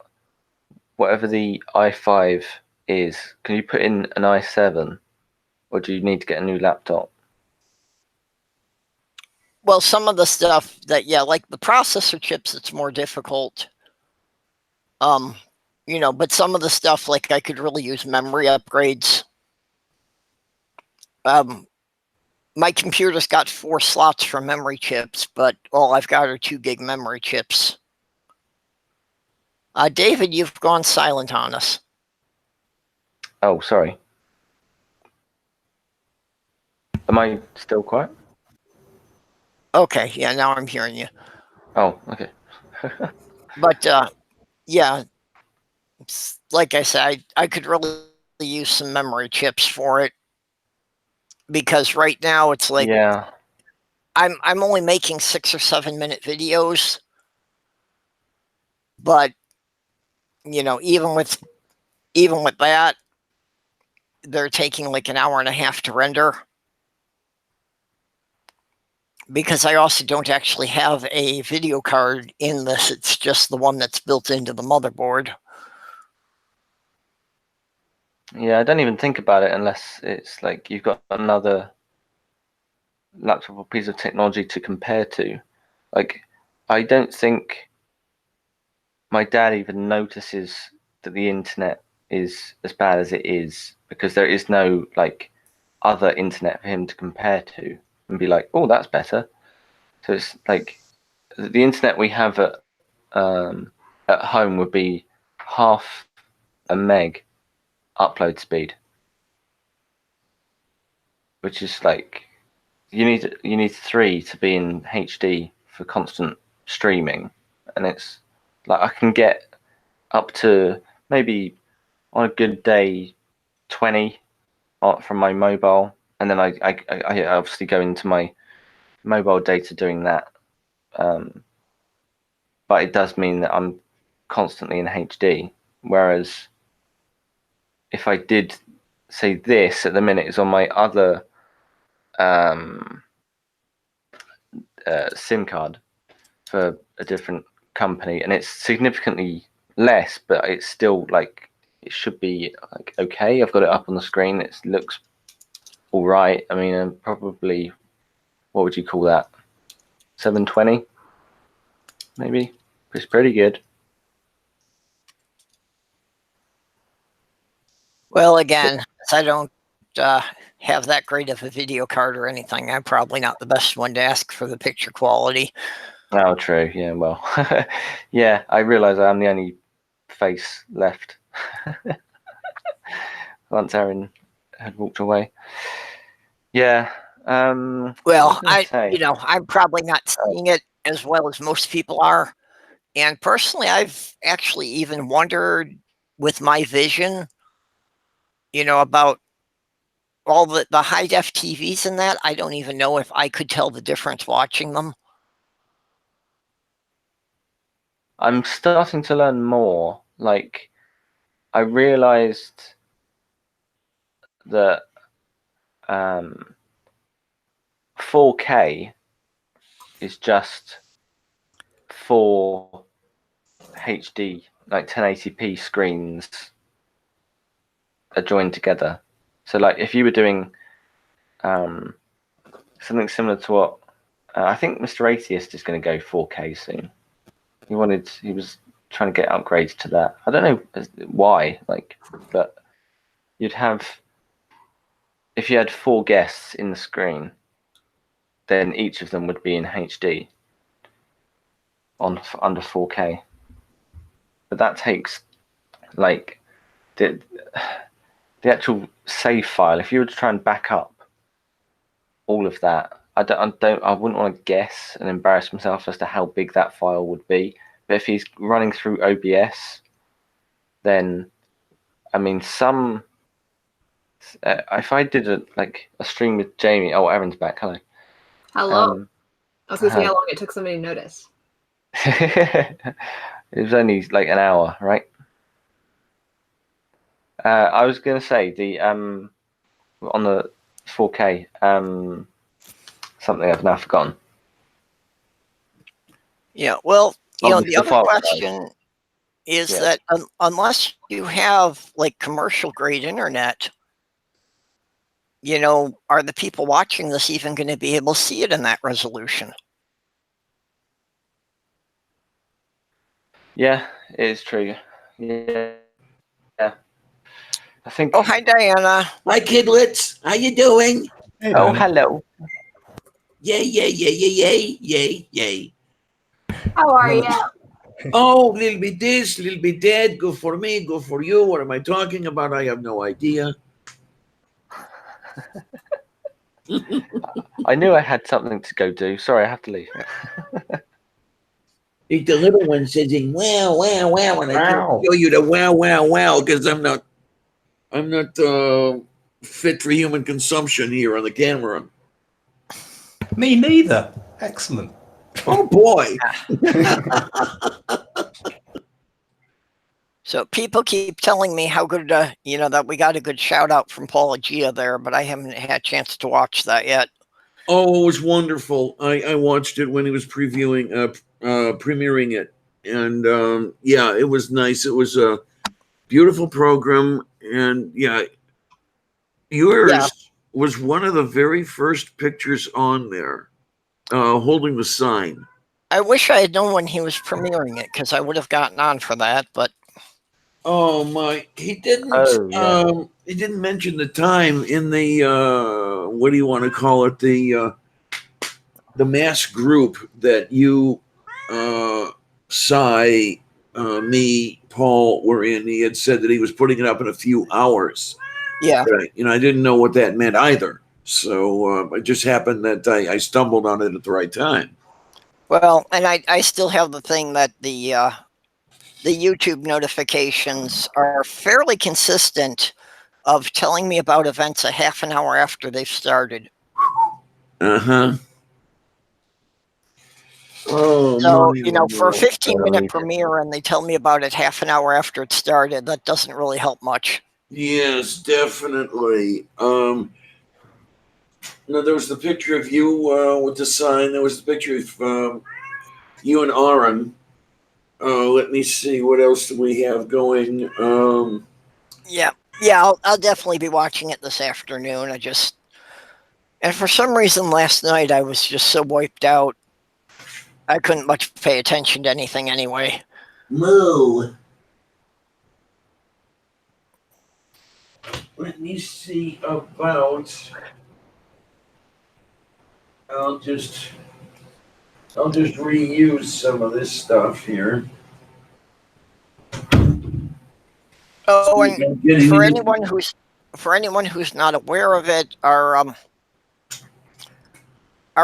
whatever the i5 is, can you put in an i7, or do you need to get a new laptop? Well, some of the stuff that, yeah, like the processor chips, it's more difficult. You know, but some of the stuff, like I could really use memory upgrades. My computer's got 4 slots for memory chips, but all I've got are 2 gig memory chips. David, you've gone silent on us. Oh, sorry. Am I still quiet? Okay, yeah, now I'm hearing you. Oh, okay. But yeah, like I said, I could really use some memory chips for it because right now it's like Yeah. I'm only making 6 or 7 minute videos, but you know, even with that, they're taking like an hour and a half to render because I also don't actually have a video card in this. It's just the one that's built into the motherboard. Yeah, I don't even think about it unless it's like you've got another laptop or piece of technology to compare to. Like, I don't think my dad even notices that the internet is as bad as it is because there is no like other internet for him to compare to and be like, oh, that's better. So it's like the internet we have at home would be half a meg upload speed, which is like you need 3 to be in HD for constant streaming, and it's like I can get up to maybe on a good day 20 from my mobile, and then I obviously go into my mobile data doing that, but it does mean that I'm constantly in HD, whereas if I did say this at the minute is on my other SIM card for a different company, and it's significantly less, but it's still like it should be like okay. I've got it up on the screen. It looks all right. I mean, probably what would you call that? 720, maybe. It's pretty good. Well, again, I don't have that great of a video card or anything. I'm probably not the best one to ask for the picture quality. Oh, true. Yeah, well, yeah, I realise I'm the only face left once Erin had walked away. Yeah. What was Well, gonna say? I'm probably not seeing it as well as most people are. And personally, I've actually even wondered with my vision, about all the high def TVs and that. I don't even know if I could tell the difference watching them. I'm starting to learn more. Like, I realised that 4K is just 4 HD, like 1080p screens are joined together. So, like, if you were doing something similar to what I think Mr. Atheist is going to go 4K soon. He was trying to get upgrades to that. I don't know why, but you'd have, if you had 4 guests in the screen, then each of them would be in HD under 4K. But that takes like the actual save file. If you were to try and back up all of that, I wouldn't want to guess and embarrass myself as to how big that file would be. But if he's running through OBS, then I mean, if I did a stream with Jamie, Erin's back. Hello. Hello. I was gonna see how long it took somebody to notice. It was only like an hour, right? I was gonna say the on the 4K something I've now forgotten. Yeah, well, The the other file question is that unless you have like commercial grade internet, are the people watching this even going to be able to see it in that resolution? Yeah, it is true. Yeah. I think. Oh, hi, Diana. Hi, kidlets. How you doing? Hey, Oh, Diana. hello. Yay, yay, yay, yay, yay, yay, yay. How are you? Oh, little bit this, little bit that. Good for me, good for you. What am I talking about? I have no idea. I knew I had something to go do. Sorry, I have to leave. Like the little one says, wow, wow, wow, and I can't show you the wow, wow, wow, because I'm not fit for human consumption here on the camera. Me neither. Excellent. Oh boy. So people keep telling me how good, that we got a good shout out from Paula Gia there, but I haven't had a chance to watch that yet. Oh, it was wonderful. I watched it when he was premiering it, and yeah, it was nice. It was a beautiful program, and yeah, yours was one of the very first pictures on there, holding the sign. I wish I had known when he was premiering it because I would have gotten on for that, but Oh my! He didn't. Oh, yeah. He didn't mention the time in the what do you want to call it? The mass group that you, Cy, me, Paul were in. He had said that he was putting it up in a few hours. yeah. But I didn't know what that meant either. So it just happened that I stumbled on it at the right time. Well, and I still have the thing that the YouTube notifications are fairly consistent of telling me about events a half an hour after they've started. Uh-huh. Oh, So, no, for a no. 15-minute premiere and they tell me about it half an hour after it started, that doesn't really help much. Yes, definitely. Now there was the picture of you with the sign. There was the picture of you and Aaron. Let me see, what else do we have going? Yeah, I'll definitely be watching it this afternoon. And for some reason last night I was just so wiped out, I couldn't much pay attention to anything anyway. Moo. Let me see about. I'll just I'll just reuse some of this stuff here. Oh, and I'm getting for into- anyone who's not aware of it, our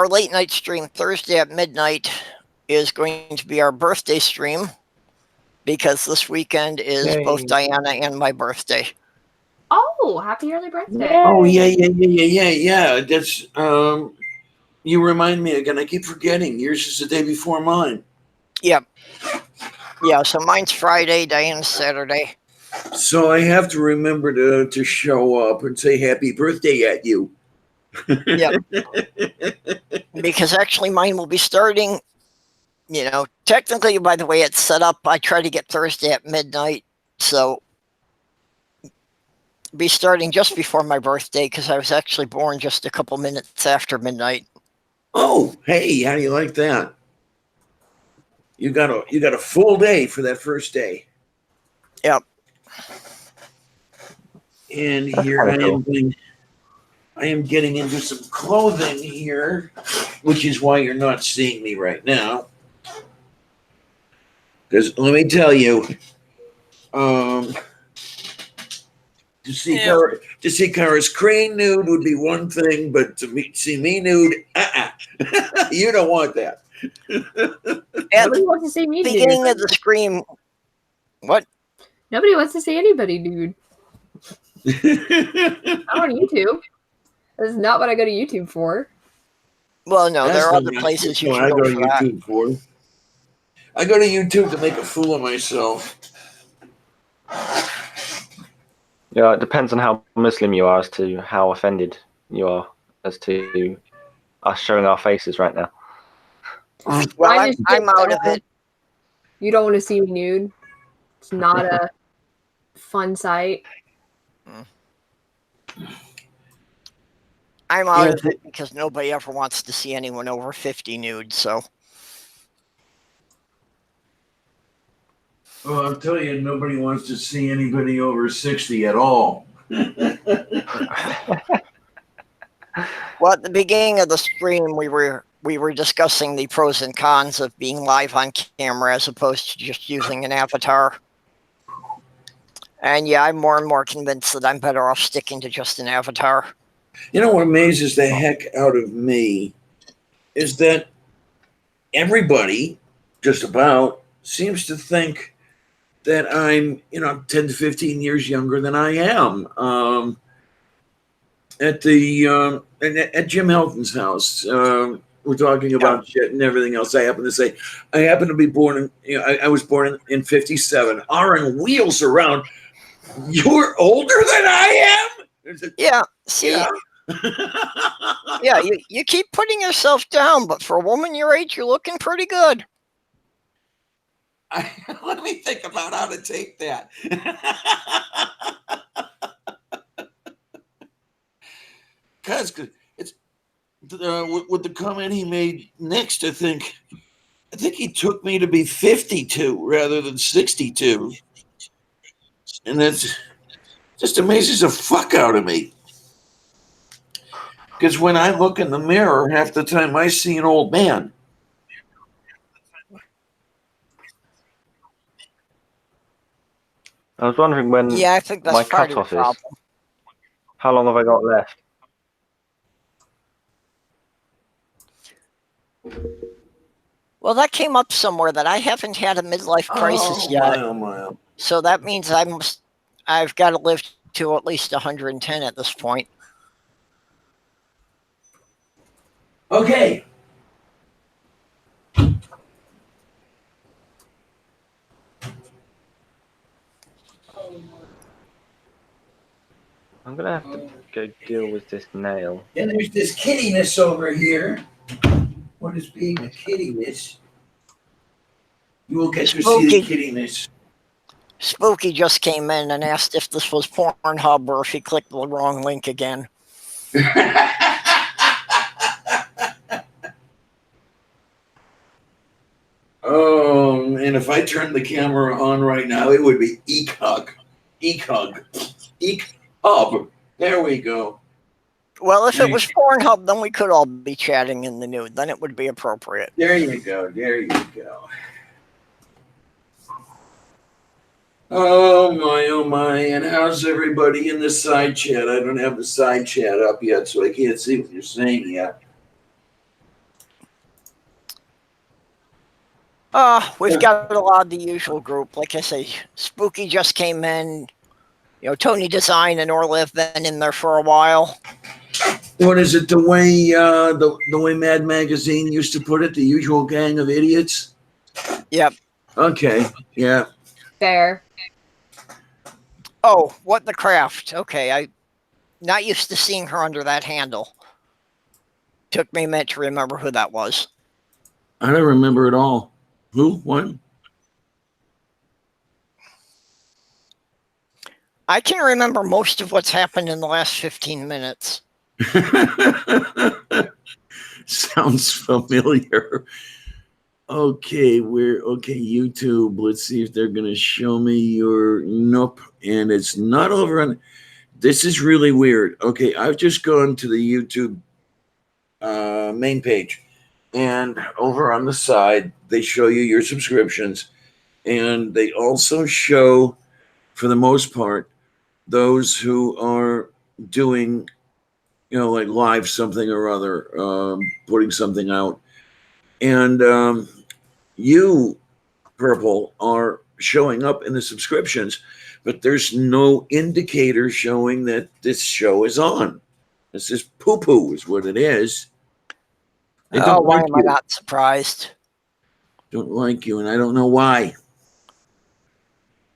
late night stream Thursday at midnight is going to be our birthday stream because this weekend is Yay. both Diana and my birthday. Oh, happy early birthday. Oh yeah. That's you remind me again. I keep forgetting. Yours is the day before mine. Yep. Yeah, so mine's Friday, Diana's Saturday. So I have to remember to show up and say happy birthday at you. Yep. Because actually mine will be starting, technically by the way it's set up, I try to get Thursday at midnight, so be starting just before my birthday because I was actually born just a couple minutes after midnight. Oh, hey, how do you like that? You got a full day for that first day. Yep. And That's here kinda I am getting into some clothing here, which is why you're not seeing me right now. Because let me tell you, to see Kara's crane nude would be one thing, but see me nude, you don't want that. At Nobody wants to see me the nude. beginning of the stream, what? Nobody wants to see anybody nude. Not on YouTube. That's not what I go to YouTube for. Well, no, there are other That's places you what can I go go to for that. YouTube for. I go to YouTube to make a fool of myself. Yeah, it depends on how Muslim you are as to how offended you are as to us showing our faces right now. Well, Mine is I'm out of it. You don't want to see me nude. It's not a fun sight. I'm out of it because nobody ever wants to see anyone over 50 nude, so. Well, I'll tell you, nobody wants to see anybody over 60 at all. Well, at the beginning of the stream, we were discussing the pros and cons of being live on camera as opposed to just using an avatar. And yeah, I'm more and more convinced that I'm better off sticking to just an avatar. You know what amazes the heck out of me is that everybody, just about, seems to think that I'm, 10 to 15 years younger than I am. At Jim Helton's house, we're talking about shit and everything else. I happen to say, I happen to be born in, I was born in 57. Aaron wheels around. You're older than I am? Yeah, see, yeah, you keep putting yourself down, but for a woman your age, you're looking pretty good. Let me think about how to take that. Because it's with the comment he made next, I think he took me to be 52 rather than 62, and that's just amazes the fuck out of me. Because when I look in the mirror, half the time I see an old man. I was wondering when Yeah, I think that's my part of the cutoff is. problem. How long have I got left? Well, that came up somewhere that I haven't had a midlife crisis yet. My. So that means I've got to live to at least 110 at this point. Okay. I'm gonna have to go deal with this nail. And there's this kiddiness over here. What is being a kiddiness? You will get to see the kiddiness. Spooky just came in and asked if this was Pornhub or if he clicked the wrong link again. Oh, and if I turned the camera on right now, it would be ECHUG. ECHUG. ECHUG. There we go. Well, if it was Pornhub, then we could all be chatting in the nude. Then it would be appropriate. There you go. There you go. Oh my. And how's everybody in the side chat? I don't have the side chat up yet, so I can't see what you're saying yet. We've got a lot of the usual group. Like I say, Spooky just came in. You know, Tony Design and Orla have been in there for a while. What is it, the way Mad Magazine used to put it, the usual gang of idiots? Yep. Okay, yeah. Fair. Oh, What the Craft. Okay, I not used to seeing her under that handle. Took me a minute to remember who that was. I don't remember at all. Who? What? I can remember most of what's happened in the last 15 minutes. Sounds familiar. Okay, YouTube. Let's see if they're gonna show me your nope. And it's not over on. This is really weird. Okay, I've just gone to the YouTube main page, and over on the side they show you your subscriptions, and they also show, for the most part, those who are doing, like live something or other, putting something out. And you, Purple, are showing up in the subscriptions, but there's no indicator showing that this show is on. This is poo-poo is what it is. Oh, why am I not surprised? Don't like you, and I don't know why.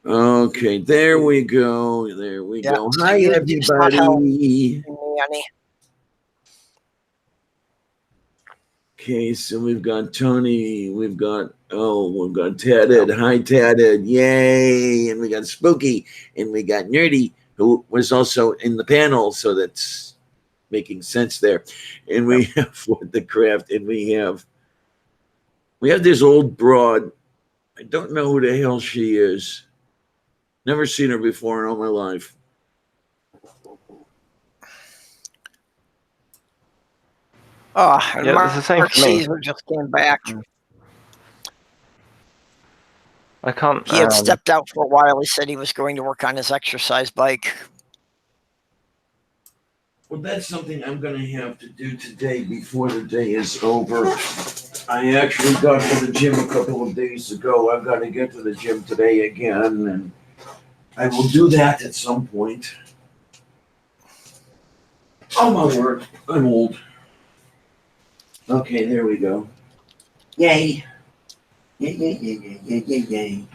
Okay, there we go. There we go. Hi, everybody. Okay, so we've got Tony. We've got Tadded. Hi, Tadded. Yay. And we got Spooky. And we got Nerdy, who was also in the panel. So that's making sense there. And we have What the Craft. And we have this old broad. I don't know who the hell she is. Never seen her before in all my life. Oh, and Yeah, it's the same Mark for me. Caesar just came back. I can't. He had stepped out for a while. He said he was going to work on his exercise bike. Well, that's something I'm going to have to do today before the day is over. I actually got to the gym a couple of days ago. I've got to get to the gym today again, and I will do that at some point. Oh, my word. I'm old. Okay, there we go. Yay. Yay.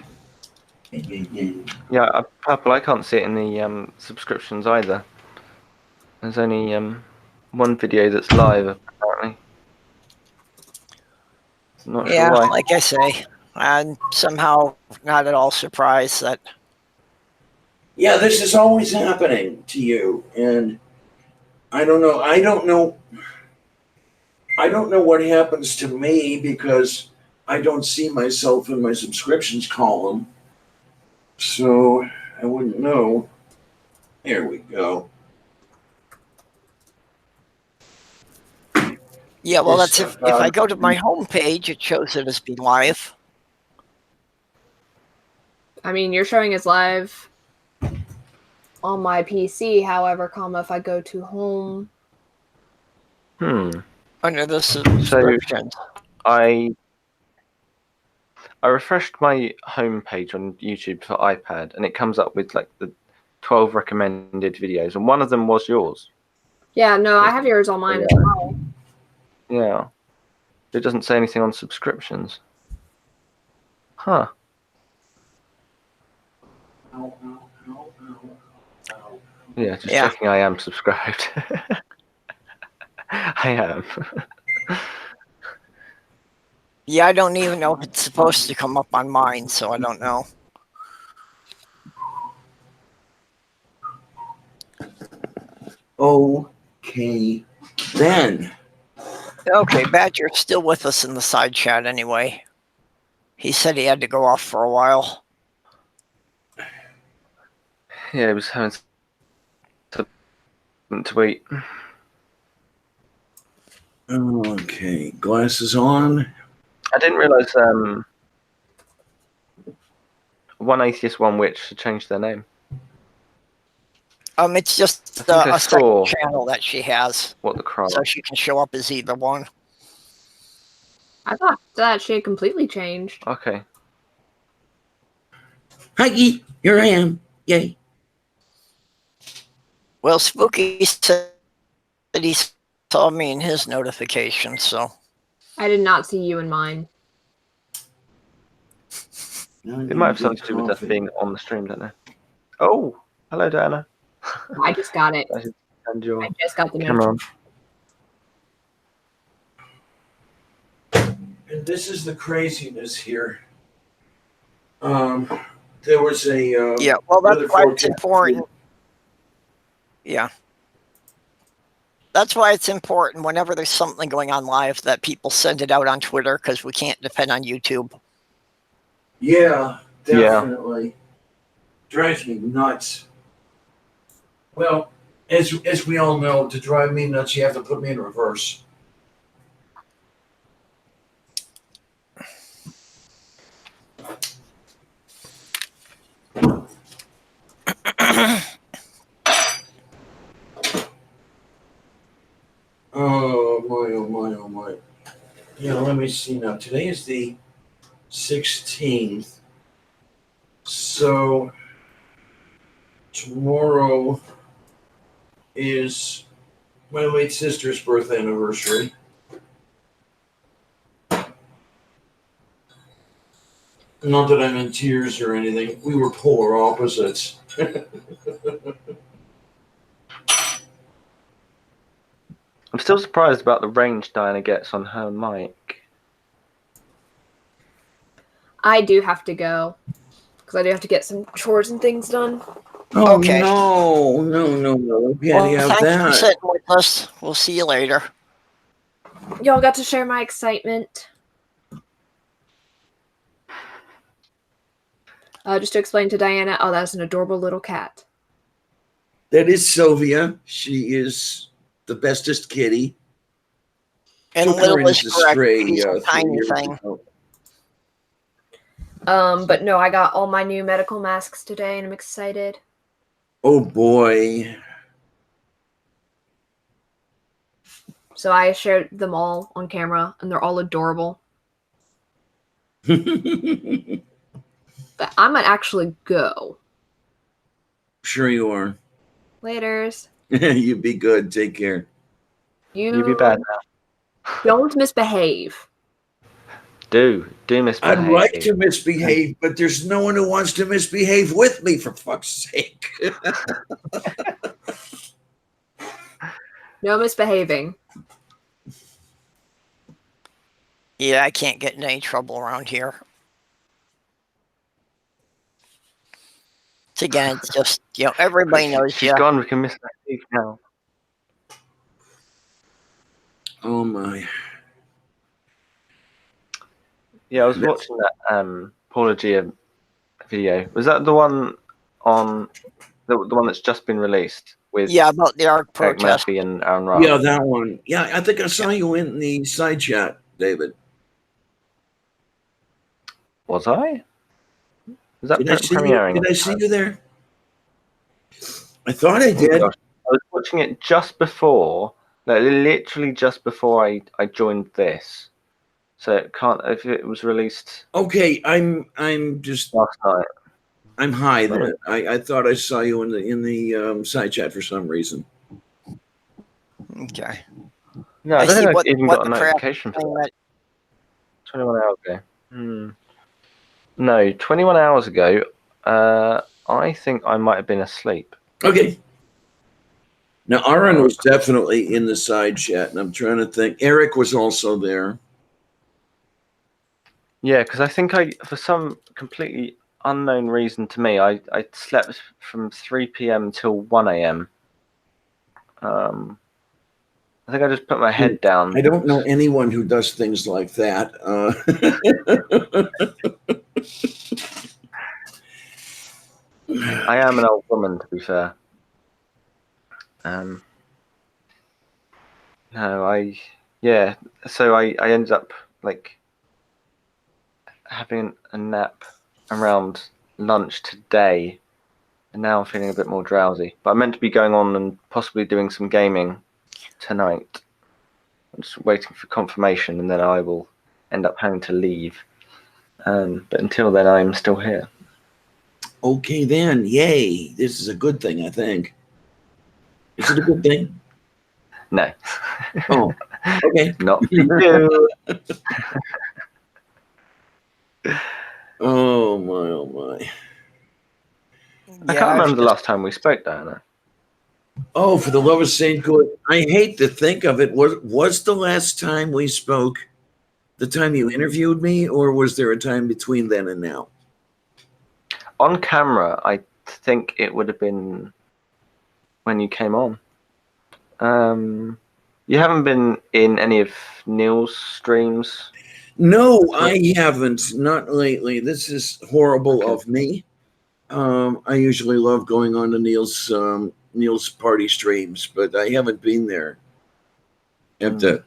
Yeah, Purple, I can't see it in the subscriptions either. There's only one video that's live, apparently. Not sure why. Like I say, I'm somehow not at all surprised that. Yeah, this is always happening to you, and I don't know what happens to me because I don't see myself in my subscriptions column, so I wouldn't know. There we go. Yeah, well, that's if I go to my home page, it shows it as being live. I mean, you're showing us live on my PC. However, if I go to home. Under the subscriptions. I refreshed my home page on YouTube for iPad, and it comes up with like the 12 recommended videos, and one of them was yours. Yeah, no, I have yours on mine as well. Yeah. It doesn't say anything on subscriptions. Huh. Yeah, just checking I am subscribed. I am. Yeah, I don't even know if it's supposed to come up on mine, so I don't know. Okay, then. Okay, Badger's still with us in the side chat anyway. He said he had to go off for a while. Yeah, he was having something to eat. Okay, glasses on. I didn't realize One Atheist, One Witch changed their name. It's just I think I a second saw channel that she has, what the crowd. so she can show up as either one. I thought that she had completely changed. Okay. Hi, here I am. Yay. Well, Spooky said he saw me in his notification, so. I did not see you in mine. It might have something to do with us being on the stream, don't know. Oh, hello, Diana. I just got it. I should send your I just got the camera on. And this is the craziness here. There was a Yeah, well, that's weather why it's forecast. important. Yeah. That's why it's important whenever there's something going on live that people send it out on Twitter, because we can't depend on YouTube. Yeah, definitely. Drives me nuts. Well, as we all know, to drive me nuts, you have to put me in reverse. Oh my, oh my, oh my. Yeah, let me see now. Today is the 16th. So tomorrow is my late sister's birth anniversary. Not that I'm in tears or anything. We were polar opposites. I'm still surprised about the range Diana gets on her mic. I do have to go because I do have to get some chores and things done. Oh, Okay. no. We had to have thanks for that. sitting with us. We'll see you later. Y'all got to share my excitement. Just to explain to Diana, oh, that's an adorable little cat. That is Sylvia. She is the bestest kitty. And Took her Little in is as a correct. stray She's a 3 tiny years thing. ago. But no, I got all my new medical masks today, and I'm excited. Oh boy. So I shared them all on camera, and they're all adorable. But I might actually go. Sure you are. Laters. You be good. Take care. You be bad now. Don't misbehave. Do misbehave. I'd like to misbehave, but there's no one who wants to misbehave with me, for fuck's sake. No misbehaving. Yeah, I can't get in any trouble around here. So again, it's just, everybody knows She's you. gone. We can misbehave now. Oh my. Yeah, I was watching that Paula Gia video. Was that the one on the one that's just been released with Yeah, about the ARC Eric protest. Murphy and Aaron Ross? Yeah, that one. Yeah, I think I saw you in the side chat, David. Was I? Was that Did I see you? premiering? Did I see you there? I thought I did. Gosh, I was watching it just before, literally just before I joined this. So it can't if it was released Okay, I'm just last night. I'm high then. I thought I saw you in the side chat for some reason. Okay. No, I I don't see think what- I even what got a the crap notification for thing that. that- 21 hours ago. No, 21 hours ago, I think I might have been asleep. Okay. Now Aaron was definitely in the side chat, and I'm trying to think. Eric was also there. Yeah, because I think for some completely unknown reason to me, I slept from 3 p.m. till 1 a.m. I think I just put my head down. I don't know anyone who does things like that. I am an old woman, to be fair. No, Yeah, so I ended up like having a nap around lunch today, and now I'm feeling a bit more drowsy. But I'm meant to be going on and possibly doing some gaming tonight. I'm just waiting for confirmation, and then I will end up having to leave. But until then, I'm still here. Okay, then. Yay. This is a good thing, I think. Is it a good thing? No. Oh, okay. Not for you. Oh, my, oh, my. I can't remember the last time we spoke, Diana. Oh, for the love of St. Good. I hate to think of it. Was the last time we spoke the time you interviewed me, or was there a time between then and now? On camera, I think it would have been when you came on. You haven't been in any of Neil's streams? No, I haven't. Not lately. This is horrible of me. I usually love going on to Neil's party streams, but I haven't been there. Have to,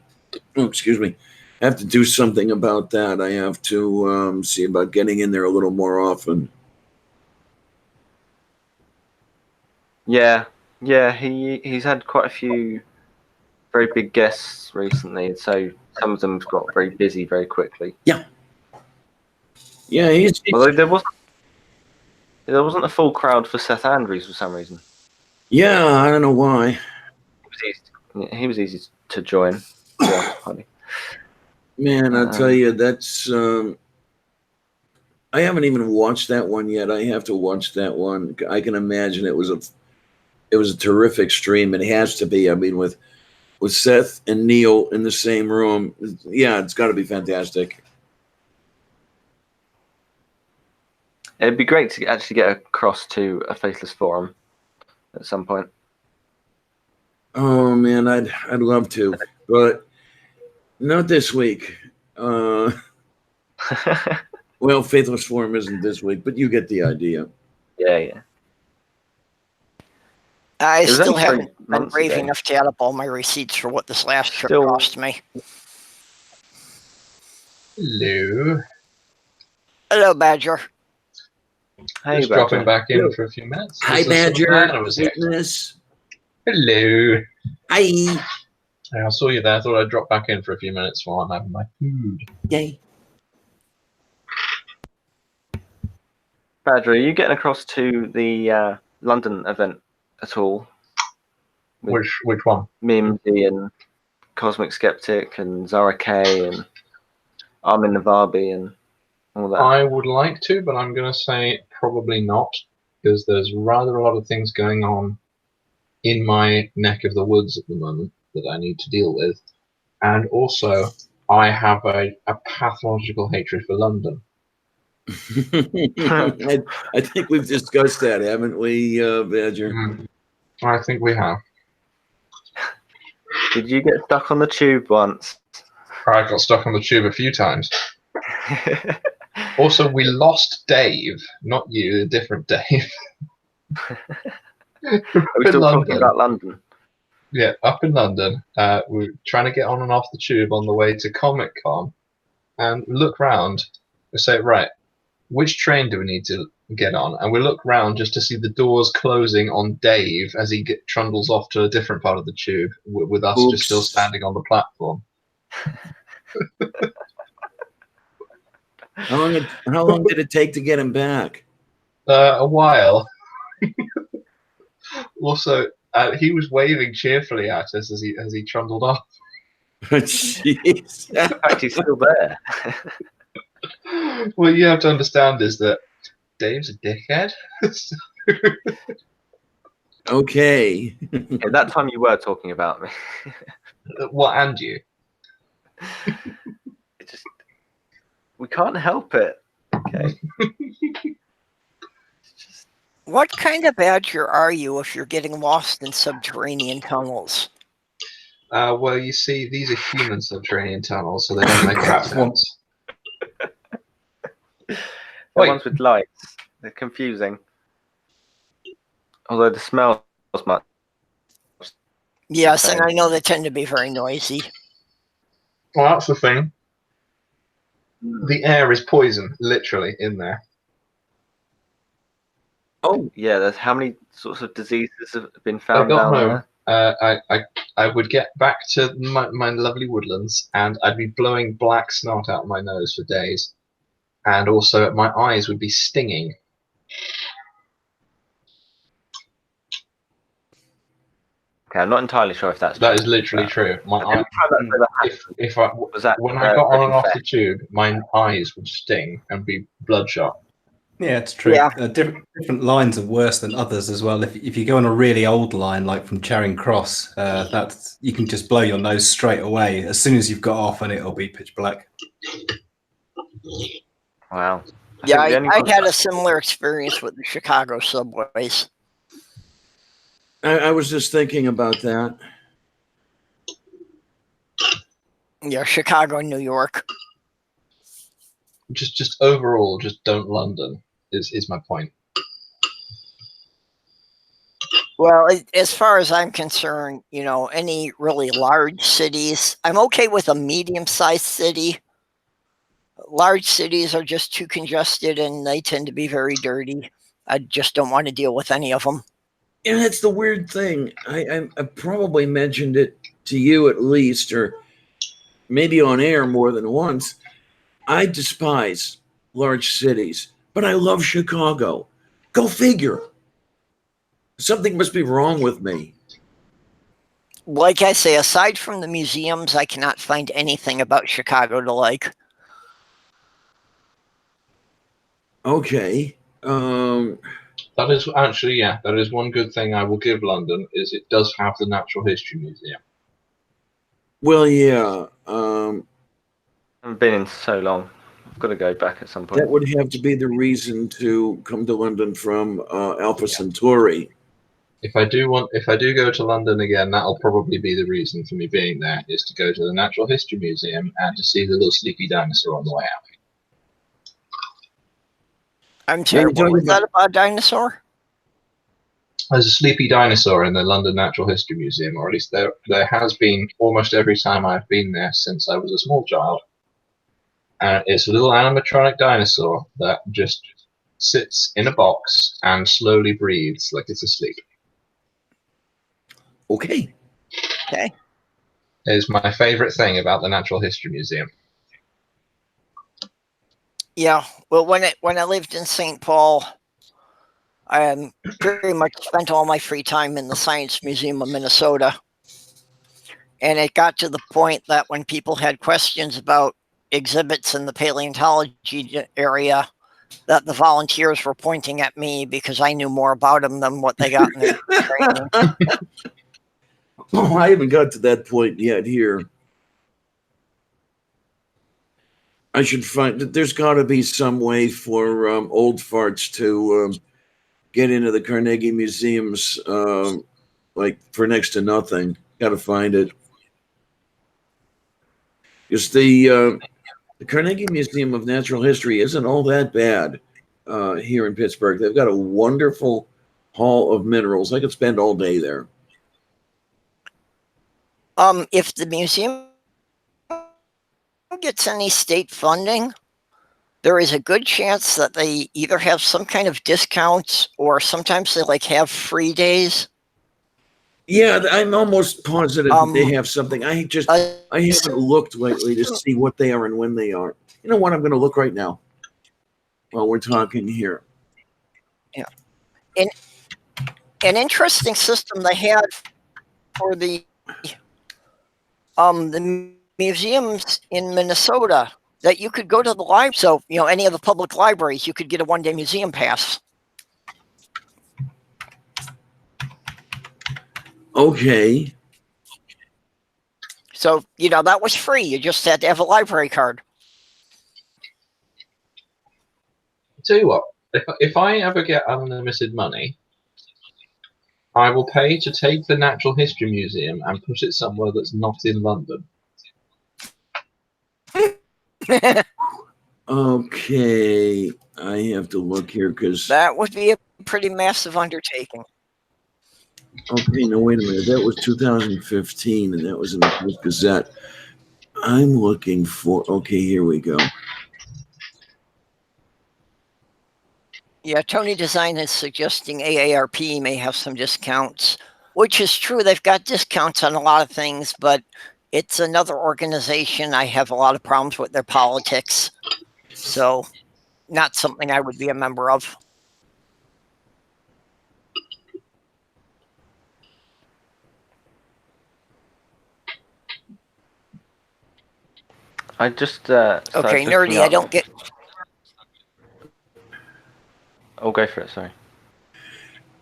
excuse me, have to do something about that. I have to see about getting in there a little more often. Yeah, he's had quite a few very big guests recently, so some of them got very busy very quickly. Yeah, he's Although there wasn't a full crowd for Seth Andrews for some reason. yeah, I don't know why. He was easy to join. Yeah, funny. Man, I'll tell you, that's I haven't even watched that one yet. I have to watch that one. I can imagine it was a terrific stream. It has to be. I mean, with Seth and Neil in the same room, yeah, it's got to be fantastic. It'd be great to actually get across to a Faithless forum at some point. Oh man, I'd love to, but not this week. Well, Faithless Forum isn't this week, but you get the idea. Yeah. I still haven't been months brave ago. enough to add up all my receipts for what this last trip Still- cost me. Hello. Hello, Badger. Hey, Just dropping back in for a few minutes. Hi, Badger. Fitness. Hello. Hi. I saw you there. I thought I'd drop back in for a few minutes while I'm having my food. Yay. Badger, are you getting across to the London event at all? Which one? Mimsy and Cosmic Skeptic and Zara K and Armin Navabi and all that. I would like to, but I'm going to say probably not, because there's rather a lot of things going on in my neck of the woods at the moment that I need to deal with. And also, I have a pathological hatred for London. I think we've discussed that, haven't we, Badger? I think we have. Did you get stuck on the tube once? I got stuck on the tube a few times. Also, we lost Dave, not you, a different Dave. Are we still talking about London? Yeah, up in London. We're trying to get on and off the tube on the way to Comic Con, and look round. We say, right, which train do we need to get on? And we look round just to see the doors closing on Dave as he trundles off to a different part of the tube, with us just still standing on the platform. How long did it take to get him back? A while. Also, he was waving cheerfully at us as he trundled off. Jeez. In fact, he's still there. What you have to understand is that Dave's a dickhead. Okay. At that time, you were talking about me. What, and you? We can't help it. Okay. What kind of badger are you if you're getting lost in subterranean tunnels? Well, you see, these are human subterranean tunnels, so they don't make any sense. The ones with lights, they're confusing. Although the smell is much. Yes, and I know they tend to be very noisy. Well, that's the thing. The air is poison, literally, in there. Oh, Yeah, there's how many sorts of diseases have been I found got down home. there? I would get back to my lovely woodlands, and I'd be blowing black snot out my nose for days, and also my eyes would be stinging. Okay, I'm not entirely sure if that's That true. is literally true. My Every eye, time that's ever happened, if I was that when I got on and off the infect? tube, my eyes would sting and be bloodshot. Yeah, it's true. Yeah. Different lines are worse than others as well. If you go on a really old line, like from Charing Cross, that's you can just blow your nose straight away as soon as you've got off, and it'll be pitch black. Wow. Yeah, think the only I one- had a similar experience with the Chicago subways. I was just thinking about that. Yeah, Chicago, New York. Just overall, just don't London is my point. Well, as far as I'm concerned, you know, any really large cities, I'm okay with a medium-sized city. Large cities are just too congested and they tend to be very dirty. I just don't want to deal with any of them. And that's the weird thing. I probably mentioned it to you at least, or maybe on air more than once. I despise large cities, but I love Chicago. Go figure. Something must be wrong with me. Like I say, aside from the museums, I cannot find anything about Chicago to like. Okay. That is actually, yeah, that is one good thing I will give London, is it does have the Natural History Museum. Well, yeah. I haven't been in so long. I've got to go back at some point. That would have to be the reason to come to London from Alpha Centauri. If I do go to London again, that'll probably be the reason for me being there, is to go to the Natural History Museum and to see the little sleepy dinosaur on the way out. I'm sorry, what was that about a dinosaur? There's a sleepy dinosaur in the London Natural History Museum, or at least there has been almost every time I've been there since I was a small child. And it's a little animatronic dinosaur that just sits in a box and slowly breathes like it's asleep. Okay. Okay. It is my favorite thing about the Natural History Museum. Yeah, well, when I lived in St. Paul, I pretty much spent all my free time in the Science Museum of Minnesota. And it got to the point that when people had questions about exhibits in the paleontology area, that the volunteers were pointing at me because I knew more about them than what they got in their training. Oh, I haven't got to that point yet here. I should find that there's got to be some way for old farts to get into the Carnegie Museums, like for next to nothing. Got to find it. Because the Carnegie Museum of Natural History isn't all that bad here in Pittsburgh. They've got a wonderful hall of minerals. I could spend all day there. If the museum gets any state funding, there is a good chance that they either have some kind of discounts or sometimes they like have free days. Yeah, I'm almost positive that they have something. I haven't looked lately to see what they are and when they are. You know what? I'm going to look right now while we're talking here. Yeah. An interesting system they had for the museums in Minnesota, that you could go to the library. So, you know, any of the public libraries, you could get a one-day museum pass. Okay. So, you know, that was free. You just had to have a library card. I'll tell you what, if I ever get unlimited money, I will pay to take the Natural History Museum and put it somewhere that's not in London. Okay. I have to look here because... That would be a pretty massive undertaking. Okay, no, wait a minute. That was 2015, and that was in the Post Gazette. I'm looking for. Okay, here we go. Yeah, Tony Design is suggesting AARP may have some discounts, which is true. They've got discounts on a lot of things, but it's another organization. I have a lot of problems with their politics. So not something I would be a member of. I just Okay, nerdy, I don't get. Oh, go for it. Sorry.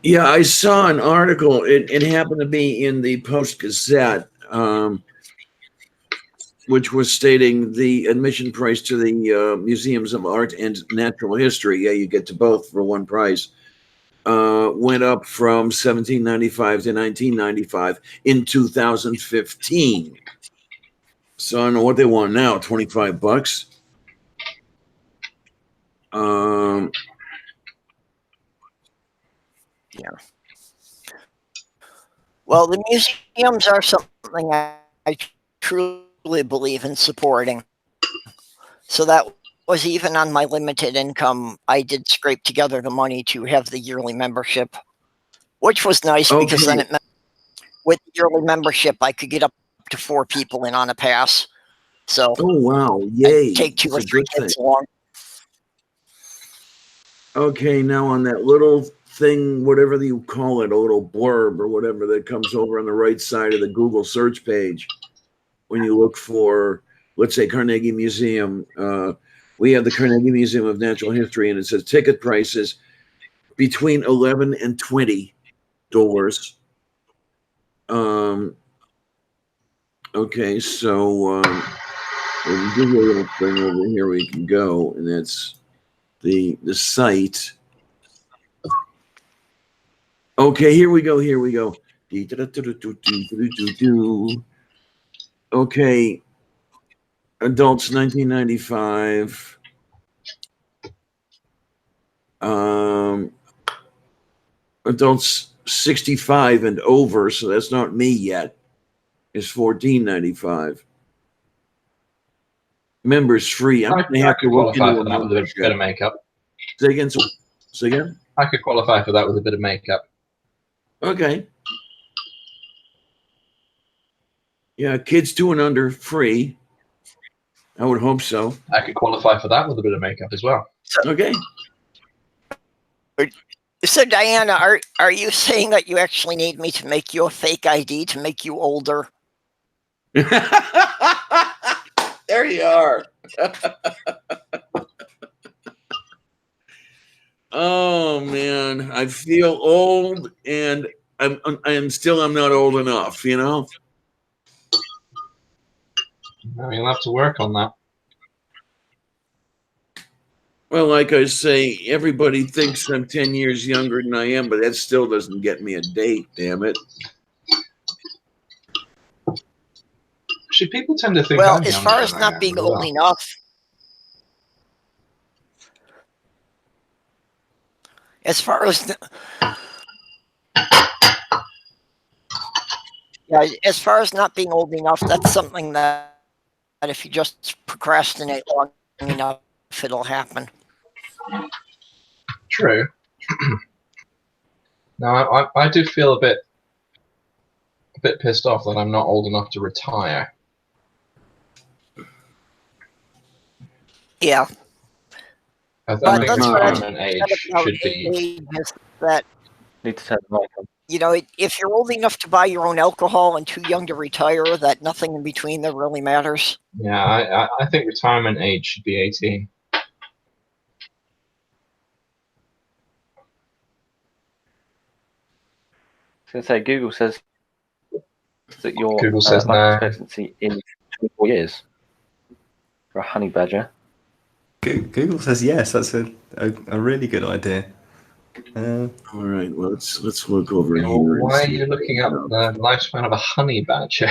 Yeah, I saw an article. It happened to be in the Post Gazette, which was stating the admission price to the museums of art and natural history. Yeah, you get to both for one price. Went up from $17.95 to $19.95 in 2015. So I don't know what they want now. $25. Yeah. Well, the museums are something I truly believe in supporting. So that was even on my limited income. I did scrape together the money to have the yearly membership, which was nice because then it meant with the yearly membership, I could get up to 4 people in on a pass. So, oh wow, yay! I'd take 2 or 3 kids along. Okay, now on that little thing, whatever you call it, a little blurb or whatever that comes over on the right side of the Google search page, when you look for, let's say, Carnegie Museum, we have the Carnegie Museum of Natural History, and it says ticket prices between $11 and $20. Okay, so we'll give you a little thing over here where you can go, and that's the site. Okay, here we go. Okay, adults $19.95. Adults 65 and over, so that's not me yet, is $14.95. Members free. I'm going to have to look into for that with a bit of makeup. Say again. I could qualify for that with a bit of makeup. Okay. Yeah, kids 2 and under free. I would hope so. I could qualify for that with a bit of makeup as well. Okay. So Diana, are you saying that you actually need me to make you a fake ID to make you older? There you are. Oh man, I feel old, and I'm not old enough, you know. No, you'll have to work on that. Well, like I say, everybody thinks I'm 10 years younger than I am, but that still doesn't get me a date, damn it. Should people tend to think? Well, as far as not being old enough, as far as not being old enough, that's something that if you just procrastinate long enough, it'll happen. True. No, I do feel a bit pissed off that I'm not old enough to retire. Yeah. I think that's what retirement age should be. That, Need to turn the mic on. you know, if you're old enough to buy your own alcohol and too young to retire, that nothing in between there really matters. Yeah, I think retirement age should be 18. I was going to say, Google says that your Google life expectancy in 24 years for a honey badger. Google says yes. That's a really good idea. All right, well, let's look over here. Why are you looking up the lifespan of a honey badger?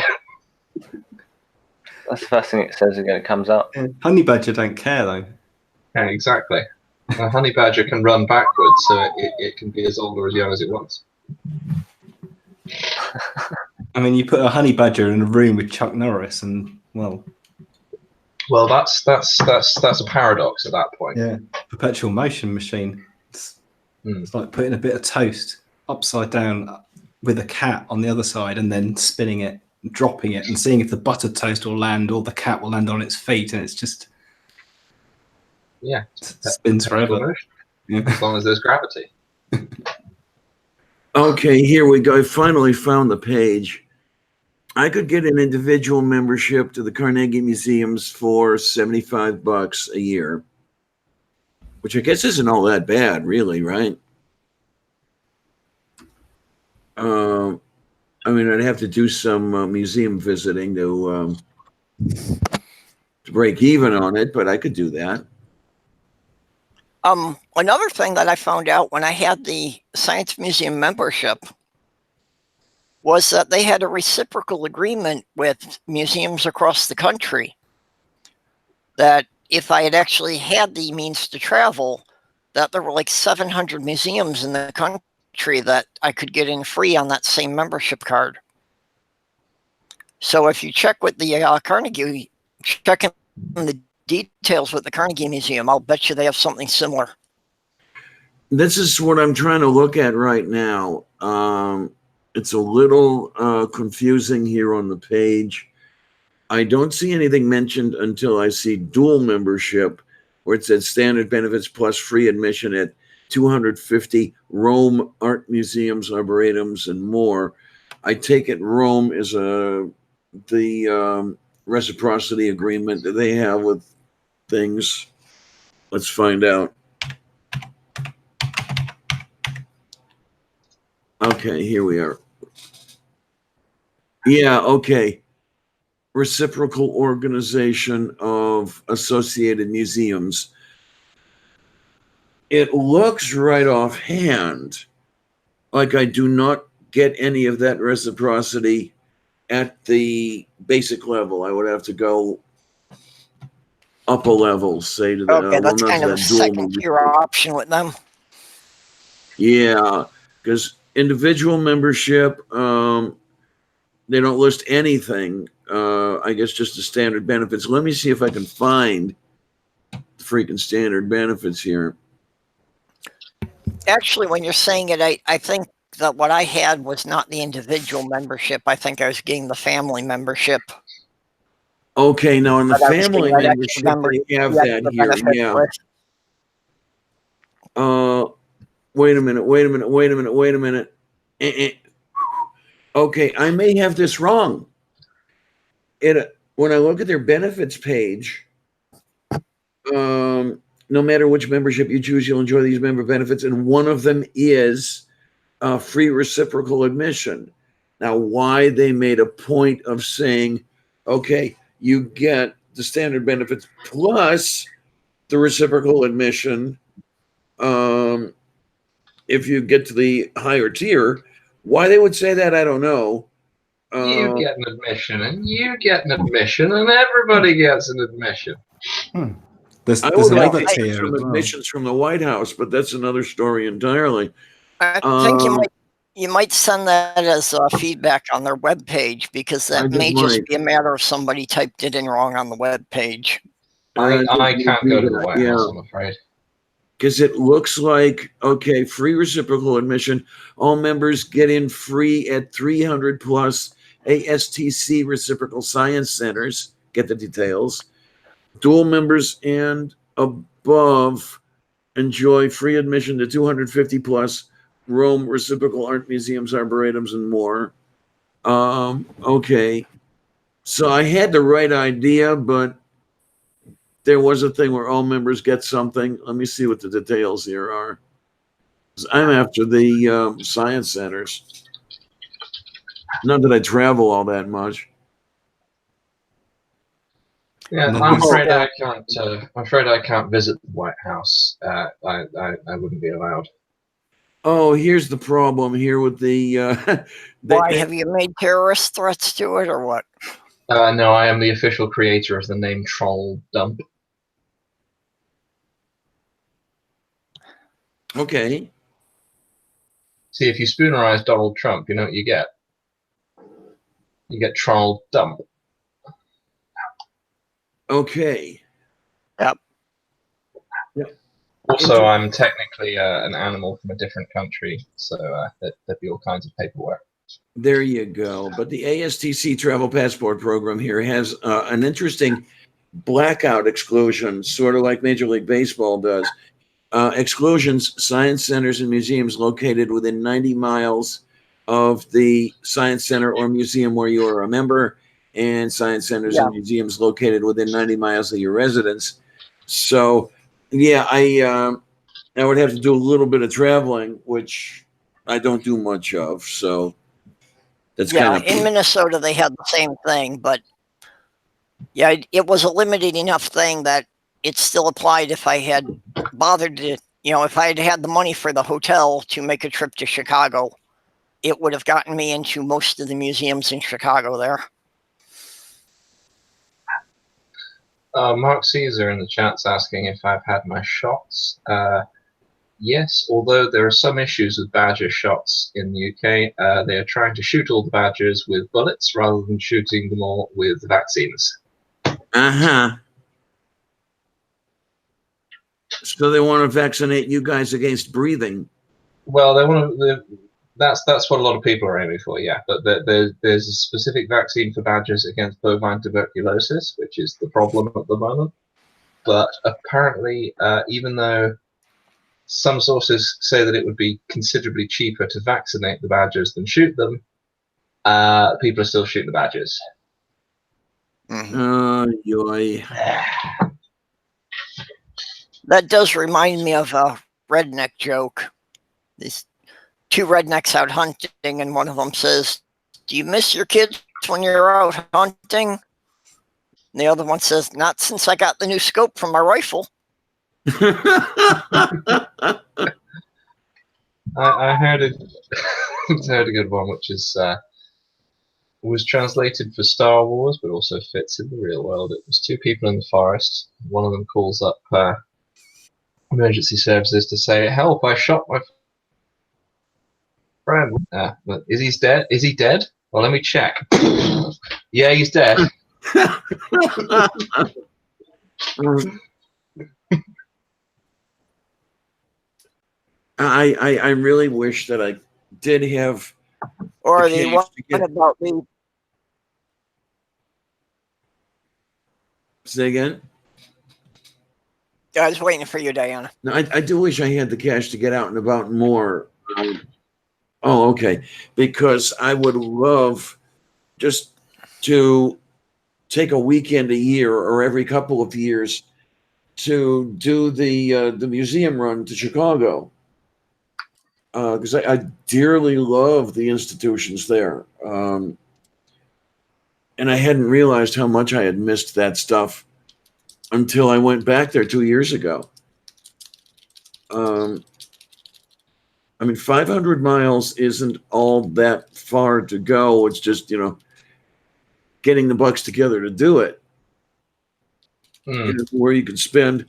That's the first thing it says again. It comes up. Honey badger don't care though. Yeah, exactly. A honey badger can run backwards, so it can be as old or as young as it wants. I mean, you put a honey badger in a room with Chuck Norris, and well, Well, that's a paradox at that point. Yeah, perpetual motion machine. It's like putting a bit of toast upside down with a cat on the other side, and then spinning it, dropping it, and seeing if the buttered toast will land or the cat will land on its feet, and it's just spins forever. Yeah. As long as there's gravity. Okay, here we go. I finally found the page. I could get an individual membership to the Carnegie Museums for $75 a year, which I guess isn't all that bad, really, right? I mean, I'd have to do some museum visiting to break even on it, but I could do that. Another thing that I found out when I had the Science Museum membership was that they had a reciprocal agreement with museums across the country, that if I had actually had the means to travel, that there were like 700 museums in the country that I could get in free on that same membership card. So if you check with the Carnegie, check in the details with the Carnegie Museum, I'll bet you they have something similar. This is what I'm trying to look at right now. It's a little confusing here on the page. I don't see anything mentioned until I see dual membership, where it says standard benefits plus free admission at 250 Rome art museums, arboretums, and more. I take it Rome is the reciprocity agreement that they have with things. Let's find out. Okay, here we are. Yeah, okay. Reciprocal Organization of Associated Museums. It looks right offhand like I do not get any of that reciprocity at the basic level. I would have to go up a level, say to the Okay, that's kind of a second tier option with them. Yeah, because individual membership, they don't list anything. I guess just the standard benefits. Let me see if I can find the freaking standard benefits here. Actually, when you're saying it, I think that what I had was not the individual membership. I think I was getting the family membership. Okay, now in the But I was family getting that membership, extra they have that here. benefit Yeah. with. Wait a minute. Okay, I may have this wrong. When I look at their benefits page, no matter which membership you choose, you'll enjoy these member benefits, and one of them is free reciprocal admission. Now, why they made a point of saying, okay, you get the standard benefits plus the reciprocal admission if you get to the higher tier. Why they would say that, I don't know. You get an admission, and you get an admission, and everybody gets an admission. There's I would another like tier some as well. admissions from the White House, but that's another story entirely. I think you might send that as feedback on their webpage, because that may just be a matter of somebody typed it in wrong on the webpage. I can't go to the White House, I'm afraid. Because it looks like, okay, free reciprocal admission. All members get in free at 300 plus ASTC reciprocal science centers. Get the details. Dual members and above enjoy free admission to 250 plus Rome reciprocal art museums, arboretums, and more. Okay. So I had the right idea, but there was a thing where all members get something. Let me see what the details here are. I'm after the science centers. Not that I travel all that much. Yeah, I'm afraid I can't. I'm afraid I can't visit the White House. I wouldn't be allowed. Oh, here's the problem here with the. Why, have you made terrorist threats to it, or what? No, I am the official creator of the name Troll Dump. Okay. See, if you spoonerize Donald Trump, you know what you get? You get Troll Dump. Okay. Yep. Also, I'm technically an animal from a different country, so there'd be all kinds of paperwork. There you go. But the ASTC Travel Passport Program here has an interesting blackout exclusion, sort of like Major League Baseball does. Exclusions: science centers and museums located within 90 miles of the science center or museum where you are a member, and science centers and museums located within 90 miles of your residence. So, yeah, I would have to do a little bit of traveling, which I don't do much of. So that's kind of in Minnesota they had the same thing, but yeah, it was a limited enough thing that it still applied if I had bothered to, if I had had the money for the hotel to make a trip to Chicago, it would have gotten me into most of the museums in Chicago there. Mark Caesar in the chat's asking if I've had my shots. Yes, although there are some issues with badger shots in the UK. They are trying to shoot all the badgers with bullets rather than shooting them all with vaccines. So they want to vaccinate you guys against breathing. Well, they want to. That's what a lot of people are aiming for, yeah. But there's a specific vaccine for badgers against bovine tuberculosis, which is the problem at the moment. But apparently, even though some sources say that it would be considerably cheaper to vaccinate the badgers than shoot them, people are still shooting the badgers. That does remind me of a redneck joke. These two rednecks out hunting, and one of them says, "Do you miss your kids when you're out hunting?" And the other one says, "Not since I got the new scope for my rifle." I heard a good one, which is was translated for Star Wars, but also fits in the real world. It was two people in the forest. One of them calls up emergency services to say, "Help! I shot my friend. Is he dead? Is he dead? Well, let me check. Yeah, he's dead." I really wish that I did have. Or the one about me. Say again? I was waiting for you, Diana. No, I do wish I had the cash to get out and about more. Oh, okay. Because I would love just to take a weekend a year or every couple of years to do the museum run to Chicago. Because I dearly love the institutions there. And I hadn't realized how much I had missed that stuff until I went back there 2 years ago. 500 miles isn't all that far to go. It's just, getting the bucks together to do it. Where you can spend,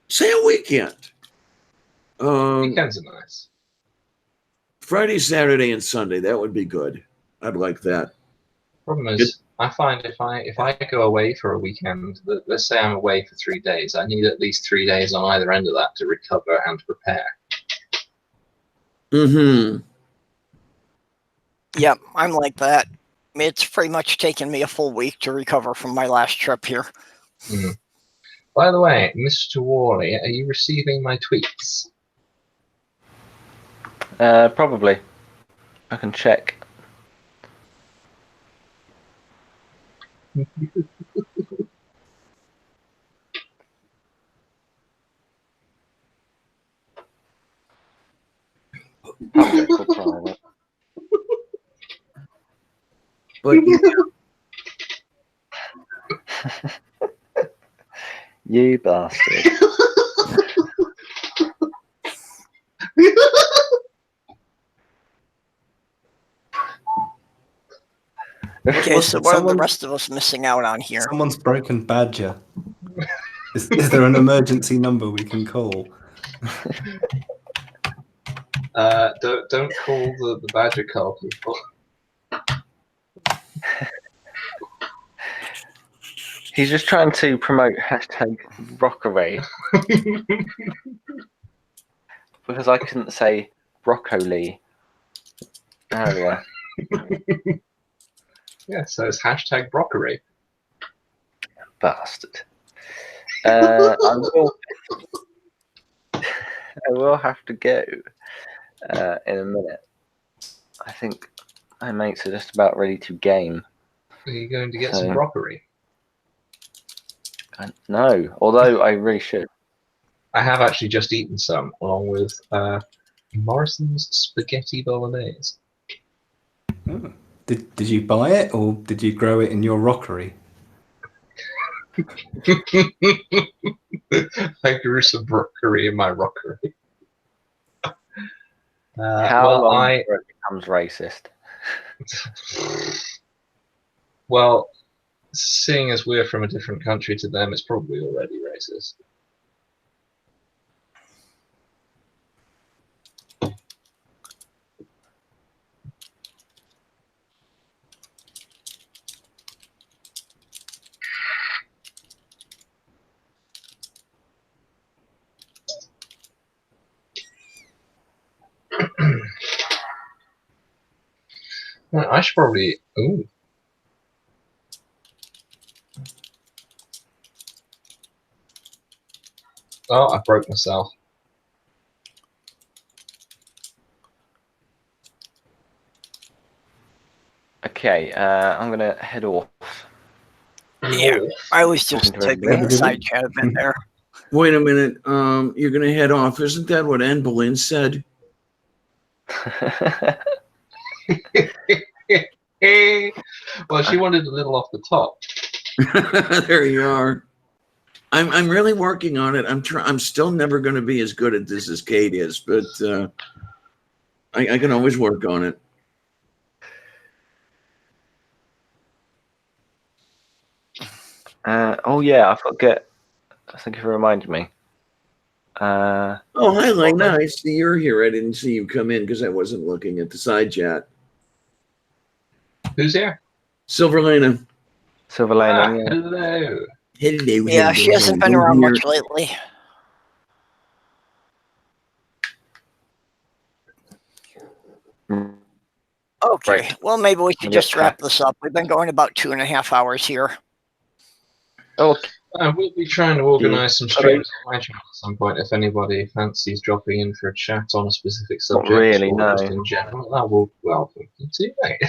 say, a weekend. Weekends are nice. Friday, Saturday, and Sunday. That would be good. I'd like that. Problem is, I find if I go away for a weekend, let's say I'm away for 3 days, I need at least 3 days on either end of that to recover and prepare. Yep, I'm like that. It's pretty much taken me a full week to recover from my last trip here. By the way, Mr. Worley, are you receiving my tweets? Probably. I can check. Public or private? But You bastard. Okay, so what are the rest of us missing out on here? Someone's broken badger. Is there an emergency number we can call? Don't call the badger call people. He's just trying to promote hashtag rockery because I couldn't say broccoli earlier. Yeah, so it's hashtag rockery. Bastard. I will have to go in a minute. I think my mates are just about ready to game. Are you going to get So- some rockery? No, although I really should. I have actually just eaten some, along with Morrison's spaghetti bolognese. Oh. Did you buy it or did you grow it in your rockery? I grew some rockery in my rockery. How well, long before it becomes racist? Well, seeing as we're from a different country to them, it's probably already racist. Well, I should probably. Ooh. Oh, I broke myself. Okay, I'm gonna head off. Yeah, I was just Talking to taking everybody. a side chat a bit there. Wait a minute. You're gonna head off. Isn't that what Anne Boleyn said? Well, she wanted a little off the top. There you are. I'm really working on it. I'm still never going to be as good at this as Kate is, but I can always work on it. Oh yeah, I forget. Thank you for reminding me. Oh, hi, Lena. I see you're here. I didn't see you come in because I wasn't looking at the side chat. Who's here? Silver Lena. Silver Lane. Ah, Yeah. hello. Hello. Yeah, she hasn't been around much lately. Okay, Right. well, maybe we should Yep. just wrap this up. We've been going about 2.5 hours here. Okay. We'll be trying to organise some streams on my channel at some point if anybody fancies dropping in for a chat on a specific subject. really, or no. just in general. I will welcome you to, mate.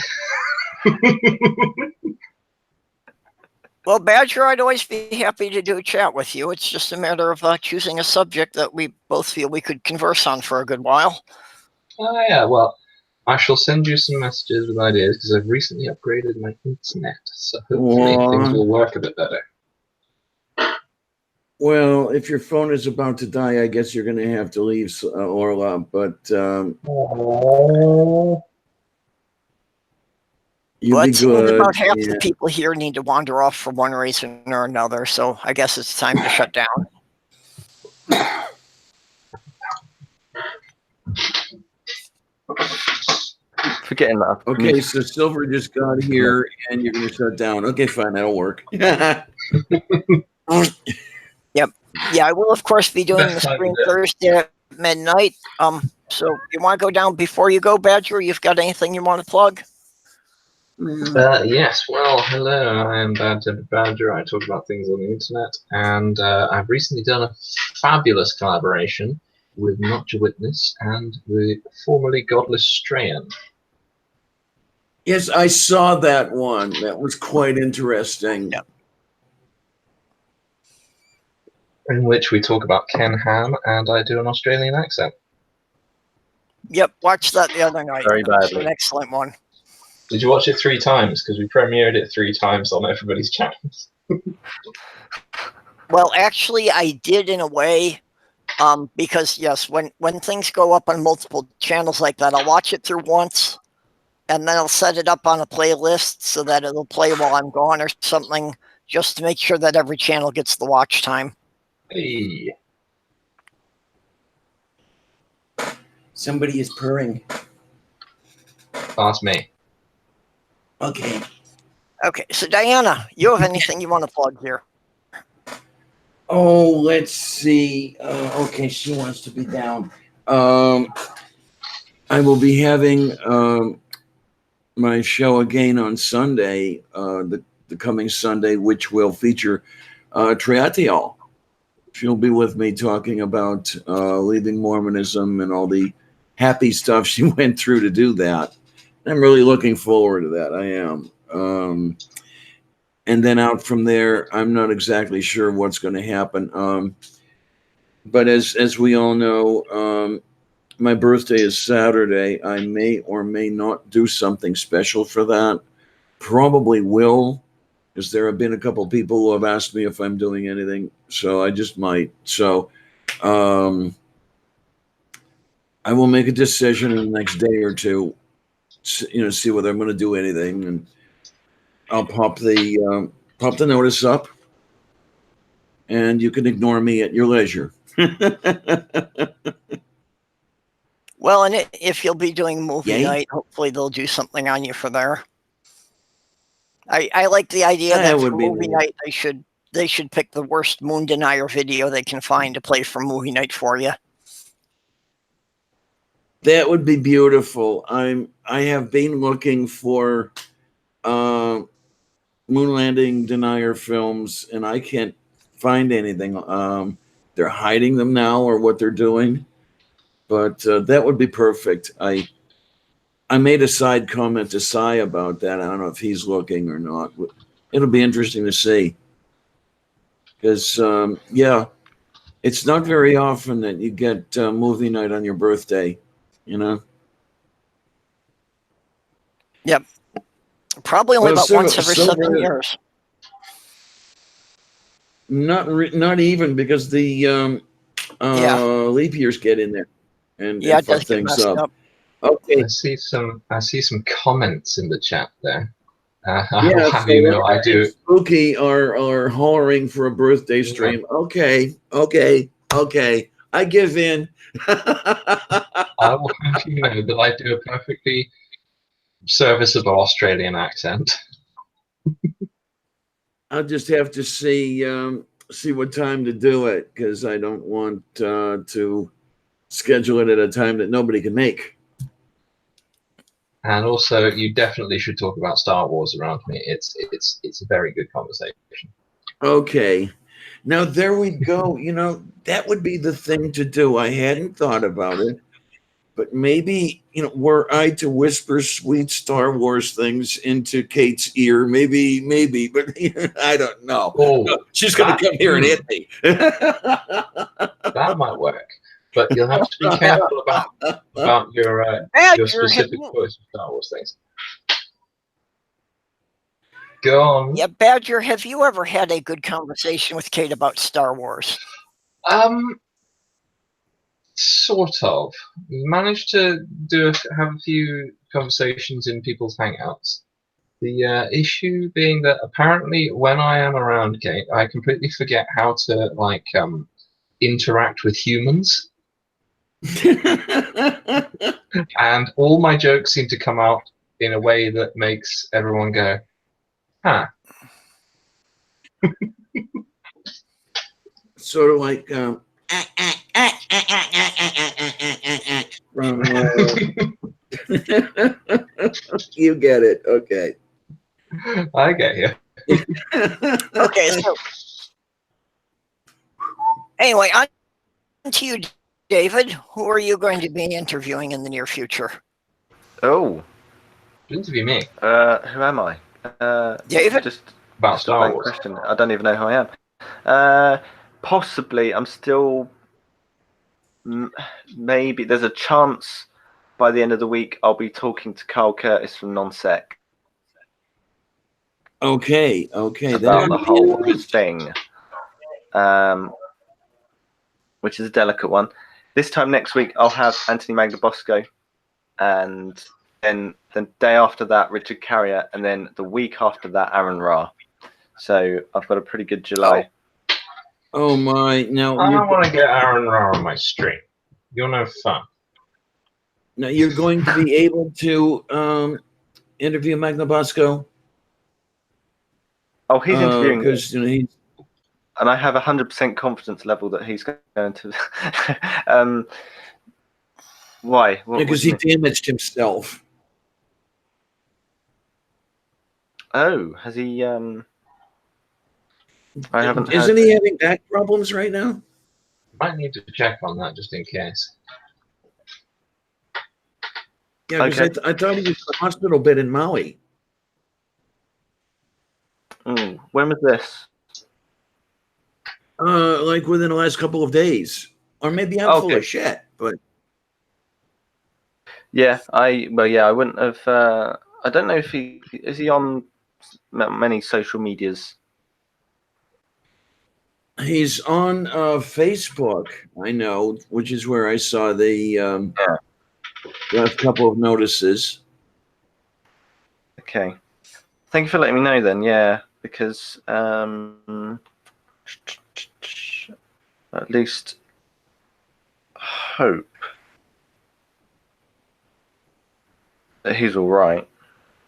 Well, Badger, I'd always be happy to do a chat with you. It's just a matter of choosing a subject that we both feel we could converse on for a good while. Oh, yeah, well, I shall send you some messages with ideas because I've recently upgraded my internet, so hopefully things will work a bit better. Well, if your phone is about to die, I guess you're going to have to leave, Orla. But you'll be good. About half the people here need to wander off for one reason or another, so I guess it's time to shut down. Forgetting that. Okay, so Silver just got here, and you're going to shut down. Okay, fine, that'll work. Yep. Yeah, I will, of course, be doing the stream Thursday at midnight. So you want to go down before you go, Badger? You've got anything you want to plug? Yes, well, hello, I am Badger. I talk about things on the internet, and I've recently done a fabulous collaboration with Not Your Witness and the formerly godless Strayan. Yes, I saw that one. That was quite interesting. Yep. In which we talk about Ken Ham, and I do an Australian accent. Yep, watched that the other night. Very It was badly. an excellent one. Did you watch it 3 times? Because we premiered it 3 times on everybody's channels. Well, actually, I did in a way, because yes, when things go up on multiple channels like that, I'll watch it through once, and then I'll set it up on a playlist so that it'll play while I'm gone or something, just to make sure that every channel gets the watch time. Hey. Somebody is purring. That's me. Okay. Okay, so Diana, you have anything you want to plug here? Oh, let's see. Okay, she wants to be down. I will be having my show again on Sunday, the coming Sunday, which will feature Triatial. She'll be with me talking about leaving Mormonism and all the happy stuff she went through to do that. I'm really looking forward to that. I am. And then out from there, I'm not exactly sure what's going to happen. But as we all know, my birthday is Saturday. I may or may not do something special for that. Probably will, because there have been a couple people who have asked me if I'm doing anything. So I just might. So I will make a decision in the next day or two, see whether I'm going to do anything. And I'll pop the notice up, and you can ignore me at your leisure. Well, and if you'll be doing movie Yay. night, hopefully they'll do something on you for there. I like the idea That that for would be movie nice. night they should pick the worst moon denier video they can find to play for movie night for you. That would be beautiful. I have been looking for moon landing denier films, and I can't find anything. They're hiding them now, or what they're doing. But that would be perfect. I made a side comment to Cy about that. I don't know if he's looking or not. It'll be interesting to see. Because, it's not very often that you get movie night on your birthday, Yep. Probably only Well, about once every 7 Silver- years. Not even, because the leap years get in there and Yeah, it fuck does get things messed up. up. Okay. I see some comments in the chat there. Yeah, How do you know I do? Spooky are hollering for a birthday stream. Okay. I give in. I will have you know that I do a perfectly serviceable Australian accent. I'll just have to see what time to do it, because I don't want to schedule it at a time that nobody can make. And also, you definitely should talk about Star Wars around me. It's a very good conversation. Okay. Now there we go. That would be the thing to do. I hadn't thought about it, but maybe, were I to whisper sweet Star Wars things into Kate's ear, maybe, but I don't know. Oh, She's going to come here and hit me. That might work, but you'll have to be careful about your specific choice of Star Wars things. Go on. Yeah, Badger, have you ever had a good conversation with Kate about Star Wars? Sort of. Managed to have a few conversations in people's hangouts. The issue being that apparently when I am around Kate, I completely forget how to interact with humans, and all my jokes seem to come out in a way that makes everyone go, "Huh." Sort of like you get it. Okay. I get you. Okay, so anyway, on to you, David. Who are you going to be interviewing in the near future? Oh, Interview me who am I? David? Just about Star Wars. question. I don't even know who I am. Possibly, I'm still. Maybe there's a chance by the end of the week I'll be talking to Carl Curtis from Non-Sec. Okay. About the whole thing, which is a delicate one. This time next week I'll have Anthony Magnabosco, and then the day after that Richard Carrier, and then the week after that Aaron Ra. So I've got a pretty good July. Oh my! Now I don't want to get Aaron Ra on my stream. You're no fun. Now you're going to be able to interview Magnabosco? Oh, he's interviewing me, because he. and I have 100% confidence level that he's going to. Why? Because he damaged himself. Oh, has he? I haven't. Isn't he having back problems right now? Might need to check on that just in case. Yeah, because I thought he was in the hospital bed in Maui. When was this? Like within the last couple of days, or maybe I'm full of shit. But yeah, I wouldn't have. I don't know if he is he on many social medias. he's on Facebook. I know, which is where I saw the last couple of notices. Okay, thank you for letting me know. Then, yeah, because at least hope that he's all right.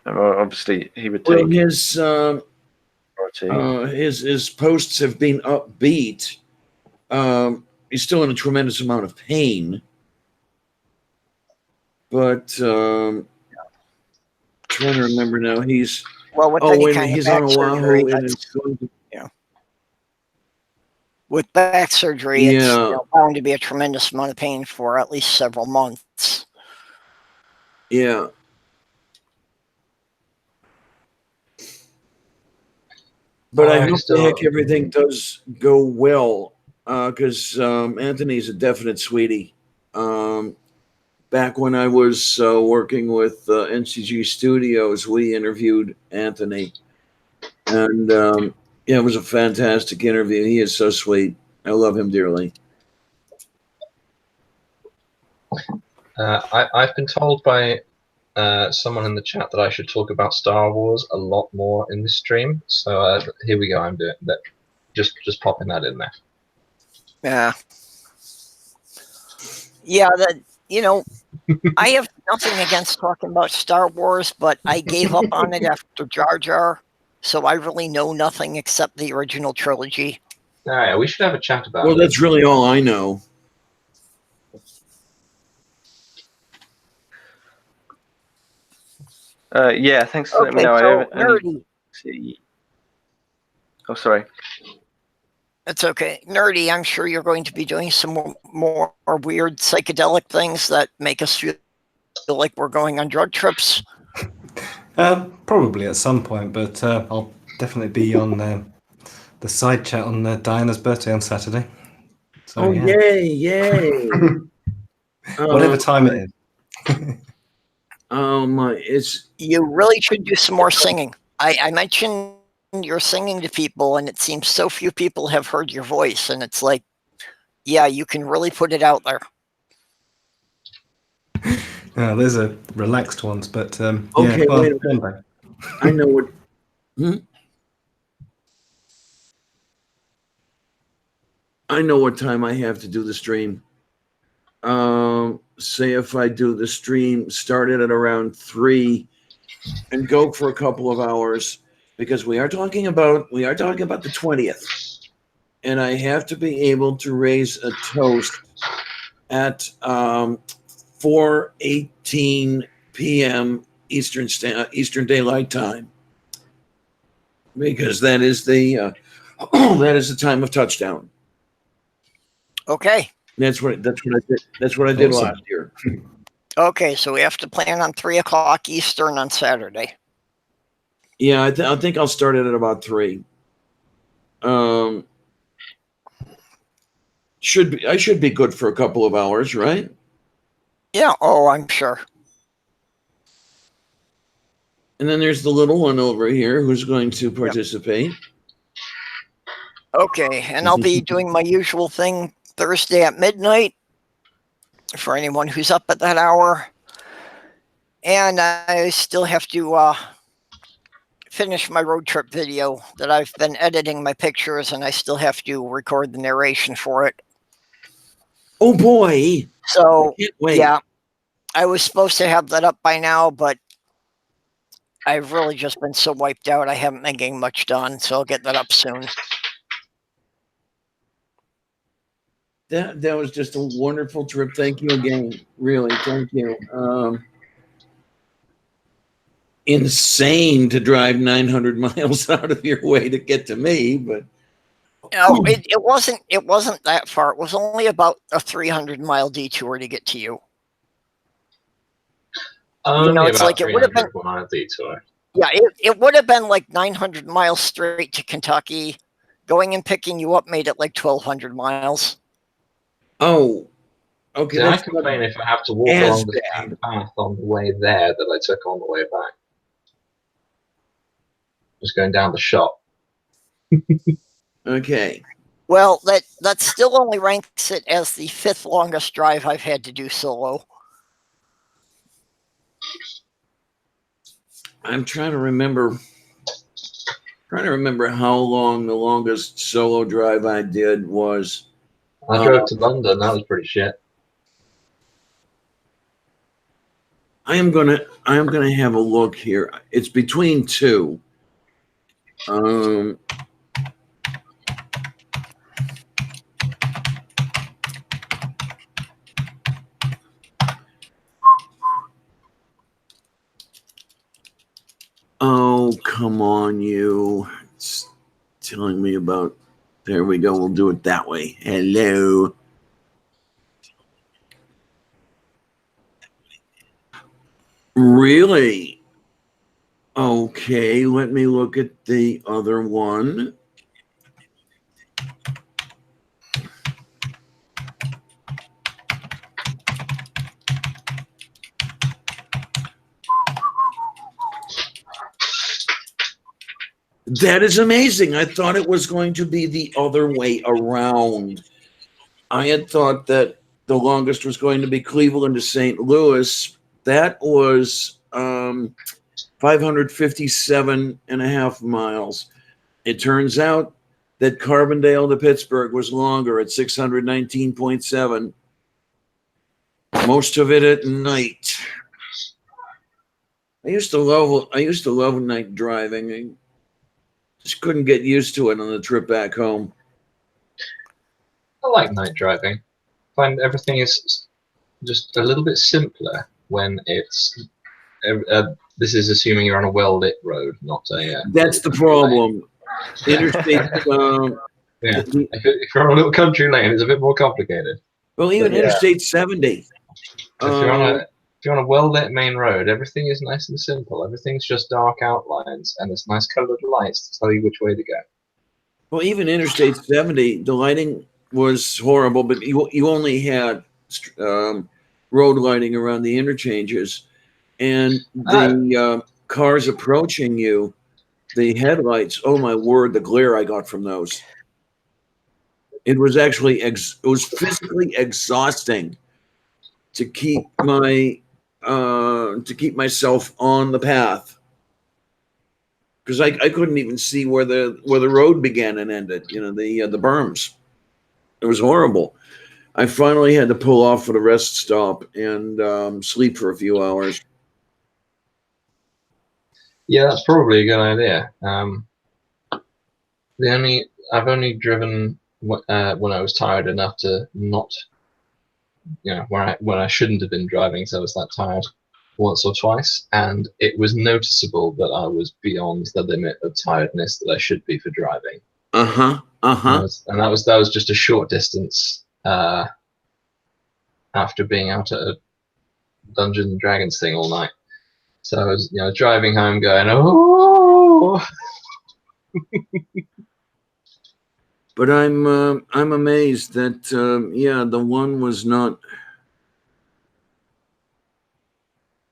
Well, obviously, he would take. Well, his posts have been upbeat. He's still in a tremendous amount of pain, but trying to remember now. He's With any kind he's of on back surgery, Oahu, and it's going to, with back surgery, it's bound to be a tremendous amount of pain for at least several months. Yeah. But I hope the heck everything does go well, because Anthony's a definite sweetie. Back when I was working with NCG Studios, we interviewed Anthony, and it was a fantastic interview. He is so sweet. I love him dearly. I've been told by someone in the chat that I should talk about Star Wars a lot more in this stream. So here we go. I'm doing that. Just popping that in there. Yeah. Yeah. I have nothing against talking about Star Wars, but I gave up on it after Jar Jar, so I really know nothing except the original trilogy. Yeah, we should have a chat about it. Well, that's really all I know. Yeah, thanks for letting me know. So Nerdy. Oh, sorry. It's okay. Nerdy, I'm sure you're going to be doing some more weird psychedelic things that make us feel like we're going on drug trips. Probably at some point, but I'll definitely be on the side chat on Diana's birthday on Saturday. So, yay! Whatever time it is. You really should do some more singing. I mentioned you're singing to people, and it seems so few people have heard your voice, and it's like, yeah, you can really put it out there. There's a relaxed ones, but okay, wait a minute. I know what. I know what time I have to do the stream. Say if I do the stream, start it at around 3, and go for a couple of hours, because we are talking about the 20th, and I have to be able to raise a toast at 4:18 p.m. Eastern Daylight Time, because that is the time of touchdown. Okay. That's what I did. That's what I did last year. Okay, so we have to plan on 3 o'clock Eastern on Saturday. Yeah, I think I'll start it at about 3. I should be good for a couple of hours, right? Yeah. Oh, I'm sure. And then there's the little one over here who's going to participate. Okay, and I'll be doing my usual thing Thursday at midnight for anyone who's up at that hour. And I still have to finish my road trip video that I've been editing my pictures, and I still have to record the narration for it. Oh boy. So I can't wait. yeah, I was supposed to have that up by now, but I've really just been so wiped out. I haven't been getting much done, so I'll get that up soon. That was just a wonderful trip. Thank you again. Really, thank you. Insane to drive 900 miles out of your way to get to me, but No, it wasn't that far. It was only about a 300-mile detour to get to you. Only it's about like it would have been. 300-mile detour. Yeah, it would have been like 900 miles straight to Kentucky. Going and picking you up made it like 1,200 miles. oh, okay. See, I That's complain if I have to walk as along the same path on the way there that I took on the way back. Just going down the shop. okay. Well, that still only ranks it as the 5th longest drive I've had to do solo. I'm trying to remember how long the longest solo drive I did was. I drove to London. That was pretty shit. I am gonna have a look here. It's between two. Oh, come on, you. It's telling me about. There we go. We'll do it that way. Hello. Really? Okay, let me look at the other one. That is amazing. I thought it was going to be the other way around. I had thought that the longest was going to be Cleveland to St. Louis. That was 557.5 miles. It turns out that Carbondale to Pittsburgh was longer at 619.7. Most of it at night. I used to love night driving. I just couldn't get used to it on the trip back home. I like night driving. I find everything is just a little bit simpler when it's. This is assuming you're on a well-lit road, not a. That's the problem. Interstate. Yeah, if you're on a little country lane, it's a bit more complicated. Well, even Yeah. Interstate 70. If you're on a well-lit main road, everything is nice and simple. Everything's just dark outlines, and there's nice colored lights to tell you which way to go. Well, even Interstate 70, the lighting was horrible, but you only had road lighting around the interchanges, and the cars approaching you, the headlights. Oh my word, the glare I got from those! It was actually it was physically exhausting to keep myself on the path, because I couldn't even see where the road began and ended. You know, the berms. It was horrible. I finally had to pull off for the rest stop and sleep for a few hours. Yeah, that's probably a good idea. I've only driven when I was tired enough to not, when I shouldn't have been driving, so I was that tired once or twice, and it was noticeable that I was beyond the limit of tiredness that I should be for driving. And that was just a short distance after being out at a Dungeons and Dragons thing all night. So I was, driving home going, oh. But I'm amazed that the one was not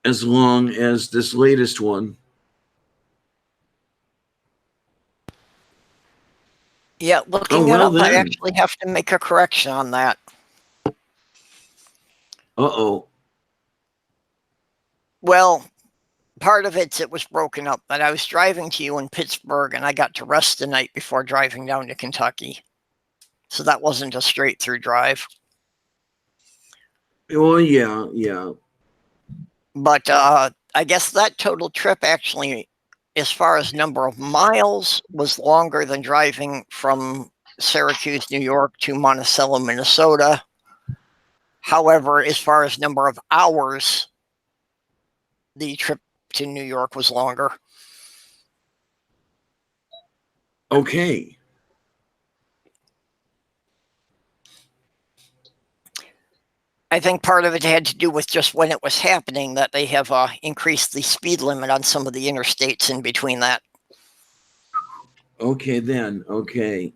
as long as this latest one. Yeah, looking it up, I actually have to make a correction on that. Well, part of it was broken up, but I was driving to you in Pittsburgh, and I got to rest the night before driving down to Kentucky. So that wasn't a straight-through drive. Well, yeah. But I I guess that total trip actually, as far as number of miles, was longer than driving from Syracuse, New York to Monticello, Minnesota. However, as far as number of hours, the trip to New York was longer. Okay. I think part of it had to do with just when it was happening, that they have increased the speed limit on some of the interstates in between that. Okay, then. Okay.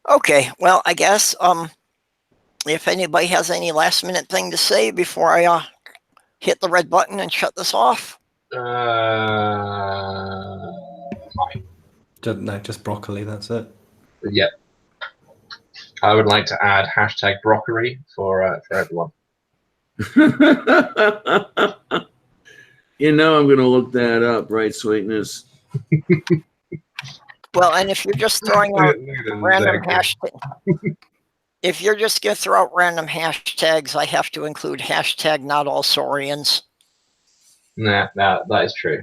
Okay, well, I guess if anybody has any last minute thing to say before I hit the red button and shut this off. No, just broccoli. That's it. Yeah. I would like to add hashtag broccoli for everyone. You know, I'm going to look that up, right, Sweetness? Well, and if you're just throwing out random hashtags, if you're just going to throw out random hashtags, I have to include hashtag not all saurians. Nah, that is true.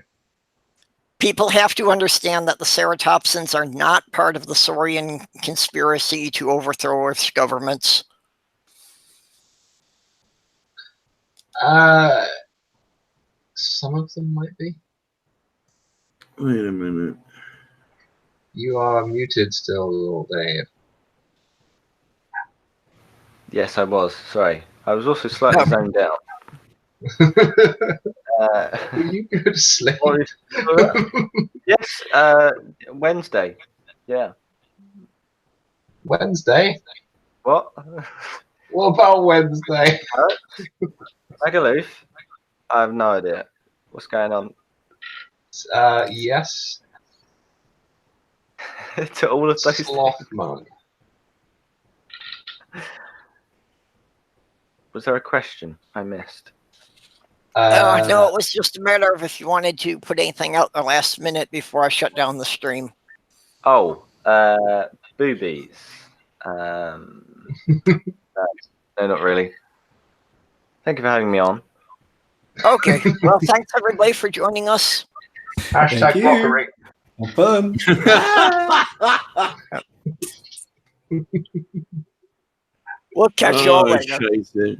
People have to understand that the ceratopsians are not part of the saurian conspiracy to overthrow Earth's governments. Some of them might be. Wait a minute. You are muted still, Dave. Yes, I was. Sorry. I was also slightly zoned out. Will you go to sleep? Yes, Wednesday. Yeah. Wednesday? What? What about Wednesday? Magaluf? I have no idea. What's going on? Yes. To all of those Sloth mode. Was there a question I missed? No, it was just a matter of if you wanted to put anything out the last minute before I shut down the stream. Oh, boobies. No, not really. Thank you for having me on. Okay, well, thanks everybody for joining us. Hashtag broccoli. Confirm. We'll catch you all later. Chase it.